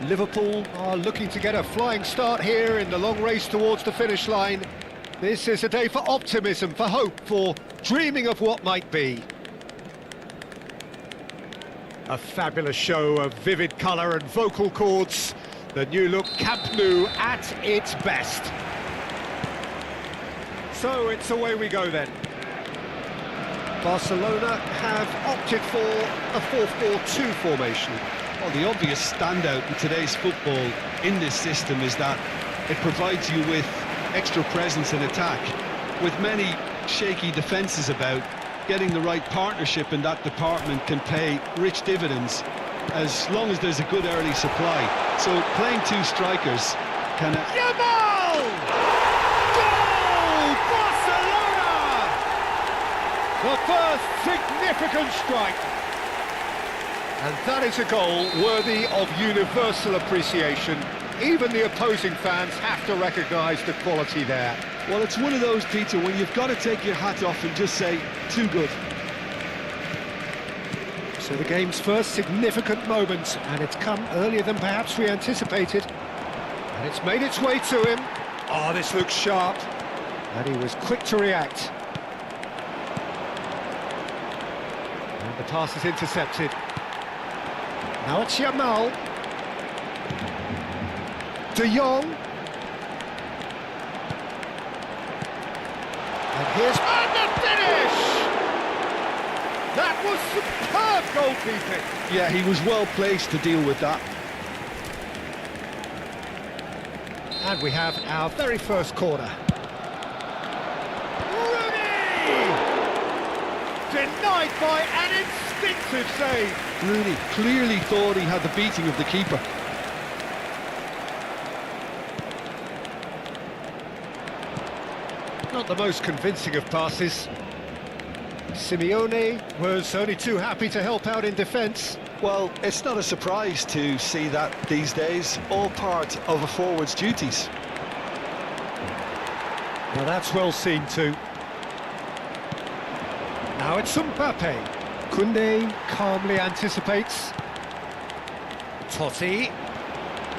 Liverpool are looking to get a flying start here in the long race towards the finish line. This is a day for optimism, for hope, for dreaming of what might be. A fabulous show of vivid colour and vocal cords. The new look Camp Nou at its best. So it's away we go then. Barcelona have opted for a 4-4-2 formation. Well, the obvious standout in today's football in this system is that it provides you with extra presence in attack. With many shaky defences about, getting the right partnership in that department can pay rich dividends as long as there's a good early supply. So playing two strikers can... Yamal! Goal! Barcelona! The first significant strike. And that is a goal worthy of universal appreciation. Even the opposing fans have to recognise the quality there. Well, it's one of those, Peter, when you've got to take your hat off and just say, too good. So the game's first significant moment, and it's come earlier than perhaps we anticipated. And it's made its way to him. Oh, this looks sharp. And he was quick to react. And the pass is intercepted. Now it's Yamal. De Jong. And here's the finish! That was superb goalkeeping. Yeah, he was well placed to deal with that. And we have our very first corner. Rooney! Denied by an instinctive save. Rooney clearly thought he had the beating of the keeper. Not the most convincing of passes. Simeone was only too happy to help out in defence. Well, it's not a surprise to see that these days, all part of a forward's duties. Well, that's well seen too. Now it's Mbappe. Koundé calmly anticipates. Totti.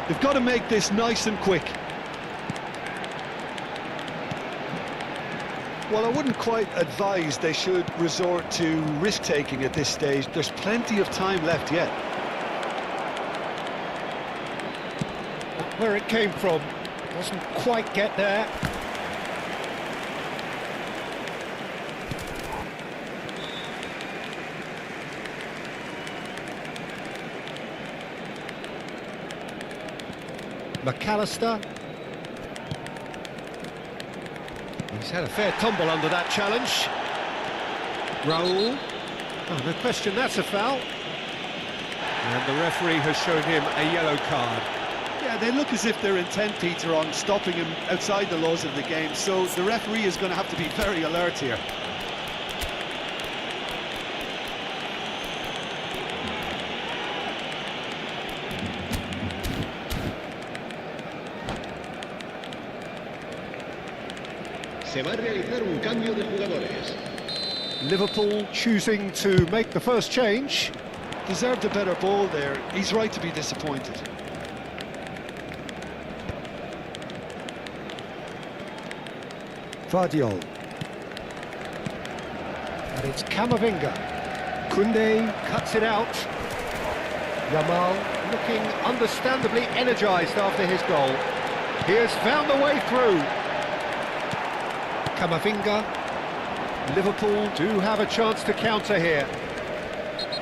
They've got to make this nice and quick. Well, I wouldn't quite advise they should resort to risk-taking at this stage. There's plenty of time left yet. Where it came from, doesn't quite get there. McAllister. He's had a fair tumble under that challenge. Raul. Oh, no question, that's a foul. And the referee has shown him a yellow card. Yeah, they look as if they're intent, Peter, on stopping him outside the laws of the game, so the referee is going to have to be very alert here. Se va a realizar un cambio de jugadores. Liverpool choosing to make the first change. Deserved a better ball there. He's right to be disappointed. Vardiol. And it's Camavinga. Koundé cuts it out. Yamal looking understandably energised after his goal. He has found the way through. Camavinga. Liverpool do have a chance to counter here.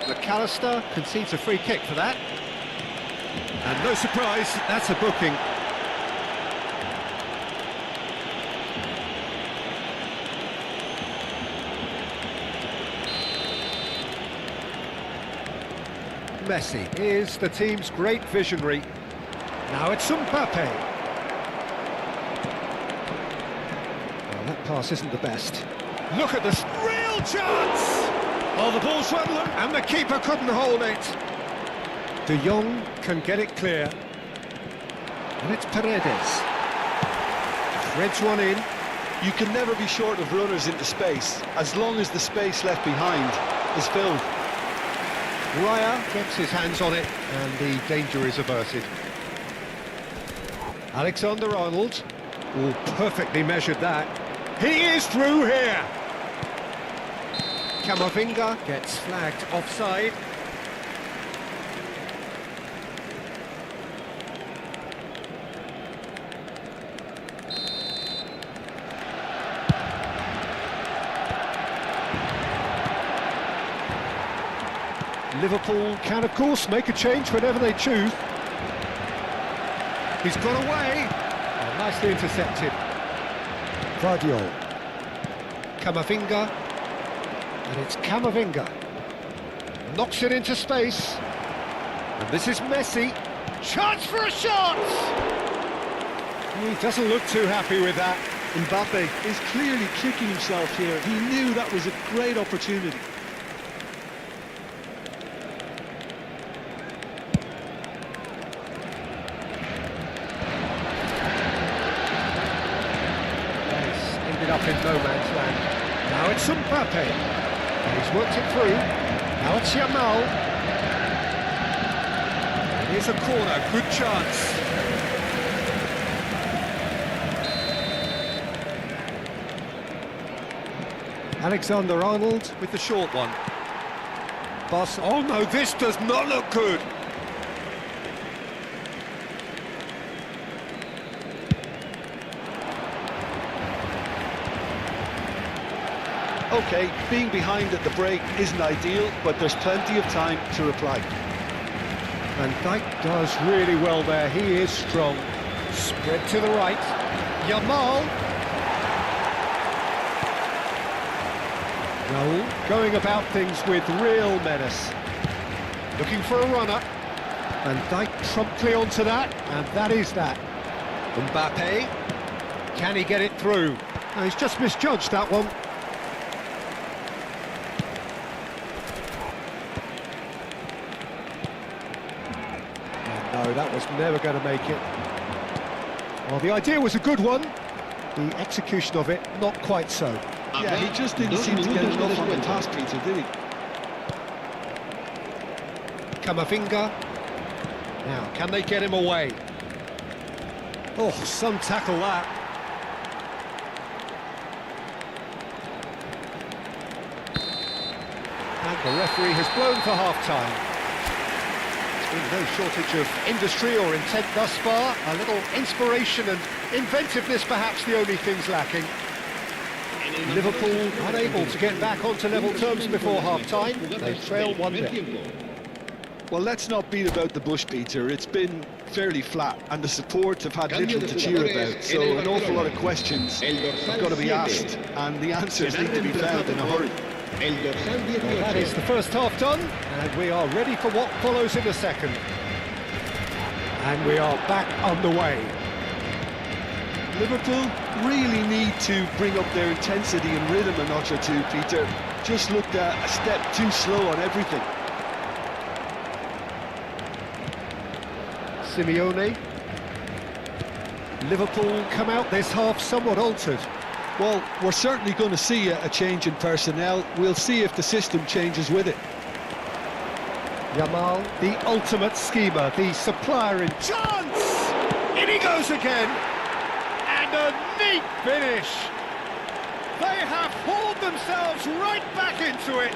McAllister concedes a free kick for that. And no surprise, that's a booking. Messi is the team's great visionary. Now it's Mbappe. Well, that pass isn't the best. Look at this real chance! Oh, the ball's run loose, and the keeper couldn't hold it. De Jong can get it clear. And it's Paredes. Threads one in. You can never be short of runners into space, as long as the space left behind is filled. Raya gets his hands on it, and the danger is averted. Alexander-Arnold. Oh, perfectly measured that. He is through here! Camavinga gets flagged offside. Liverpool can, of course, make a change whenever they choose. He's got away. Oh, nicely intercepted. Vardiol. Camavinga. And it's Camavinga. Knocks it into space. And this is Messi. Chance for a shot! He doesn't look too happy with that. Mbappe is clearly kicking himself here. He knew that was a great opportunity. Up in no man's land. Now it's Mbappe. And he's worked it through. Now it's Yamal. And here's a corner, good chance. Alexander-Arnold with the short one. Barçaaa. Oh no, this does not look good. Okay, being behind at the break isn't ideal, but there's plenty of time to reply. Van Dijk does really well there, he is strong. Spread to the right. Yamal. Raul going about things with real menace. Looking for a runner. Van Dijk promptly onto that, and that is that. Mbappe. Can he get it through? No, he's just misjudged that one. No, that was never going to make it. Well, the idea was a good one. The execution of it, not quite so. Yeah, he just didn't seem to get enough on the task, Peter, did he? Camavinga. Now, can they get him away? Oh, some tackle that. And the referee has blown for half-time. No shortage of industry or intent thus far. A little inspiration and inventiveness perhaps the only things lacking. Liverpool unable to get back onto level terms before half-time. They trail 1-0. Well, let's not beat about the bush, Peter. It's been fairly flat, and the support have had little to cheer about, so an awful lot of questions have got to be asked, and the answers need to be found in a hurry. Well, that is the first half done, and we are ready for what follows in the second. And we are back underway. Liverpool really need to bring up their intensity and rhythm a notch or two, Peter. Just looked a step too slow on everything. Simeone. Liverpool come out this half somewhat altered. Well, we're certainly going to see a change in personnel. We'll see if the system changes with it. Yamal, the ultimate schemer, the supplier in chance! In he goes again! And a neat finish! They have hauled themselves right back into it!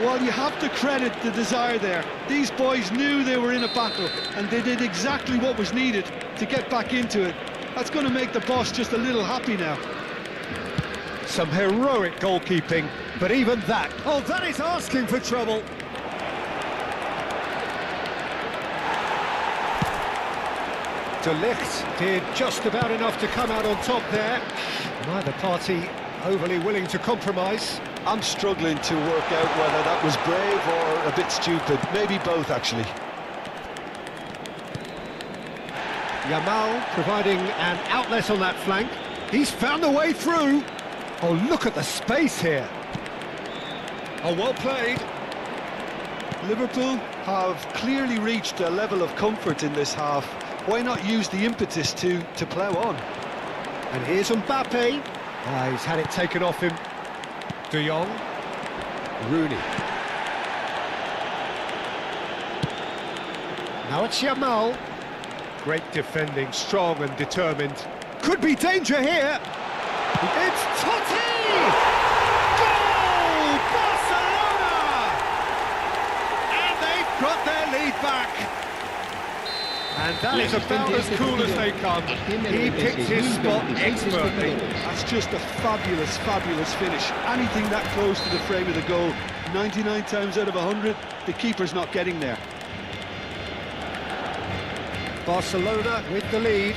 Well, you have to credit the desire there. These boys knew they were in a battle, and they did exactly what was needed to get back into it. That's going to make the boss just a little happy now. Some heroic goalkeeping, but even that... Oh, that is asking for trouble! De Ligt did just about enough to come out on top there. Neither party overly willing to compromise. I'm struggling to work out whether that was brave or a bit stupid. Maybe both, actually. Yamal providing an outlet on that flank. He's found a way through. Oh, look at the space here. Oh, well played. Liverpool have clearly reached a level of comfort in this half. Why not use the impetus to plough on? And here's Mbappe. He's had it taken off him. De Jong. Rooney. Now it's Yamal. Great defending, strong and determined. Could be danger here. It's Totti! Goal! Barcelona! And they've got their lead back. And that is about as cool as they come. He picked his spot expertly. That's just a fabulous, fabulous finish. Anything that close to the frame of the goal, 99 times out of 100, the keeper's not getting there. Barcelona with the lead.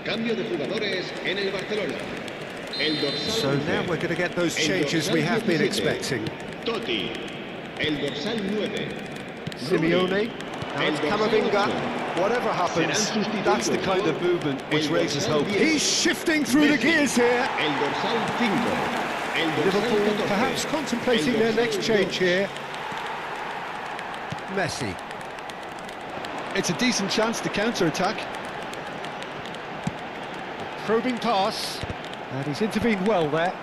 Cambio de jugadores en el Barcelona. El dorsal So 11. now we're going to get those El changes dorsal we have been 17. expecting. Totti. El dorsal 9. Simeone, now it's Camavinga. Whatever happens, that's the kind of movement which raises hope. He's shifting through the gears here. El dorsal 5. El dorsal Liverpool 14. perhaps contemplating El their dorsal next change 2. here. Messi. It's a decent chance to counter-attack. Probing pass. And he's intervened well there.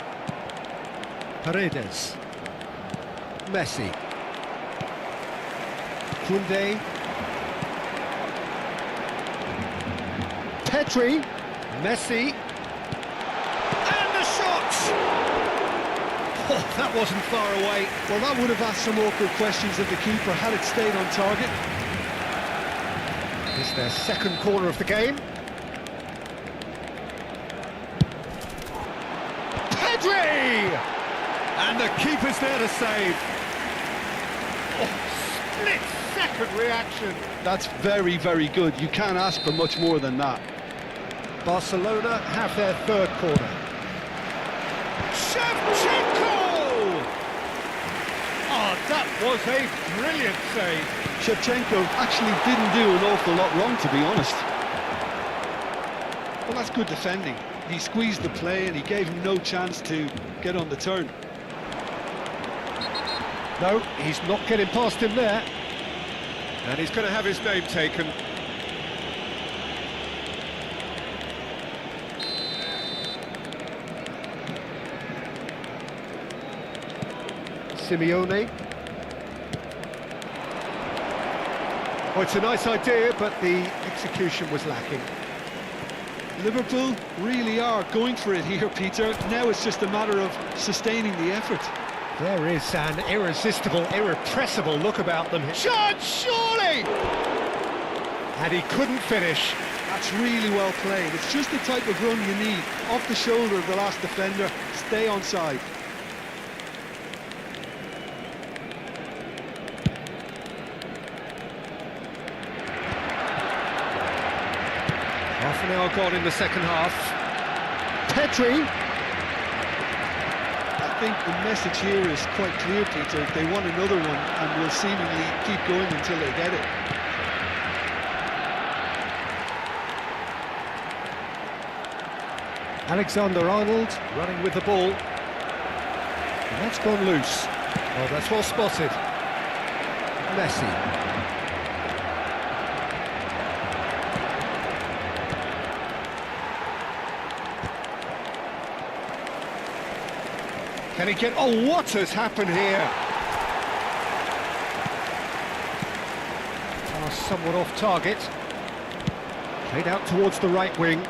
Paredes. Messi. Koundé. Pedri. Messi. And the shot! Oh, that wasn't far away. Well, that would have asked some awkward questions of the keeper had it stayed on target. It's their second corner of the game. Pedri! And the keeper's there to save. Oh, split-second reaction. That's very, very good. You can't ask for much more than that. Barcelona have their third corner. Shevchenko! Oh, that was a brilliant save. Shevchenko actually didn't do an awful lot wrong, to be honest. Well, that's good defending. He squeezed the play and he gave him no chance to get on the turn. No, he's not getting past him there. And he's going to have his name taken. Simeone. Well, it's a nice idea, but the execution was lacking. Liverpool really are going for it here, Peter. Now it's just a matter of sustaining the effort. There is an irresistible, irrepressible look about them. Shot, surely! And he couldn't finish. That's really well played. It's just the type of run you need. Off the shoulder of the last defender, stay onside. Half an hour gone in the second half. Pedri. I think the message here is quite clear, Peter. They want another one and will seemingly keep going until they get it. Alexander-Arnold running with the ball. And that's gone loose. Oh, that's well spotted. Messi. Can he get... Oh, what has happened here? Pass somewhat off target. Played out towards the right wing.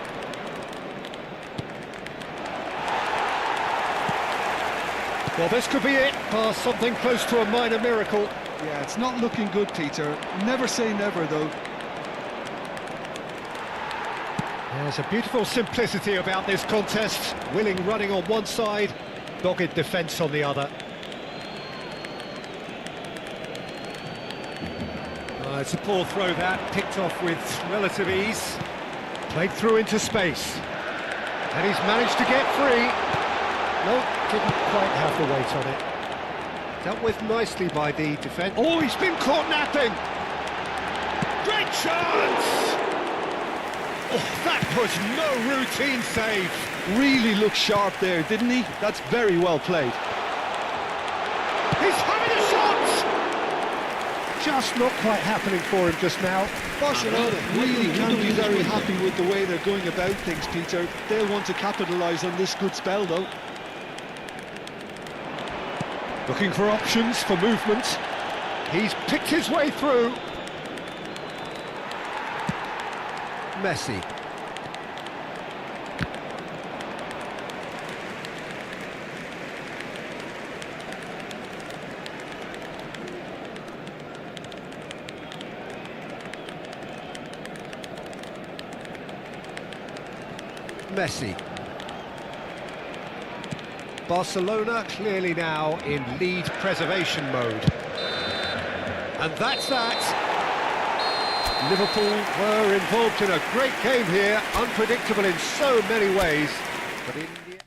Well, this could be it. Pass something close to a minor miracle. Yeah, it's not looking good, Peter. Never say never, though. There's a beautiful simplicity about this contest. Willing running on one side, dogged defence on the other. It's a poor throw that, picked off with relative ease. Played through into space. And he's managed to get free. No, didn't quite have the weight on it. Dealt with nicely by the defence. Oh, he's been caught napping! Great chance! Oh, that was no routine save. Really looked sharp there, didn't he? That's very well played. He's having a shot! Just not quite happening for him just now. Barcelona really can't be very happy with the way they're going about things, Peter. They'll want to capitalise on this good spell, though. Looking for options for movement. He's picked his way through. Messi. Messi. Barcelona clearly now in lead preservation mode. And that's that. Liverpool were involved in a great game here, unpredictable in so many ways. But in the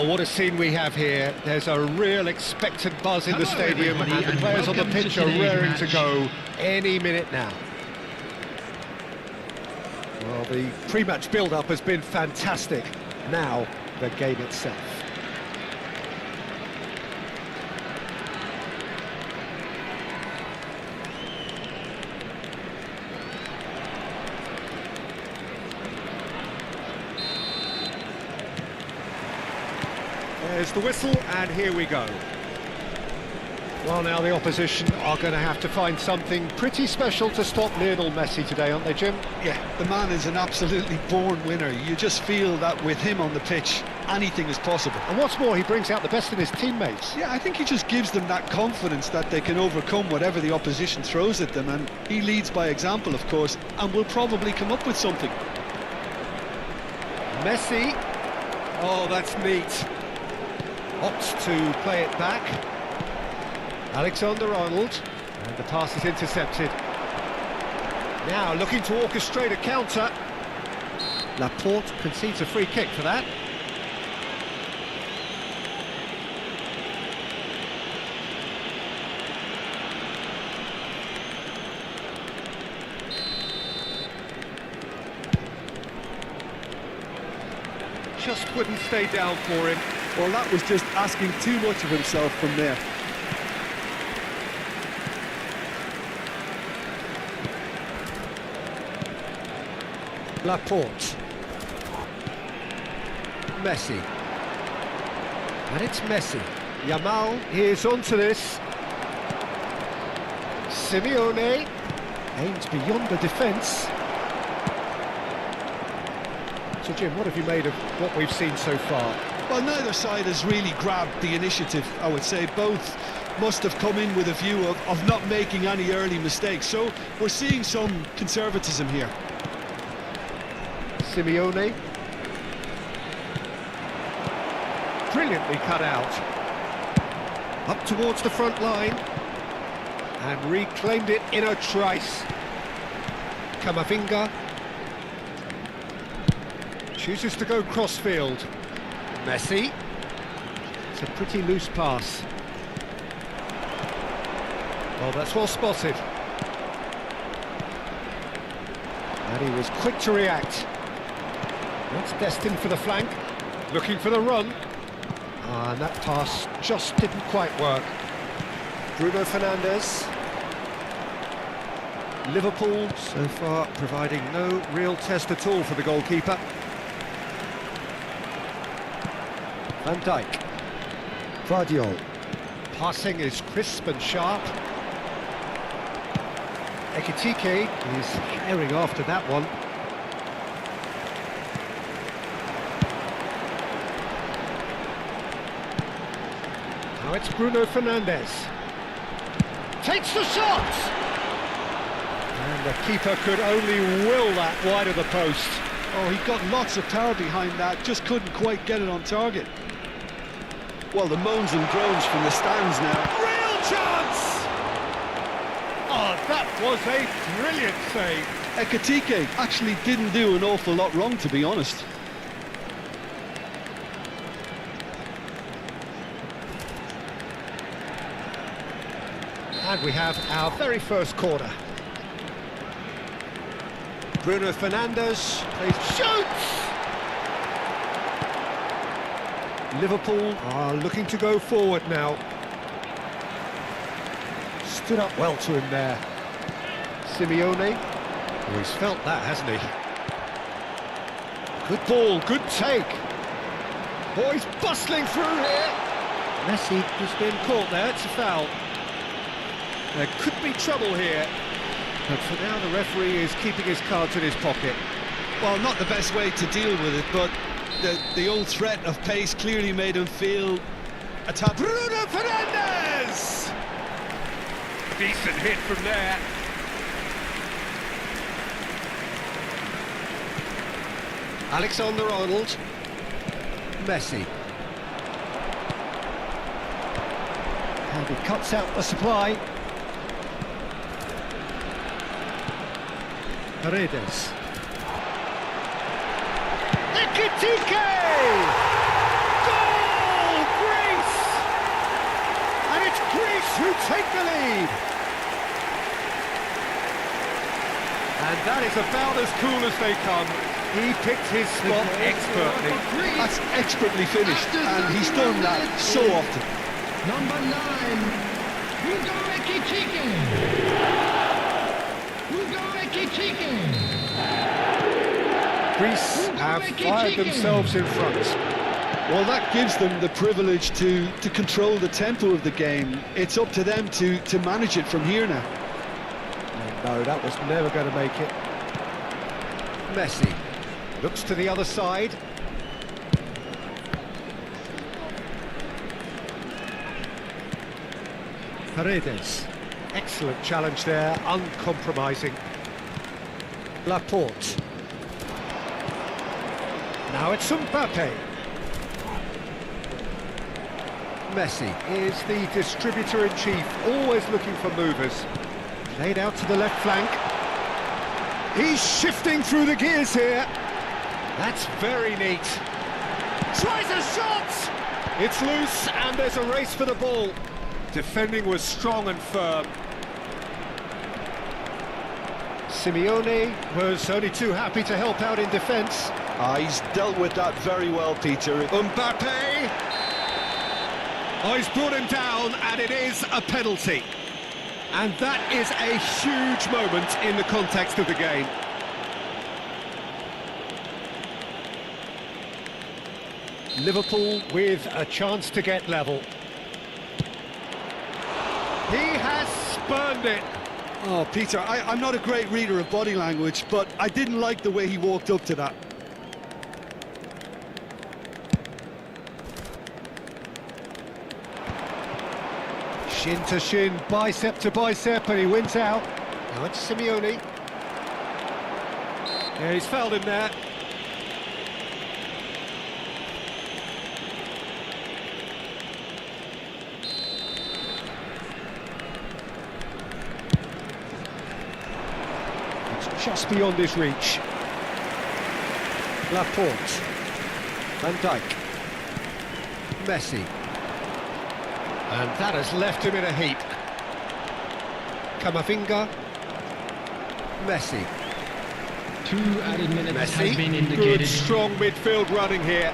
Well, what a scene we have here. There's a real expectant buzz in the stadium, and the players on the pitch are raring to go any minute now. Well, the pre-match build-up has been fantastic. Now, the game itself. There's the whistle, and here we go. Well, now the opposition are going to have to find something pretty special to stop Lionel Messi today, aren't they, Jim? Yeah, the man is an absolutely born winner. You just feel that with him on the pitch, anything is possible. And what's more, he brings out the best in his teammates. Yeah, I think he just gives them that confidence that they can overcome whatever the opposition throws at them, and he leads by example, of course, and will probably come up with something. Messi. Oh, that's neat. Opts to play it back. Alexander-Arnold, and the pass is intercepted. Now looking to orchestrate a counter. Laporte concedes a free kick for that. Just wouldn't stay down for him. Well, that was just asking too much of himself from there. Laporte. Messi. And it's Messi. Yamal is onto this. Simeone aims beyond the defence. So Jim, what have you made of what we've seen so far? Well, neither side has really grabbed the initiative, I would say. Both must have come in with a view of not making any early mistakes. So we're seeing some conservatism here. Simeone. Brilliantly cut out. Up towards the front line. And reclaimed it in a trice. Camavinga. Chooses to go crossfield. Messi. It's a pretty loose pass. Well, that's well spotted. And he was quick to react. That's destined for the flank. Looking for the run. And that pass just didn't quite work. Bruno Fernandes. Liverpool so far providing no real test at all for the goalkeeper. Van Dijk. Guardiola. Passing is crisp and sharp. Ekitike is herring after that one. Now it's Bruno Fernandes. Takes the shot! And the keeper could only will that wide of the post. Oh, he got lots of power behind that, just couldn't quite get it on target. Well, the moans and groans from the stands now. Real chance! Oh, that was a brilliant save. Ekitike actually didn't do an awful lot wrong, to be honest. And we have our very first corner. Bruno Fernandes plays, shoots! Liverpool are looking to go forward now. Stood up well to him there. Simeone. Oh, he's felt that, hasn't he? Good ball, good take. Oh, he's bustling through here. Messi has been caught there, it's a foul. There could be trouble here. But for now, the referee is keeping his cards in his pocket. Well, not the best way to deal with it, but the old threat of pace clearly made him feel attacked. Bruno Fernandes! Decent hit from there. Alexander-Arnold. Messi. And he cuts out the supply. Paredes. Ekitike! Goal! Greece! And it's Greece who take the lead. And that is about as cool as they come. He picked his spot expertly. That's expertly finished, and he's done that so often. Number 9, Chiken. Greece have fired themselves in front. Well, that gives them the privilege to control the tempo of the game. It's up to them to manage it from here now. No, that was never going to make it. Messi looks to the other side. Paredes. Excellent challenge there, uncompromising. Laporte. Now it's Mbappe. Messi is the distributor-in-chief, always looking for movers. Played out to the left flank. He's shifting through the gears here. That's very neat. Tries a shot! It's loose and there's a race for the ball. Defending was strong and firm. Simeone was only too happy to help out in defence. He's dealt with that very well, Peter. Mbappe! Oh, he's brought him down, and it is a penalty. And that is a huge moment in the context of the game. Liverpool with a chance to get level. He has spurned it. Oh, Peter, I'm not a great reader of body language, but I didn't like the way he walked up to that. Shin to shin, bicep to bicep, and he wins out. Now it's Simeone. Yeah, he's fouled him there. It's just beyond his reach. Laporte. Van Dijk. Messi. And that has left him in a heap. Camavinga. Messi. 2 added minutes Messi. has been Good, indicated. strong midfield running here.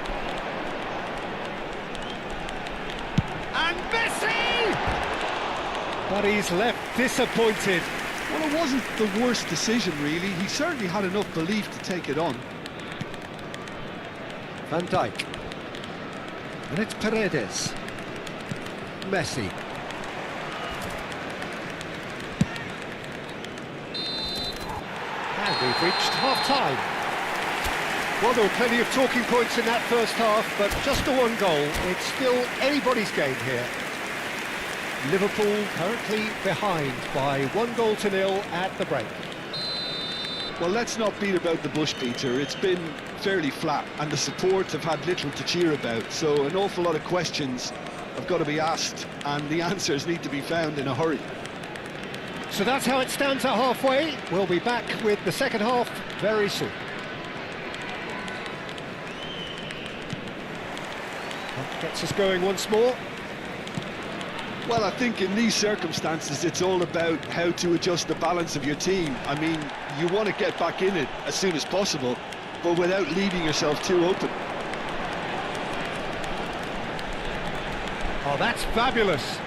And Messi! But he's left disappointed. Well, it wasn't the worst decision, really. He certainly had enough belief to take it on. Van Dijk. And it's Paredes. Messi. And we've reached half-time. Well, there were plenty of talking points in that first half, but just the one goal. It's still anybody's game here. Liverpool currently behind by 1-0 at the break. Well, let's not beat about the bush, Peter. It's been fairly flat, and the support have had little to cheer about, so an awful lot of questions have got to be asked, and the answers need to be found in a hurry. So that's how it stands at halfway. We'll be back with the second half very soon. That gets us going once more. Well, I think in these circumstances, it's all about how to adjust the balance of your team. I mean, you want to get back in it as soon as possible, but without leaving yourself too open. Oh, that's fabulous.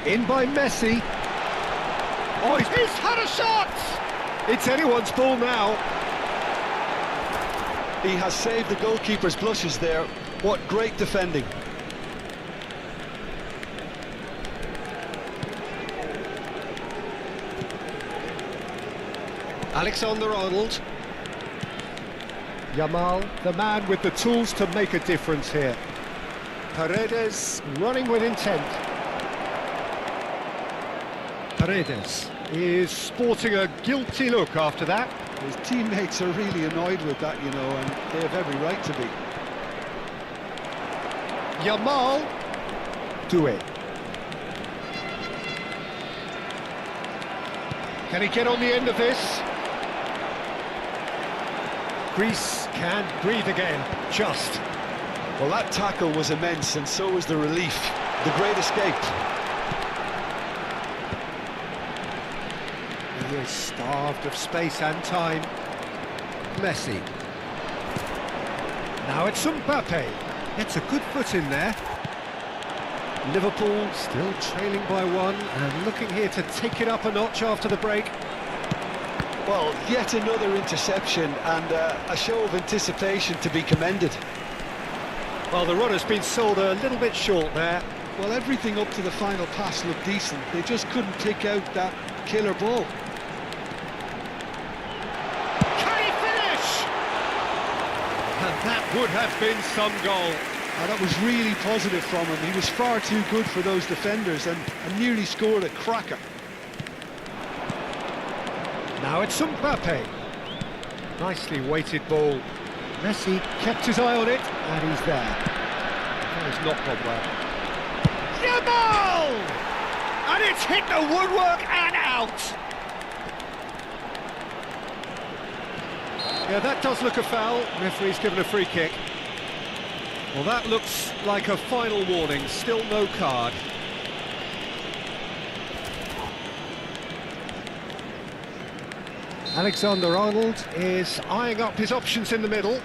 In by Messi. Oh, he's had a shot! It's anyone's ball now. He has saved the goalkeeper's blushes there. What great defending. Alexander-Arnold. Yamal, the man with the tools to make a difference here. Paredes running with intent. Paredes is sporting a guilty look after that. His teammates are really annoyed with that, you know, and they have every right to be. Yamal. Do it. Can he get on the end of this? Greece can breathe again, just. Well, that tackle was immense, and so was the relief. The great escape. He is starved of space and time. Messi. Now it's Mbappe. It's a good foot in there. Liverpool still trailing by 1 and looking here to take it up a notch after the break. Well, yet another interception and a show of anticipation to be commended. Well, the run has been sold a little bit short there. Well, everything up to the final pass looked decent. They just couldn't pick out that killer ball. Can he finish? And that would have been some goal. That was really positive from him. He was far too good for those defenders and nearly scored a cracker. Now it's Mbappe. Nicely weighted ball. Messi kept his eye on it, and he's there. That has not gone well. Yamal! And it's hit the woodwork and out! Yeah, that does look a foul. Referee's given a free kick. Well, that looks like a final warning. Still no card. Alexander-Arnold is eyeing up his options in the middle.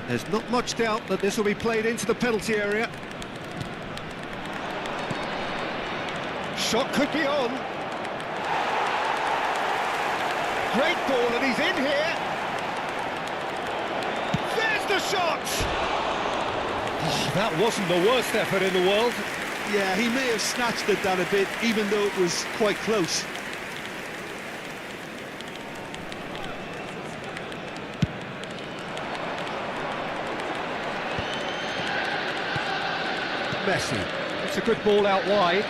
There's not much doubt that this will be played into the penalty area. Shot could be on. Great ball, and he's in here. There's the shot! Oh, that wasn't the worst effort in the world. Yeah, he may have snatched at that a bit, even though it was quite close. Messi. It's a good ball out wide.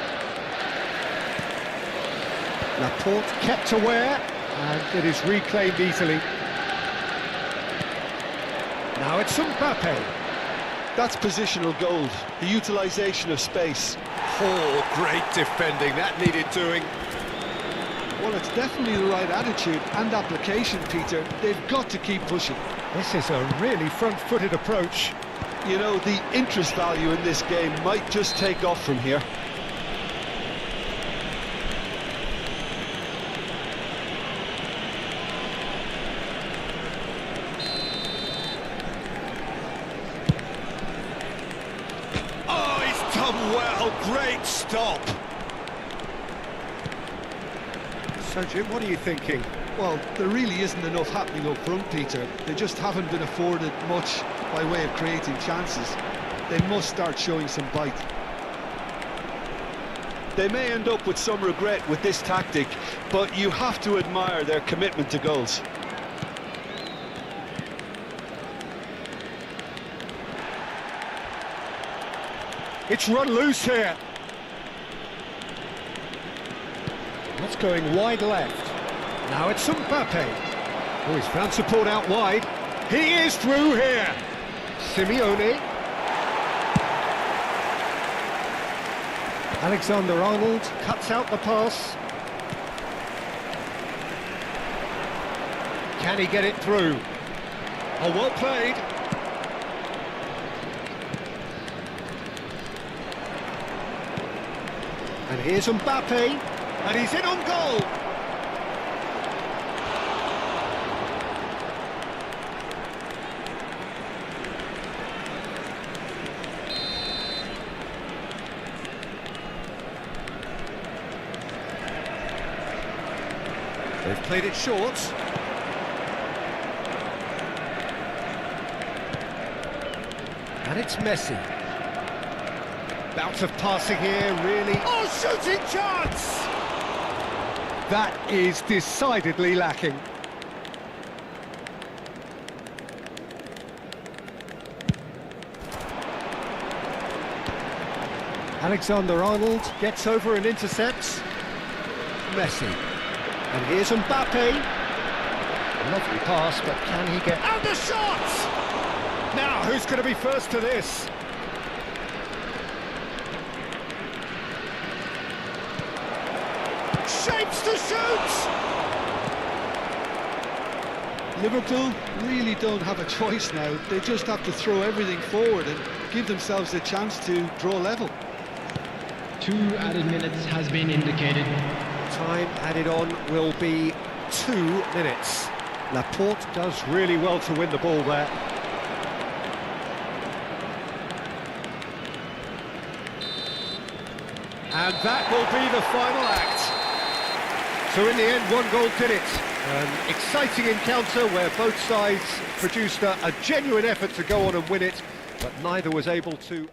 Laporte kept aware, and it is reclaimed easily. Now it's Mbappe. That's positional gold, the utilisation of space. Oh, great defending, that needed doing. Well, it's definitely the right attitude and application, Peter. They've got to keep pushing. This is a really front-footed approach. You know, the interest value in this game might just take off from here. Oh, he's done well, great stop. So, Jim, what are you thinking? Well, there really isn't enough happening up front, Peter. They just haven't been afforded much by way of creating chances. They must start showing some bite. They may end up with some regret with this tactic, but you have to admire their commitment to goals. It's run loose here. That's going wide left. Now it's Mbappe. Oh, he's found support out wide. He is through here. Simeone. Alexander-Arnold cuts out the pass. Can he get it through? Oh, well played. And here's Mbappe. And he's in on goal. They've played it short. And it's Messi. Bout of passing here, really. Oh, shooting chance! That is decidedly lacking. Alexander-Arnold gets over and intercepts. Messi. And here's Mbappe. Lovely pass, but can he get... And the shot! Now, who's going to be first to this? Shapes to shoot! Liverpool really don't have a choice now. They just have to throw everything forward and give themselves a chance to draw level. 2 added minutes has been indicated. Time added on will be 2 minutes. Laporte does really well to win the ball there. And that will be the final act. So in the end, 1 goal did it. An exciting encounter where both sides produced a genuine effort to go on and win it, but neither was able to...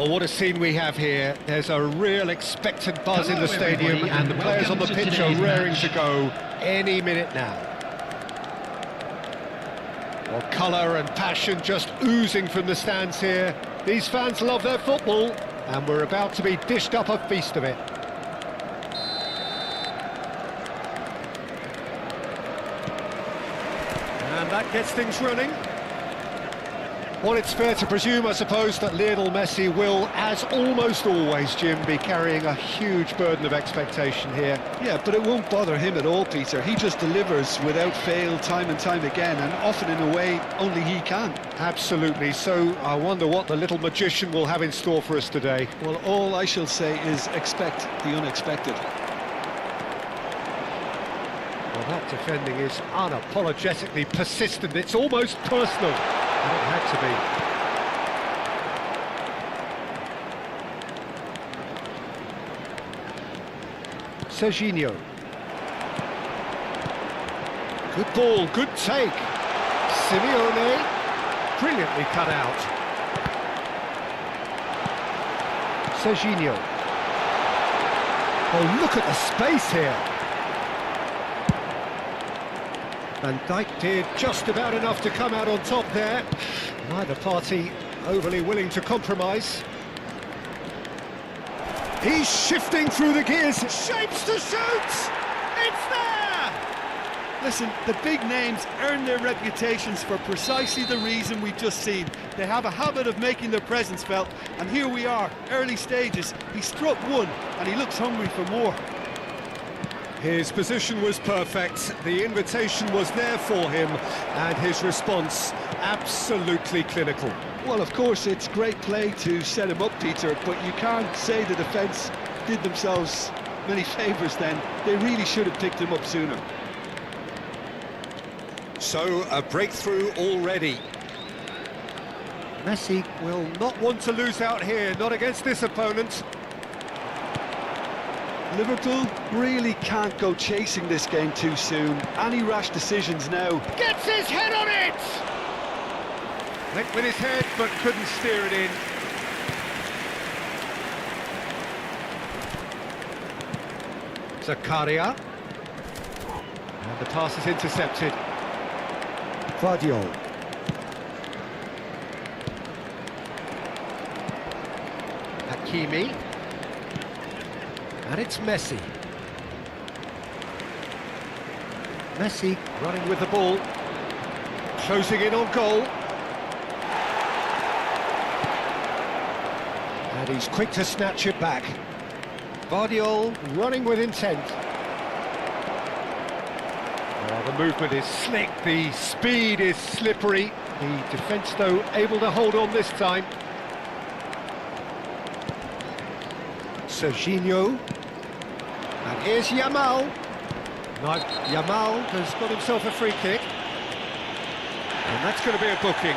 Well, what a scene we have here. There's a real expectant buzz in the Hello, stadium, everybody, and the and players on the welcome to pitch are today's raring match. to go any minute now. Well, colour and passion just oozing from the stands here. These fans love their football, and we're about to be dished up a feast of it. And that gets things running. Well, it's fair to presume, I suppose, that Lionel Messi will, as almost always, Jim, be carrying a huge burden of expectation here. Yeah, but it won't bother him at all, Peter. He just delivers without fail time and time again, and often in a way only he can. Absolutely. So I wonder what the little magician will have in store for us today. Well, all I shall say is expect the unexpected. Well, that defending is unapologetically persistent. It's almost personal. And it had to be. Serginho. Good ball, good take. Simeone, brilliantly cut out. Serginho. Oh, look at the space here. Van Dijk did just about enough to come out on top there. Neither party overly willing to compromise. He's shifting through the gears. Shapes to shoot! It's there! Listen, the big names earn their reputations for precisely the reason we've just seen. They have a habit of making their presence felt, and here we are, early stages. He struck one, and he looks hungry for more. His position was perfect, the invitation was there for him, and his response absolutely clinical. Well, of course, it's great play to set him up, Peter, but you can't say the defence did themselves many favours then. They really should have picked him up sooner. So, a breakthrough already. Messi will not want to lose out here, not against this opponent. Liverpool really can't go chasing this game too soon. Any rash decisions now. Gets his head on it! Went with his head, but couldn't steer it in. Zakaria. And the pass is intercepted. Guardiola. Hakimi. And it's Messi. Messi running with the ball. Closing in on goal. And he's quick to snatch it back. Guardiola running with intent. Oh, the movement is slick, the speed is slippery. The defence, though, able to hold on this time. Serginho. And here's Yamal. Now, Yamal has got himself a free kick. And that's going to be a booking.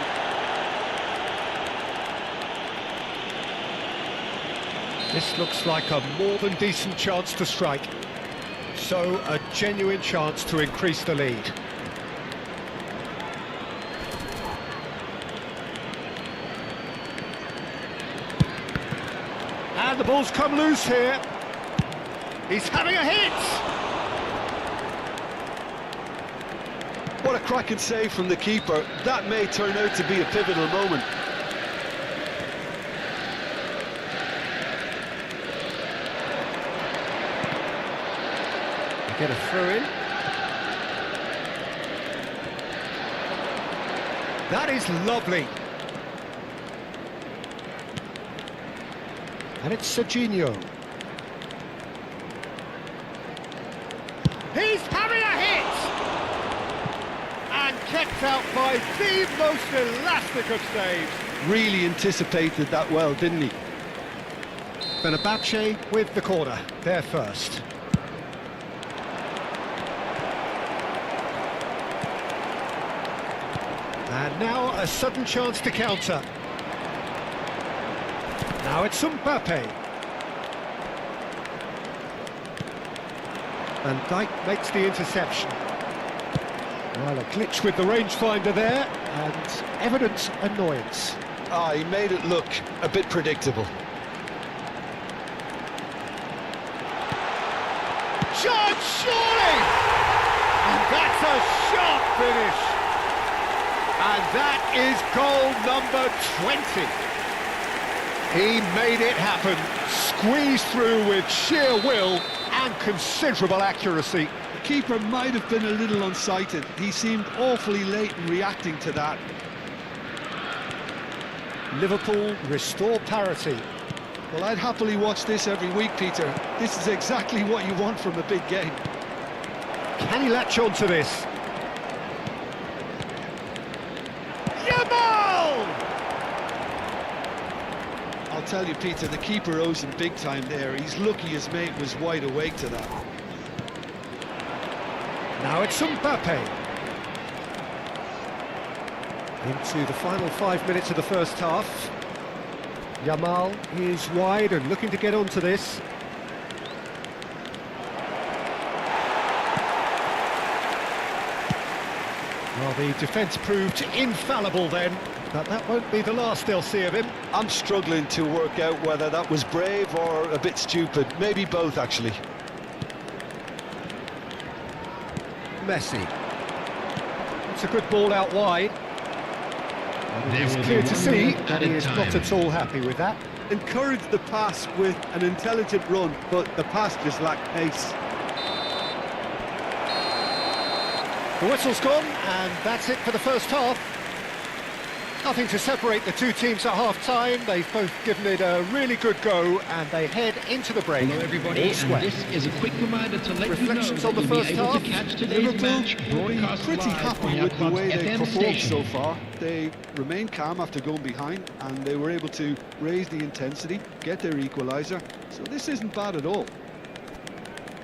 This looks like a more than decent chance to strike. So, a genuine chance to increase the lead. And the ball's come loose here. He's having a hit! What a cracking save from the keeper. That may turn out to be a pivotal moment. Get a throw in. That is lovely. And it's Serginho. He's having a hit! And kept out by the most elastic of saves. Really anticipated that well, didn't he? Fenerbahce with the corner, there first. And now a sudden chance to counter. Now it's Mbappe. Van Dijk makes the interception. Well, a glitch with the rangefinder there, and evident annoyance. He made it look a bit predictable. Shot, surely! And that's a sharp finish. And that is goal number 20. He made it happen, squeezed through with sheer will and considerable accuracy. The keeper might have been a little unsighted. He seemed awfully late in reacting to that. Liverpool restore parity. Well, I'd happily watch this every week, Peter. This is exactly what you want from a big game. Can he latch on to this? Yamal! I'll tell you, Peter, the keeper owes him big time there. He's lucky his mate was wide awake to that. Now it's Mbappe. Into the final 5 minutes of the first half. Yamal is wide and looking to get onto this. Well, the defence proved infallible then, but that won't be the last they'll see of him. I'm struggling to work out whether that was brave or a bit stupid. Maybe both, actually. Messi. It's a good ball out wide. It's clear to see that he is not at all happy with that. Encouraged the pass with an intelligent run, but the pass just lacked pace. The whistle's gone, and that's it for the first half. Nothing to separate the two teams at half-time. They've both given it a really good go, and they head into the break. Hello everybody, all and square. this is a quick reminder to let Reflections you on know the that you'll first be able half. to catch today's Liverpool match broadcast pretty live happy on with our the way Club's they FM performed so station. far. They remained calm after going behind, and they were able to raise the intensity, get their equaliser. So this isn't bad at all.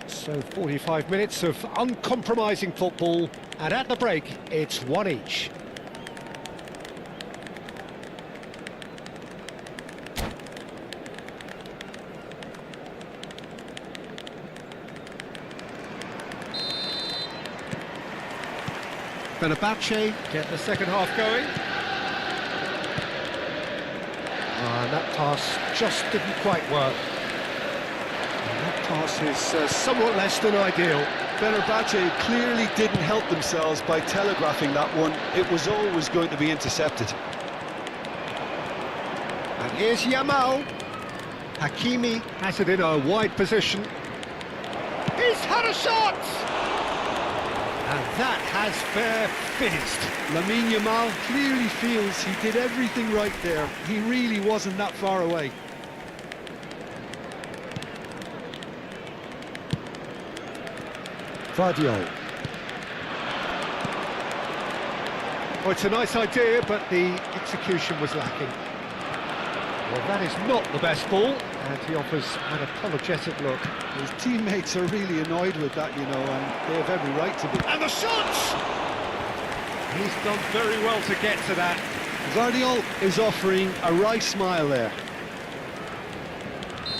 So 45 minutes of uncompromising football, and at the break, it's one each. Fenerbahce get the second half going. And that pass just didn't quite work. And that pass is somewhat less than ideal. Fenerbahce clearly didn't help themselves by telegraphing that one. It was always going to be intercepted. And here's Yamal. Hakimi has it in a wide position. He's had a shot! And that has fair finished. Lamine Yamal clearly feels he did everything right there. He really wasn't that far away. Vardiol. Oh, it's a nice idea, but the execution was lacking. Well, that is not the best ball, and he offers an apologetic look. His teammates are really annoyed with that, you know, and they have every right to be. And the shot! He's done very well to get to that. Vardiol is offering a wry smile there.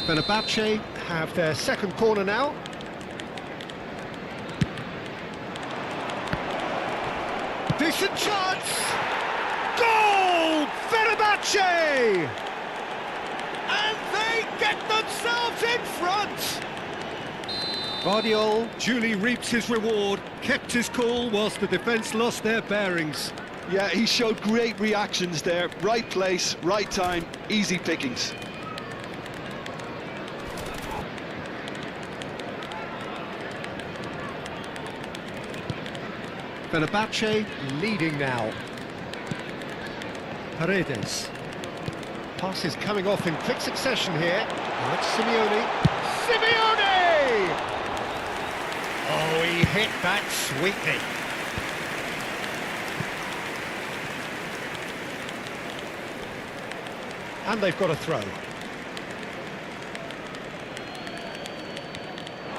Fenerbahce have their second corner now. Decent chance! Goal! Fenerbahce! And they get themselves in front! Vardiol duly reaps his reward, kept his cool whilst the defence lost their bearings. Yeah, he showed great reactions there. Right place, right time, easy pickings. Fenerbahce leading now. Paredes. Passes coming off in quick succession here. Now it's Simeone. Simeone! Oh, he hit that sweetly. And they've got a throw.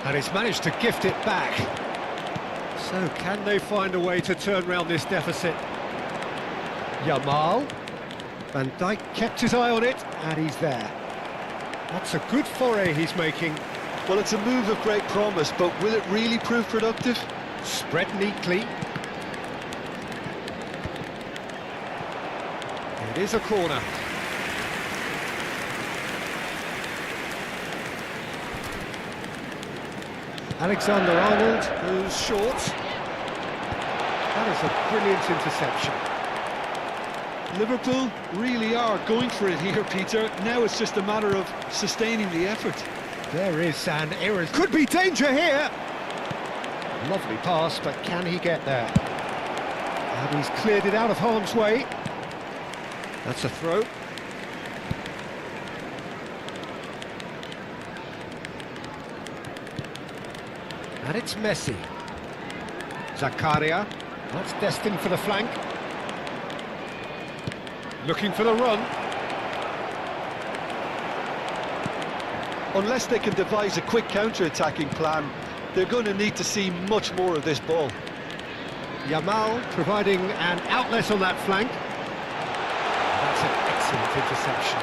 And he's managed to gift it back. So can they find a way to turn round this deficit? Yamal. Van Dijk kept his eye on it, and he's there. That's a good foray he's making. Well, it's a move of great promise, but will it really prove productive? Spread neatly. It is a corner. Alexander-Arnold goes short. That is a brilliant interception. Liverpool really are going for it here, Peter. Now it's just a matter of sustaining the effort. There is an error. Could be danger here. Lovely pass, but can he get there? And he's cleared it out of harm's way. That's a throw. And it's Messi. Zakaria. That's destined for the flank. Looking for the run. Unless they can devise a quick counter-attacking plan, they're going to need to see much more of this ball. Yamal providing an outlet on that flank. That's an excellent interception.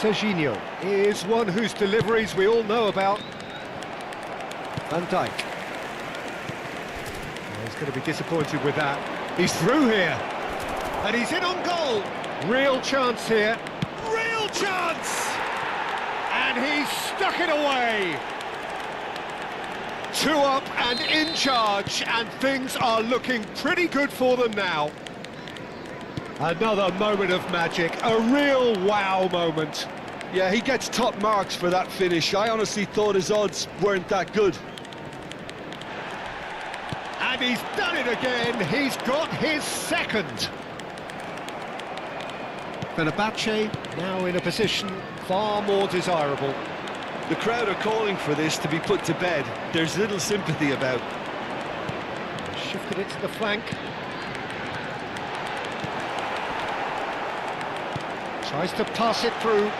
Serginho is one whose deliveries we all know about. Van Dijk. Oh, he's going to be disappointed with that. He's through here. And he's in on goal. Real chance here. Real chance! And he's stuck it away. 2 up and in charge, and things are looking pretty good for them now. Another moment of magic, a real wow moment. Yeah, he gets top marks for that finish. I honestly thought his odds weren't that good. And he's done it again. He's got his second. Fenerbahce now in a position far more desirable. The crowd are calling for this to be put to bed. There's little sympathy about. Shifted it to the flank. Tries to pass it through.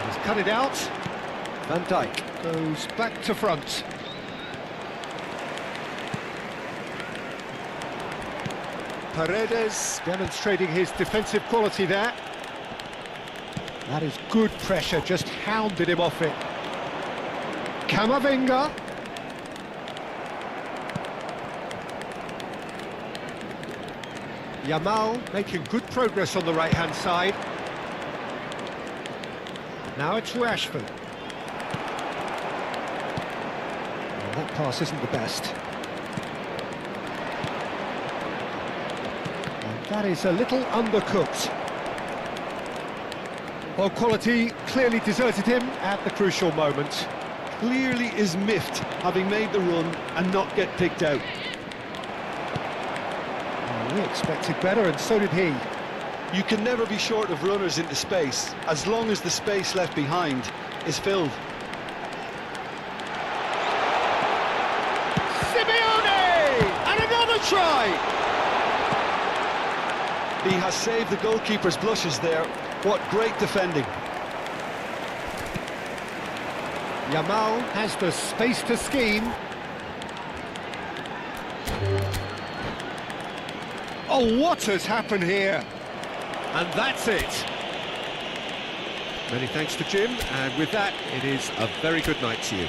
He's cut it out. Van Dijk goes back to front. Paredes demonstrating his defensive quality there. That is good pressure, just hounded him off it. Camavinga. Yamal making good progress on the right-hand side. Now it's Rashford. Well, that pass isn't the best. And that is a little undercooked. Well, quality clearly deserted him at the crucial moment. Clearly is miffed, having made the run and not get picked out. Oh, we expected better, and so did he. You can never be short of runners into space, as long as the space left behind is filled. Simeone! And another try! He has saved the goalkeeper's blushes there. What great defending. Yamal has the space to scheme. Oh, what has happened here? And that's it. Many thanks to Jim, and with that, it is a very good night to you.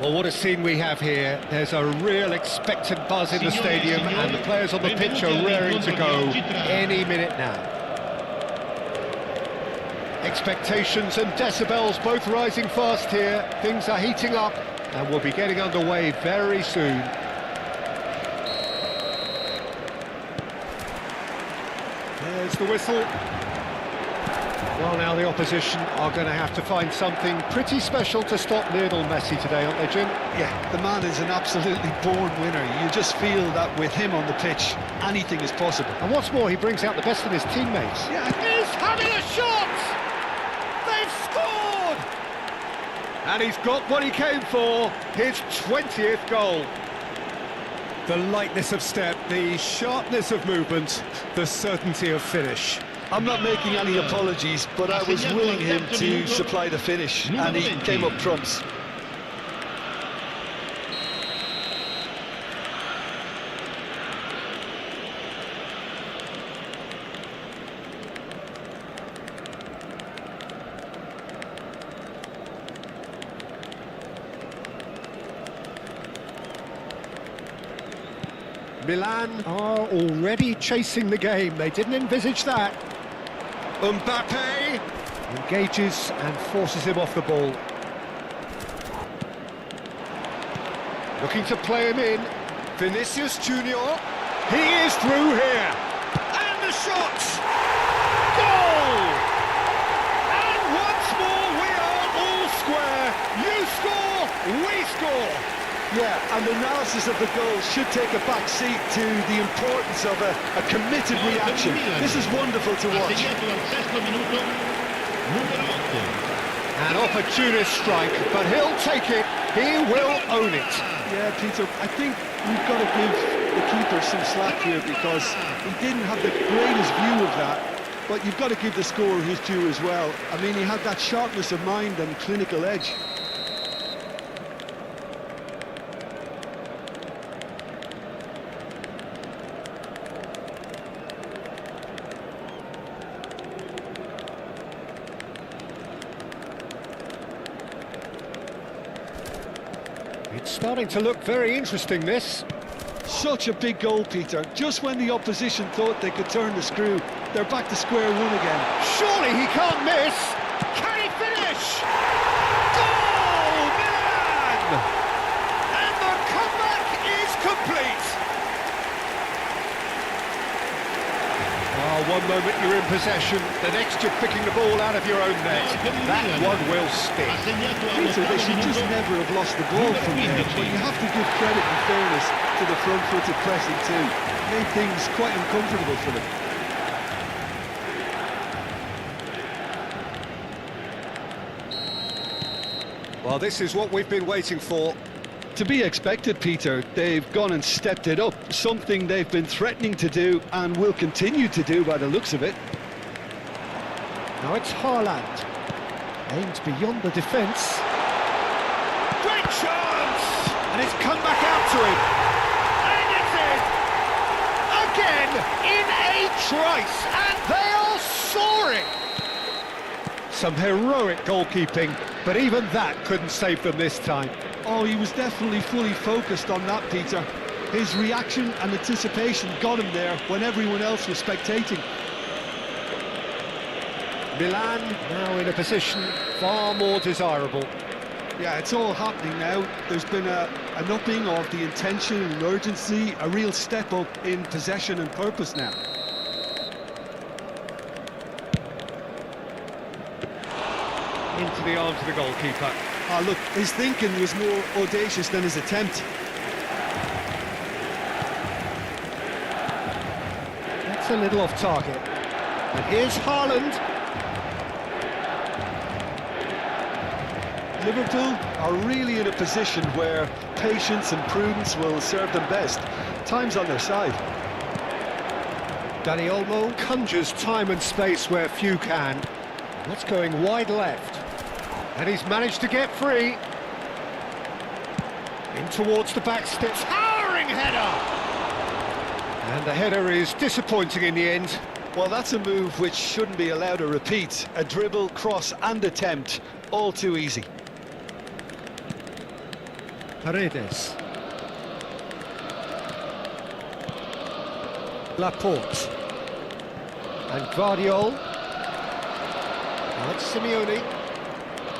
Well, what a scene we have here. There's a real expectant buzz in the stadium, and the players on the pitch are raring to go any minute now. Expectations and decibels both rising fast here. Things are heating up, and we'll be getting underway very soon. There's the whistle. Well, now the opposition are going to have to find something pretty special to stop Lionel Messi today, aren't they, Jim? Yeah, the man is an absolutely born winner. You just feel that with him on the pitch, anything is possible. And what's more, he brings out the best in his teammates. Yeah, He's having a shot! They've scored! And he's got what he came for, his 20th goal. The lightness of step, the sharpness of movement, the certainty of finish. I'm not making any apologies, but I was willing him to supply the finish, and he came up trumps. Milan are already chasing the game. They didn't envisage that. Mbappe! Engages and forces him off the ball. Looking to play him in. Vinicius Junior. He is through here. And the shot! Goal! And once more we are all square. You score, we score. Yeah, and the analysis of the goal should take a back seat to the importance of a committed reaction. This is wonderful to watch. An opportunist strike, but he'll take it. He will own it. Yeah, Peter, I think we've got to give the keeper some slack here because he didn't have the greatest view of that. But you've got to give the scorer his due as well. I mean, he had that sharpness of mind and clinical edge. It's starting to look very interesting, this. Such a big goal, Peter. Just when the opposition thought they could turn the screw, they're back to square one again. Surely he can't miss. Can he finish? Goal, Milan! And the comeback is complete. Oh, one moment you're in possession, the next you're picking the ball out of your own net. That one will stick. Peter, they should just never have lost the ball from there, but you have to give credit and fairness to the front-footed pressing too. Made things quite uncomfortable for them. Well, this is what we've been waiting for. To be expected, Peter. They've gone and stepped it up, something they've been threatening to do and will continue to do by the looks of it. Now it's Haaland. Aimed beyond the defence. Great chance! And it's come back out to him. And it's in! Again, in a trice, and they are soaring! Some heroic goalkeeping, but even that couldn't save them this time. Oh, he was definitely fully focused on that, Peter. His reaction and anticipation got him there when everyone else was spectating. Milan now in a position far more desirable. Yeah, it's all happening now. There's been an upping of the intention and urgency, a real step up in possession and purpose now. Into the arms of the goalkeeper. Oh, look, his thinking was more audacious than his attempt. That's a little off target. And here's Haaland. Liverpool are really in a position where patience and prudence will serve them best. Time's on their side. Dani Olmo conjures time and space where few can. That's going wide left. And he's managed to get free. In towards the back step. Towering header! And the header is disappointing in the end. Well, that's a move which shouldn't be allowed to repeat. A dribble, cross and attempt, all too easy. Paredes. Laporte. And Guardiol. Now it's Simeone.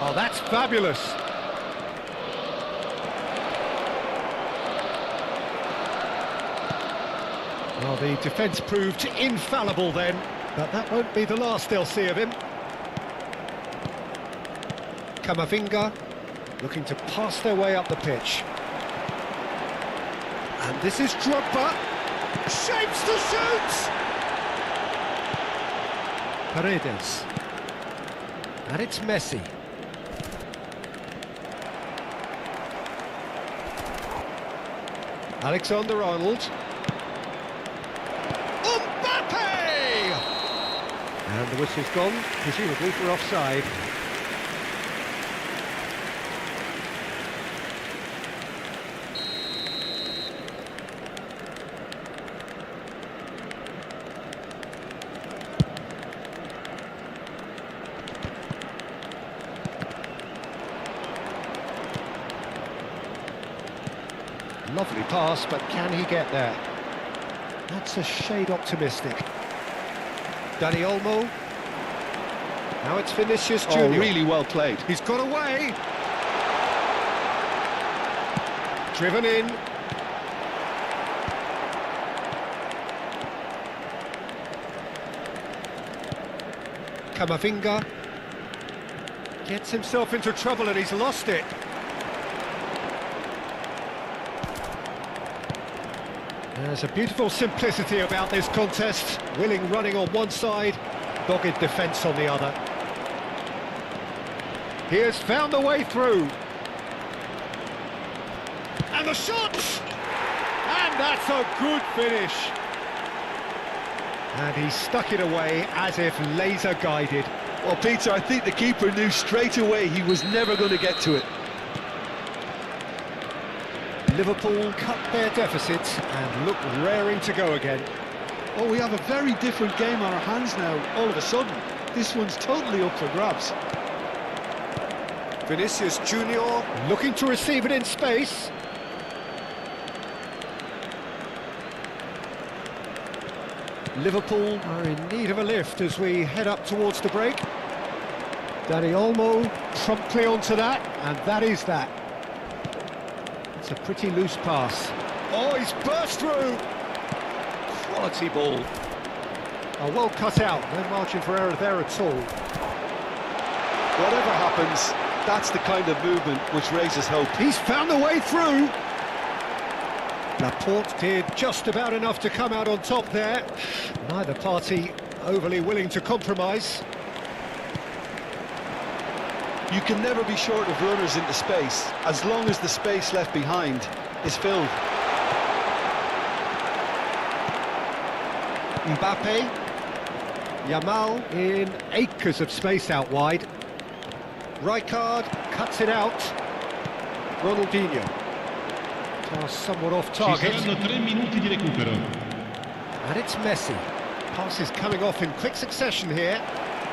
Oh, that's fabulous. Well, the defence proved infallible then, but that won't be the last they'll see of him. Camavinga looking to pass their way up the pitch. And this is Drogba. Shapes to shoot! Paredes. And it's Messi. Alexander-Arnold. And the whistle's gone, presumably for offside. Lovely pass, but can he get there? That's a shade optimistic. Dani Olmo. Now it's Vinicius Junior. Oh, really well played. He's got away. Driven in. Camavinga. Gets himself into trouble and he's lost it. There's a beautiful simplicity about this contest. Willing running on one side, dogged defence on the other. He has found the way through. And the shot! And that's a good finish. And he stuck it away as if laser guided. Well, Peter, I think the keeper knew straight away he was never going to get to it. Liverpool cut their deficit and look raring to go again. Oh, we have a very different game on our hands now, all of a sudden. This one's totally up for grabs. Vinicius Junior looking to receive it in space. Liverpool are in need of a lift as we head up towards the break. Dani Olmo promptly onto that, and that is that. It's a pretty loose pass. Oh, he's burst through! Quality ball. Oh, well cut out, no margin for error there at all. Whatever happens, that's the kind of movement which raises hope. He's found the way through! Laporte did just about enough to come out on top there. Neither party overly willing to compromise. You can never be short of runners into space, as long as the space left behind is filled. Mbappe. Yamal in acres of space out wide. Rijkaard cuts it out. Ronaldinho. Pass somewhat off target. Ci saranno 3 minuti di recupero. And it's Messi. Passes coming off in quick succession here.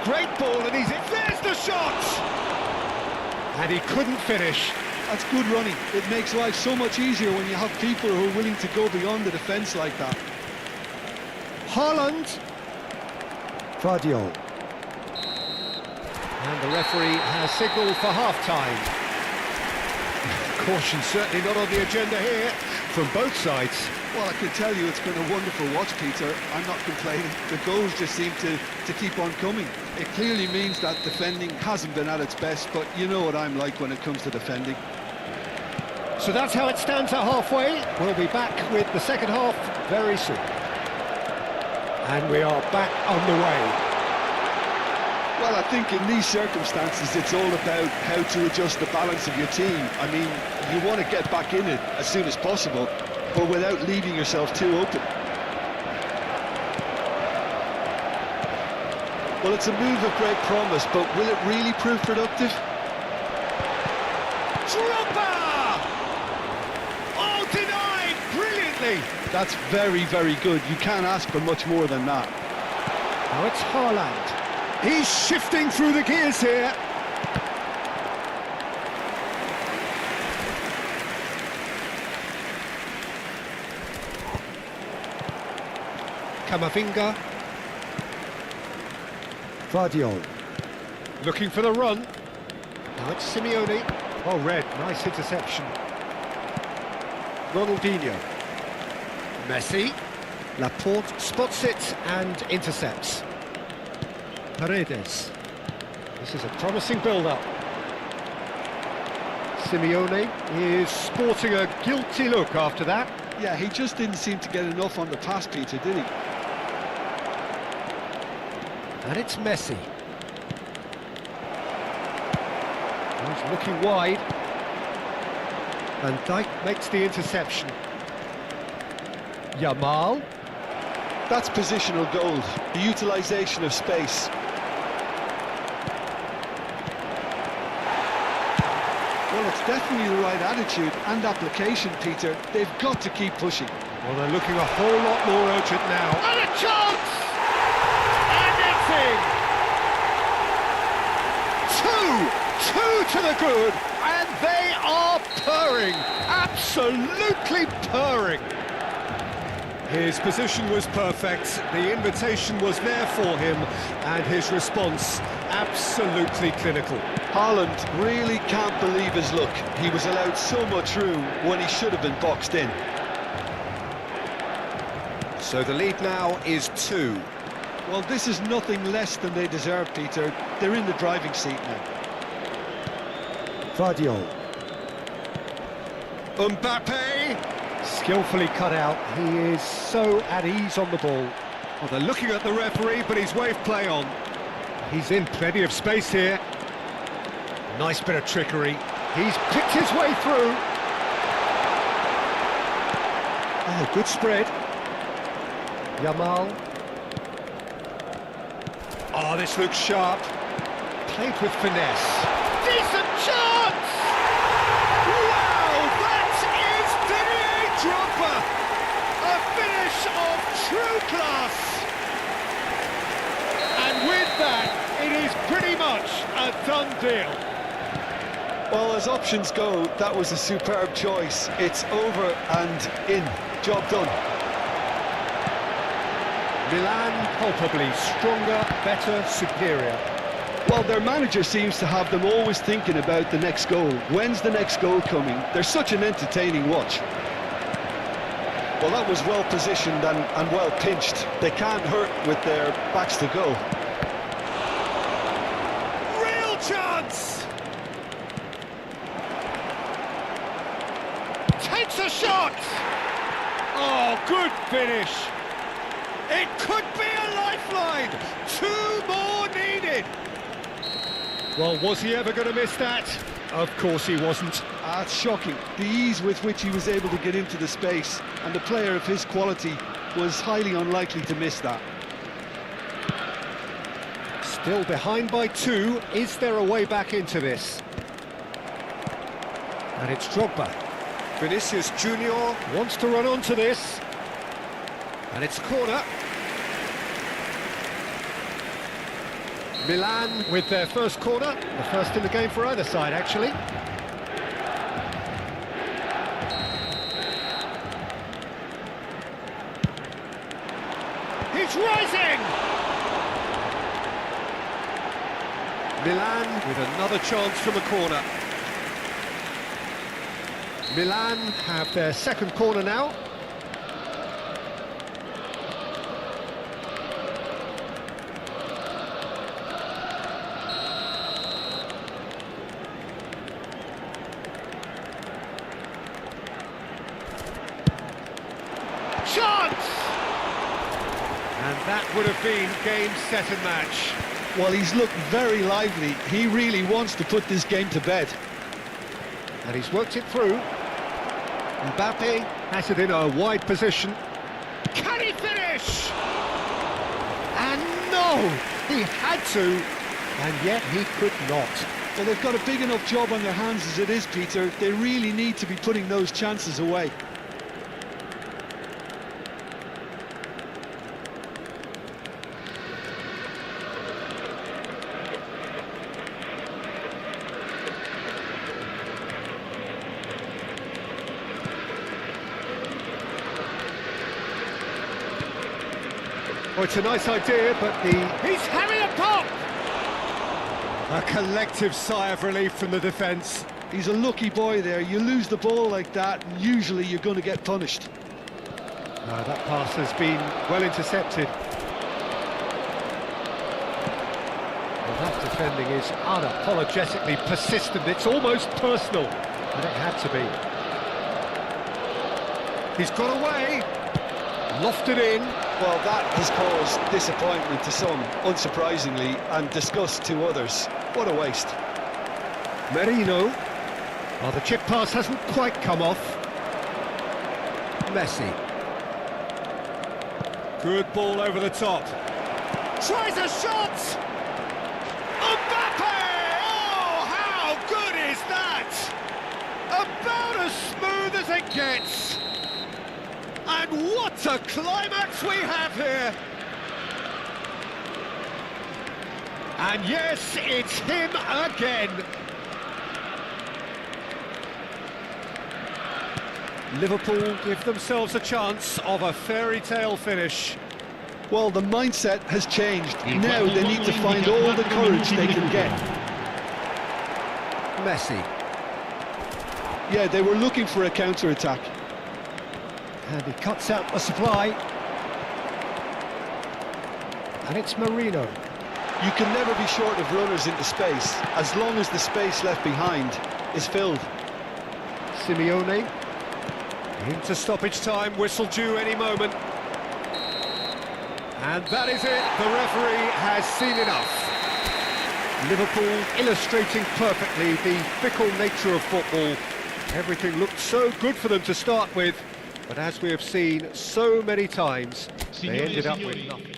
Great ball, and he's in. There's the shot! And he couldn't finish. That's good running. It makes life so much easier when you have people who are willing to go beyond the defence like that. Haaland. Guardiol. And the referee has signalled for half-time. Caution certainly not on the agenda here from both sides. Well, I can tell you it's been a wonderful watch, Peter. I'm not complaining. The goals just seem to keep on coming. It clearly means that defending hasn't been at its best, but you know what I'm like when it comes to defending. So that's how it stands at halfway. We'll be back with the second half very soon. And we are back on the way. Well, I think in these circumstances it's all about how to adjust the balance of your team. I mean, you want to get back in it as soon as possible, but without leaving yourself too open. Well, it's a move of great promise, but will it really prove productive? Drogba! Oh, denied brilliantly! That's very, very good. You can't ask for much more than that. Now it's Haaland. He's shifting through the gears here. Camavinga. Vardiol. Looking for the run. Now it's Simeone. Oh, red, nice interception. Ronaldinho. Messi. Laporte spots it and intercepts. Paredes. This is a promising build-up. Simeone is sporting a guilty look after that. Yeah, he just didn't seem to get enough on the pass, Peter, did he? And it's Messi. He's looking wide. Van Dijk makes the interception. Yamal. That's positional gold, the utilisation of space. Well, it's definitely the right attitude and application, Peter. They've got to keep pushing. Well, they're looking a whole lot more urgent now. And a chance! And it's in! Two to the good, and they are purring, absolutely purring. His position was perfect, the invitation was there for him, and his response absolutely clinical. Haaland really can't believe his luck. He was allowed so much room when he should have been boxed in. So the lead now is 2. Well, this is nothing less than they deserve, Peter. They're in the driving seat now. Vardiol. Mbappe! Skillfully cut out, he is so at ease on the ball. Well, they're looking at the referee, but he's waved play on. He's in plenty of space here. Nice bit of trickery. He's picked his way through. Oh, good spread. Yamal. Oh, this looks sharp. Played with finesse. Decent chance! Wow, that is Didier Drogba! A finish of true class! And with that, it is pretty much a done deal. Well, as options go, that was a superb choice. It's over and in. Job done. Milan palpably stronger, better, superior. Well, their manager seems to have them always thinking about the next goal. When's the next goal coming? They're such an entertaining watch. Well, that was well positioned and well pinched. They can't hurt with their backs to go. Real chance! Takes a shot! Oh, good finish! It could be a lifeline! 2 more needed! Well, was he ever going to miss that? Of course he wasn't. It's shocking. The ease with which he was able to get into the space, and a player of his quality was highly unlikely to miss that. Still behind by 2. Is there a way back into this? And it's Drogba. Vinicius Junior wants to run onto this. And it's corner. Milan with their first corner. The first in the game for either side, actually. He's rising! Milan with another chance from a corner. Milan have their second corner now. Chance! And that would have been game, set and match. Well, he's looked very lively. He really wants to put this game to bed. And he's worked it through. Mbappe has it in a wide position. Can he finish? And no! He had to, and yet he could not. Well, they've got a big enough job on their hands as it is, Peter. They really need to be putting those chances away. Oh, it's a nice idea, but he's having a pop! A collective sigh of relief from the defence. He's a lucky boy there. You lose the ball like that, and usually you're going to get punished. That pass has been well intercepted. Well, that defending is unapologetically persistent. It's almost personal, and it had to be. He's got away, lofted in. Well, that has caused disappointment to some, unsurprisingly, and disgust to others. What a waste. Merino. Oh, the chip pass hasn't quite come off. Messi. Good ball over the top. Tries a shot! Mbappe! Oh, how good is that? About as smooth as it gets. And what a climax we have here! And yes, it's him again. Liverpool give themselves a chance of a fairy tale finish. Well, the mindset has changed. Now they need to find all the courage they can get. Messi. Yeah, they were looking for a counter-attack. And he cuts out the supply. And it's Merino. You can never be short of runners into space, as long as the space left behind is filled. Simeone. Into stoppage time, whistle due any moment. And that is it, the referee has seen enough. Liverpool illustrating perfectly the fickle nature of football. Everything looked so good for them to start with, but as we have seen so many times, they ended up with nothing.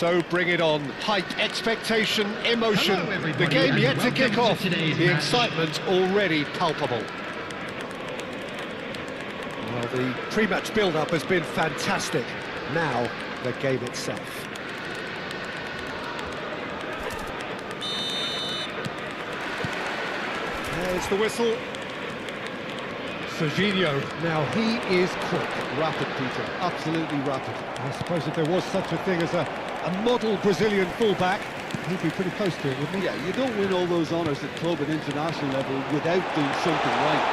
So bring it on. Hype, expectation, emotion. Hello, everybody, The game and yet to welcome kick to off. today's The match. excitement already palpable. Well, the pre-match build-up has been fantastic. Now, the game itself. There's the whistle. Serginho. Now, he is quick. Rapid, Peter, absolutely rapid. I suppose if there was such a thing as a model Brazilian fullback, he'd be pretty close to it, wouldn't he? Yeah, you don't win all those honours at club and international level without doing something right.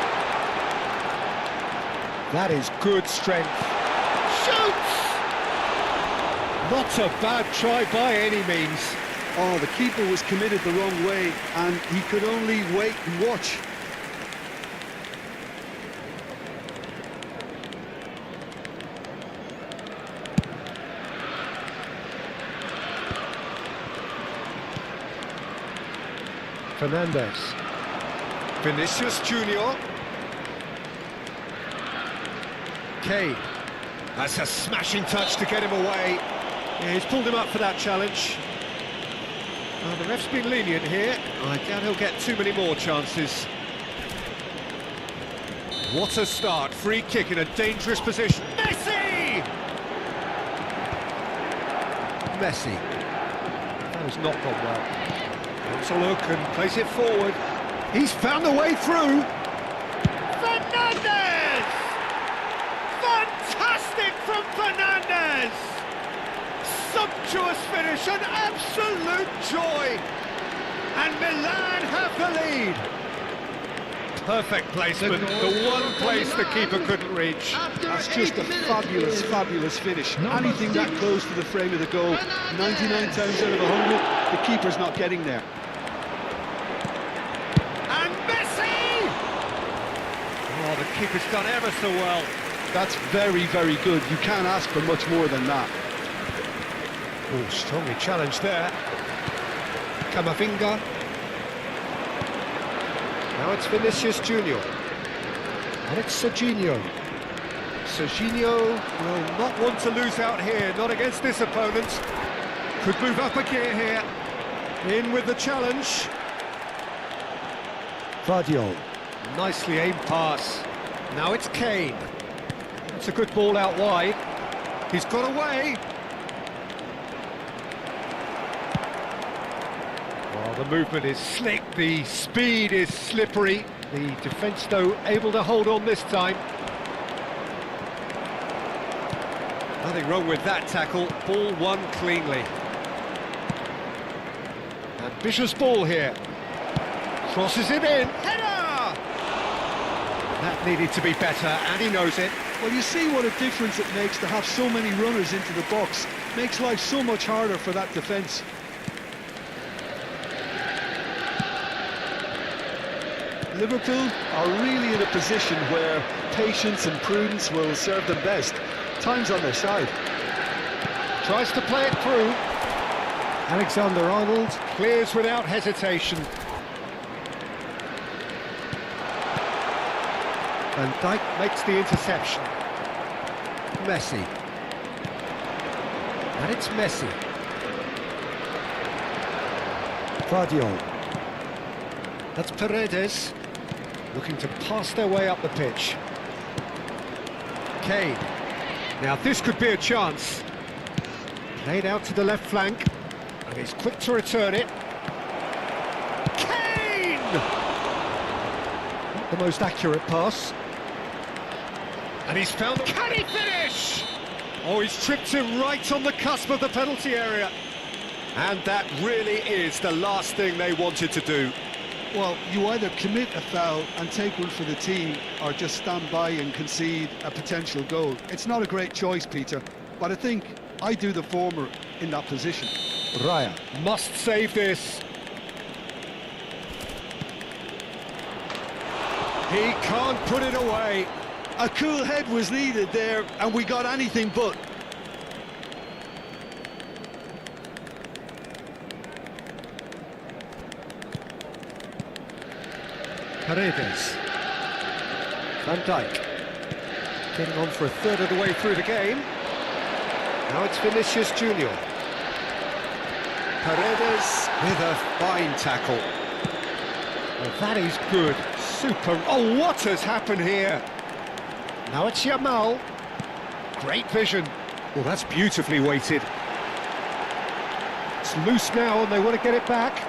That is good strength. Shoots! Not a bad try by any means. Oh, the keeper was committed the wrong way, and he could only wait and watch. Fernandes. Vinicius Junior. Kane. That's a smashing touch to get him away. Yeah, he's pulled him up for that challenge. The ref's been lenient here. I doubt he'll get too many more chances. What a start. Free kick in a dangerous position. Messi! Messi. That has not gone well. Wants a look and plays it forward. He's found a way through. Fernandes! Fantastic from Fernandes! Sumptuous finish, an absolute joy! And Milan have the lead. Perfect placement, the one place the keeper couldn't reach. That's just a fabulous, fabulous finish. Anything that close to the frame of the goal, 99 times out of 100, the keeper's not getting there. And Messi! Oh, the keeper's done ever so well. That's very, very good. You can't ask for much more than that. Oh, strongly challenged there. Camavinga. Now it's Vinicius Junior. And it's Serginho. Serginho will not want to lose out here, not against this opponent. Could move up a gear here. In with the challenge. Vardiol. Nicely aimed pass. Now it's Kane. It's a good ball out wide. He's got away. Well, the movement is slick, the speed is slippery. The defence, though, able to hold on this time. Nothing wrong with that tackle. Ball won cleanly. Ambitious ball here. Crosses it in. Header! That needed to be better, and he knows it. Well, you see what a difference it makes to have so many runners into the box. Makes life so much harder for that defence. Liverpool are really in a position where patience and prudence will serve them best. Time's on their side. Tries to play it through. Alexander-Arnold clears without hesitation. Van Dijk makes the interception. Messi. And it's Messi. Vardiol. That's Paredes. Looking to pass their way up the pitch. Kane. Now this could be a chance. Played out to the left flank. And he's quick to return it. Kane! Not the most accurate pass. And he's found... Can he finish? Oh, he's tripped him right on the cusp of the penalty area. And that really is the last thing they wanted to do. Well, you either commit a foul and take one for the team, or just stand by and concede a potential goal. It's not a great choice, Peter, but I think I do the former in that position. Raya must save this. He can't put it away. A cool head was needed there, and we got anything but. Paredes. Van Dijk. Getting on for a third of the way through the game. Now it's Vinicius Junior. Paredes with a fine tackle. Oh, that is good. Super. Oh, what has happened here? Now it's Yamal. Great vision. Well, that's beautifully weighted. It's loose now and they want to get it back.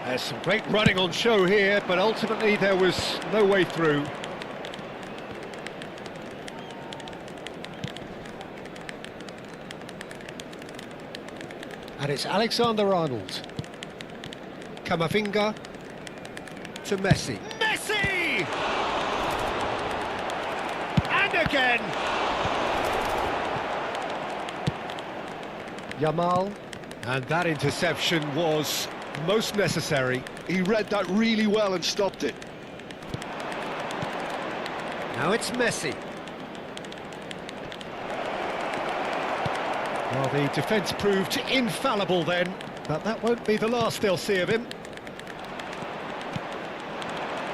There's some great running on show here, but ultimately there was no way through. And it's Alexander-Arnold. Camavinga to Messi. Messi! And again! Yamal. And that interception was most necessary. He read that really well and stopped it. Now it's Messi. Well, the defence proved infallible then, but that won't be the last they'll see of him.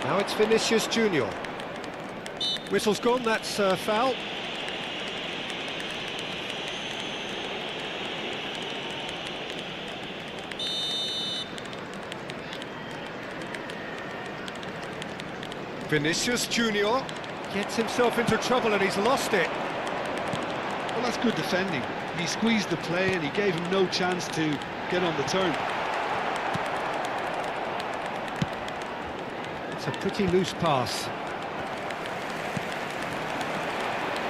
Now it's Vinicius Junior. Whistle's gone, that's a foul. Vinicius Junior gets himself into trouble and he's lost it. Well, that's good defending. He squeezed the play and he gave him no chance to get on the turn. It's a pretty loose pass.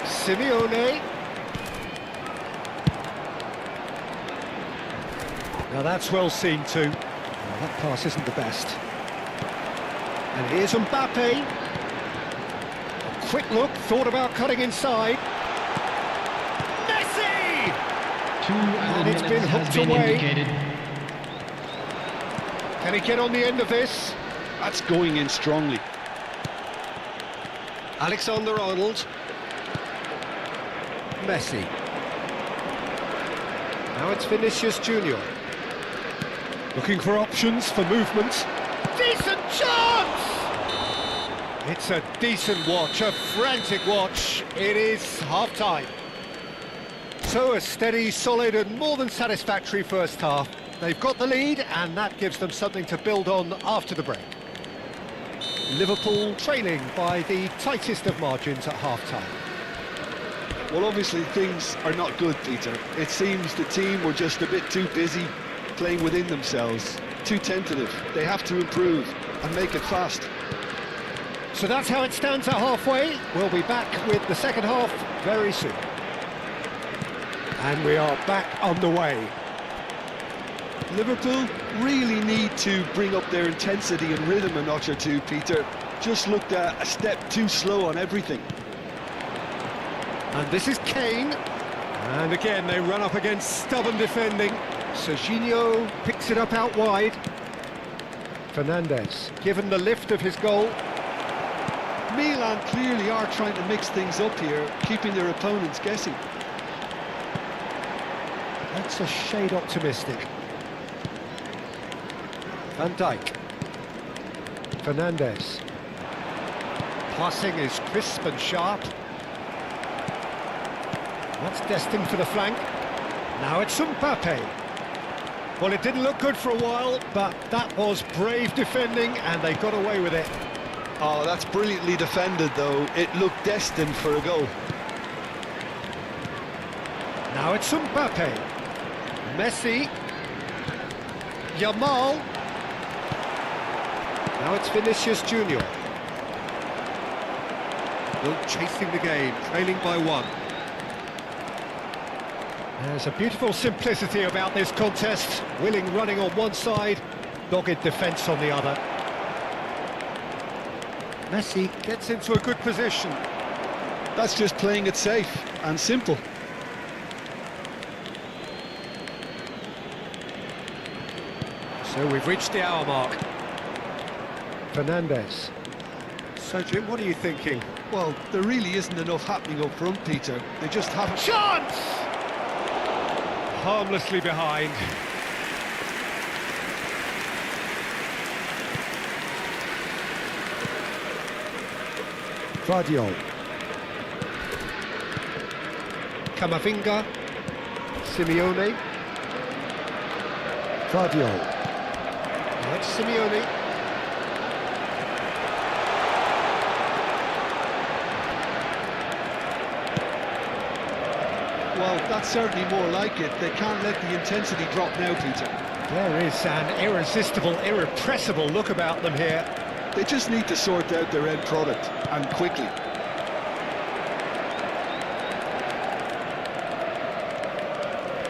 Simeone. Now that's well seen too. Well, that pass isn't the best. And here's Mbappe. A quick look, thought about cutting inside. Messi! 2 And it's added been minutes has hooked been away. indicated. Can he get on the end of this? That's going in strongly. Alexander-Arnold. Messi. Now it's Vinicius Junior. Looking for options for movement. Decent chance! It's a decent watch, a frantic watch. It is half-time. So a steady, solid and more than satisfactory first half. They've got the lead and that gives them something to build on after the break. Liverpool trailing by the tightest of margins at half-time. Well, obviously things are not good, Peter. It seems the team were just a bit too busy playing within themselves, too tentative. They have to improve and make it fast. So that's how it stands at halfway. We'll be back with the second half very soon. And we are back on the way. Liverpool really need to bring up their intensity and rhythm a notch or two, Peter. Just looked a step too slow on everything. And this is Kane. And again, they run up against stubborn defending. Serginho picks it up out wide. Fernandes, given the lift of his goal. Milan clearly are trying to mix things up here, keeping their opponents guessing. That's a shade optimistic. Van Dijk. Fernandes. Passing is crisp and sharp. That's destined for the flank. Now it's Mbappe. Well, it didn't look good for a while, but that was brave defending and they got away with it. Oh, that's brilliantly defended, though. It looked destined for a goal. Now it's Mbappe. Messi. Yamal. Now it's Vinicius Junior. Still chasing the game, trailing by 1. There's a beautiful simplicity about this contest. Willing running on one side, dogged defence on the other. Messi gets into a good position. That's just playing it safe and simple. So we've reached the hour mark. Fernandes. So Jim, what are you thinking? Well, there really isn't enough happening up front, Peter. They just haven't... Chance! Harmlessly behind. Guardiola. Camavinga. Simeone. Guardiola. Now it's Simeone. Well, that's certainly more like it. They can't let the intensity drop now, Peter. There is an irresistible, irrepressible look about them here. They just need to sort out their end product, and quickly.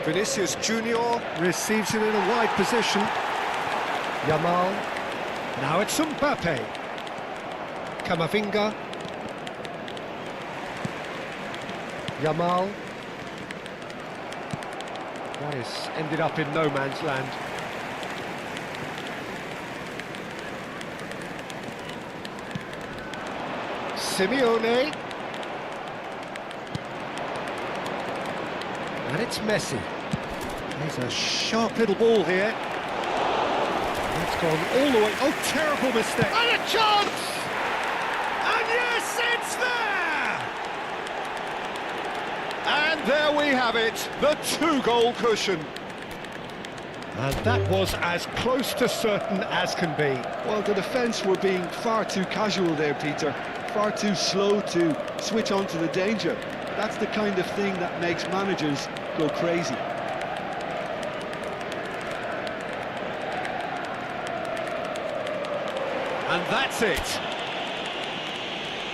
Vinicius Junior receives it in a wide position. Yamal. Now it's Mbappe. Camavinga. Yamal. That has ended up in no man's land. Simeone. And it's Messi. There's a sharp little ball here. That's gone all the way. Oh, terrible mistake. And a chance! And yes, it's there! And there we have it, the 2-goal cushion. And that was as close to certain as can be. Well, the defence were being far too casual there, Peter. Far too slow to switch on to the danger. That's the kind of thing that makes managers go crazy. And that's it.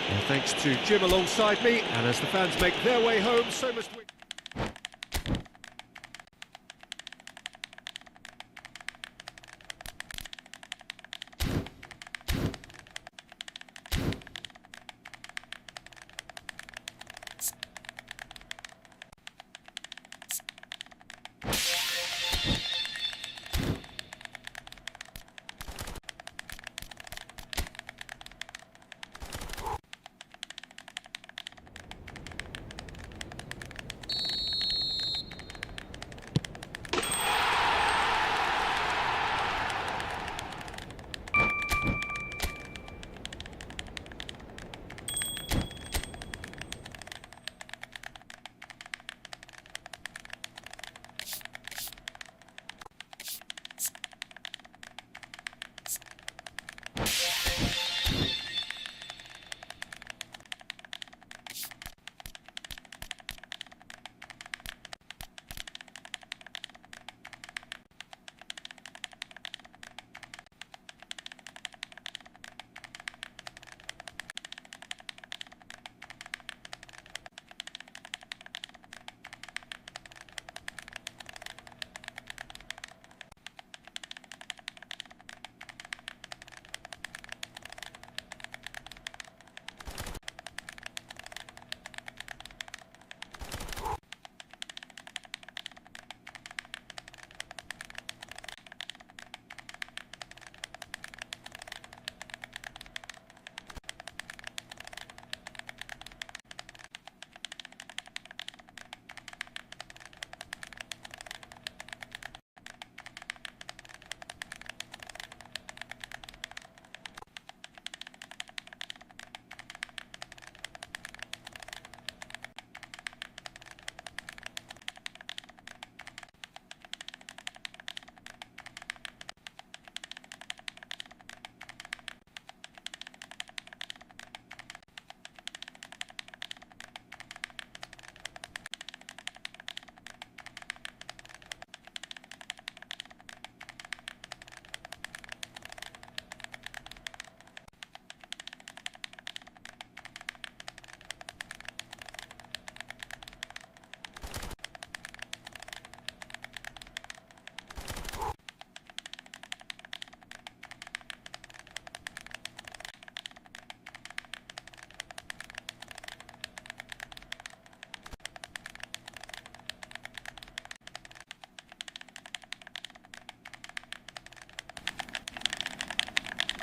Well, thanks to Jim alongside me, and as the fans make their way home, so must we.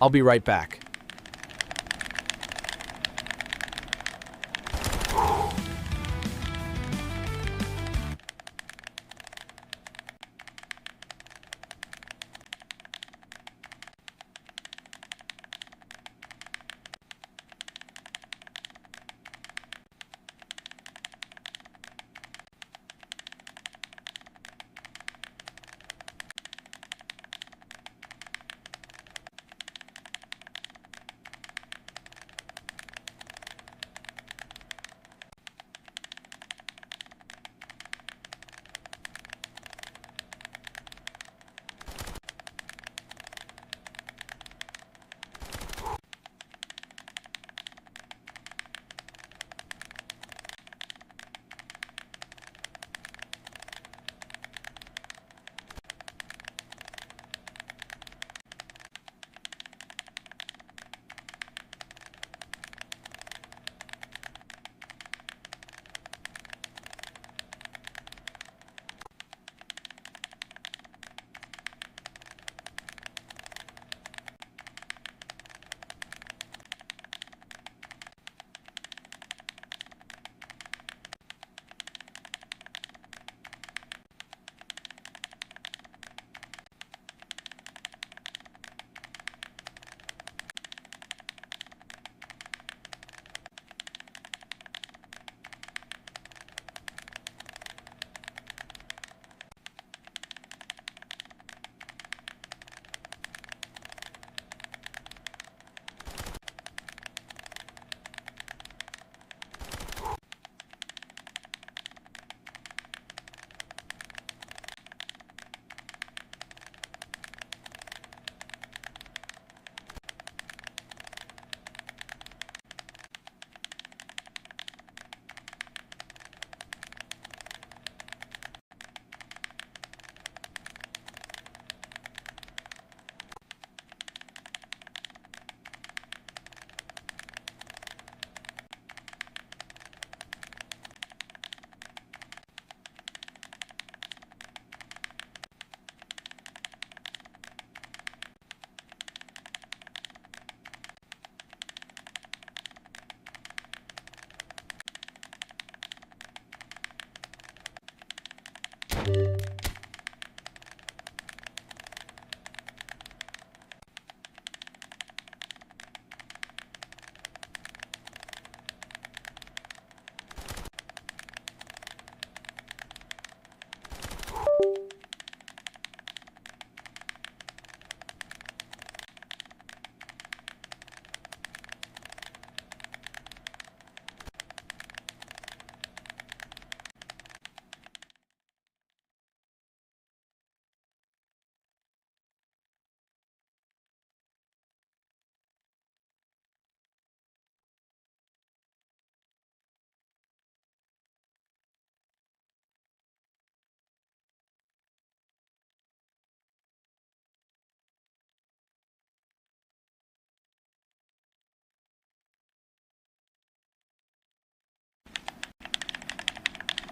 I'll be right back.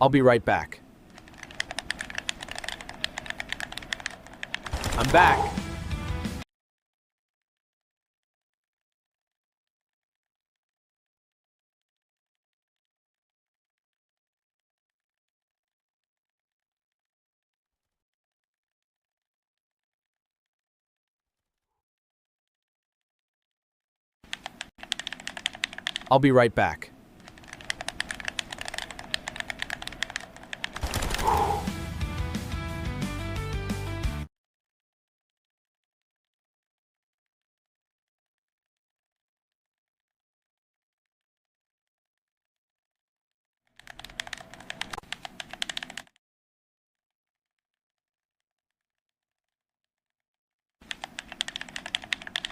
I'll be right back. I'm back. I'll be right back.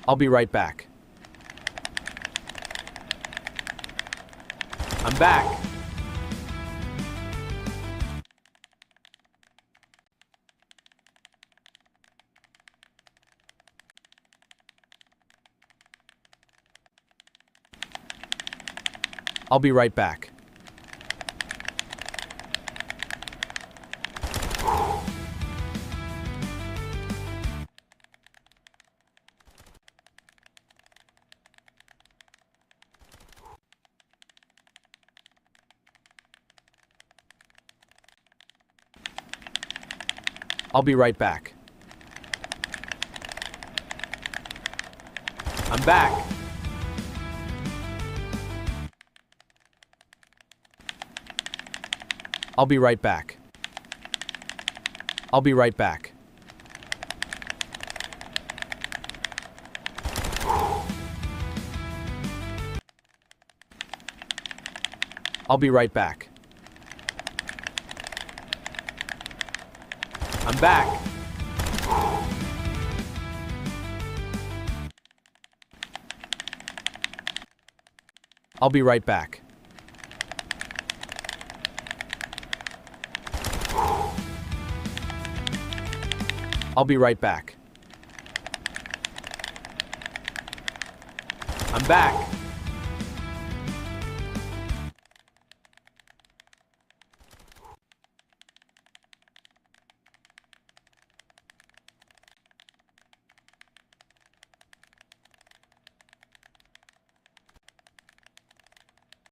I'll be right back. I'm back. I'll be right back. I'll be right back. I'm back. I'll be right back. I'll be right back. I'll be right back. I'm back. I'll be right back. I'll be right back. I'm back.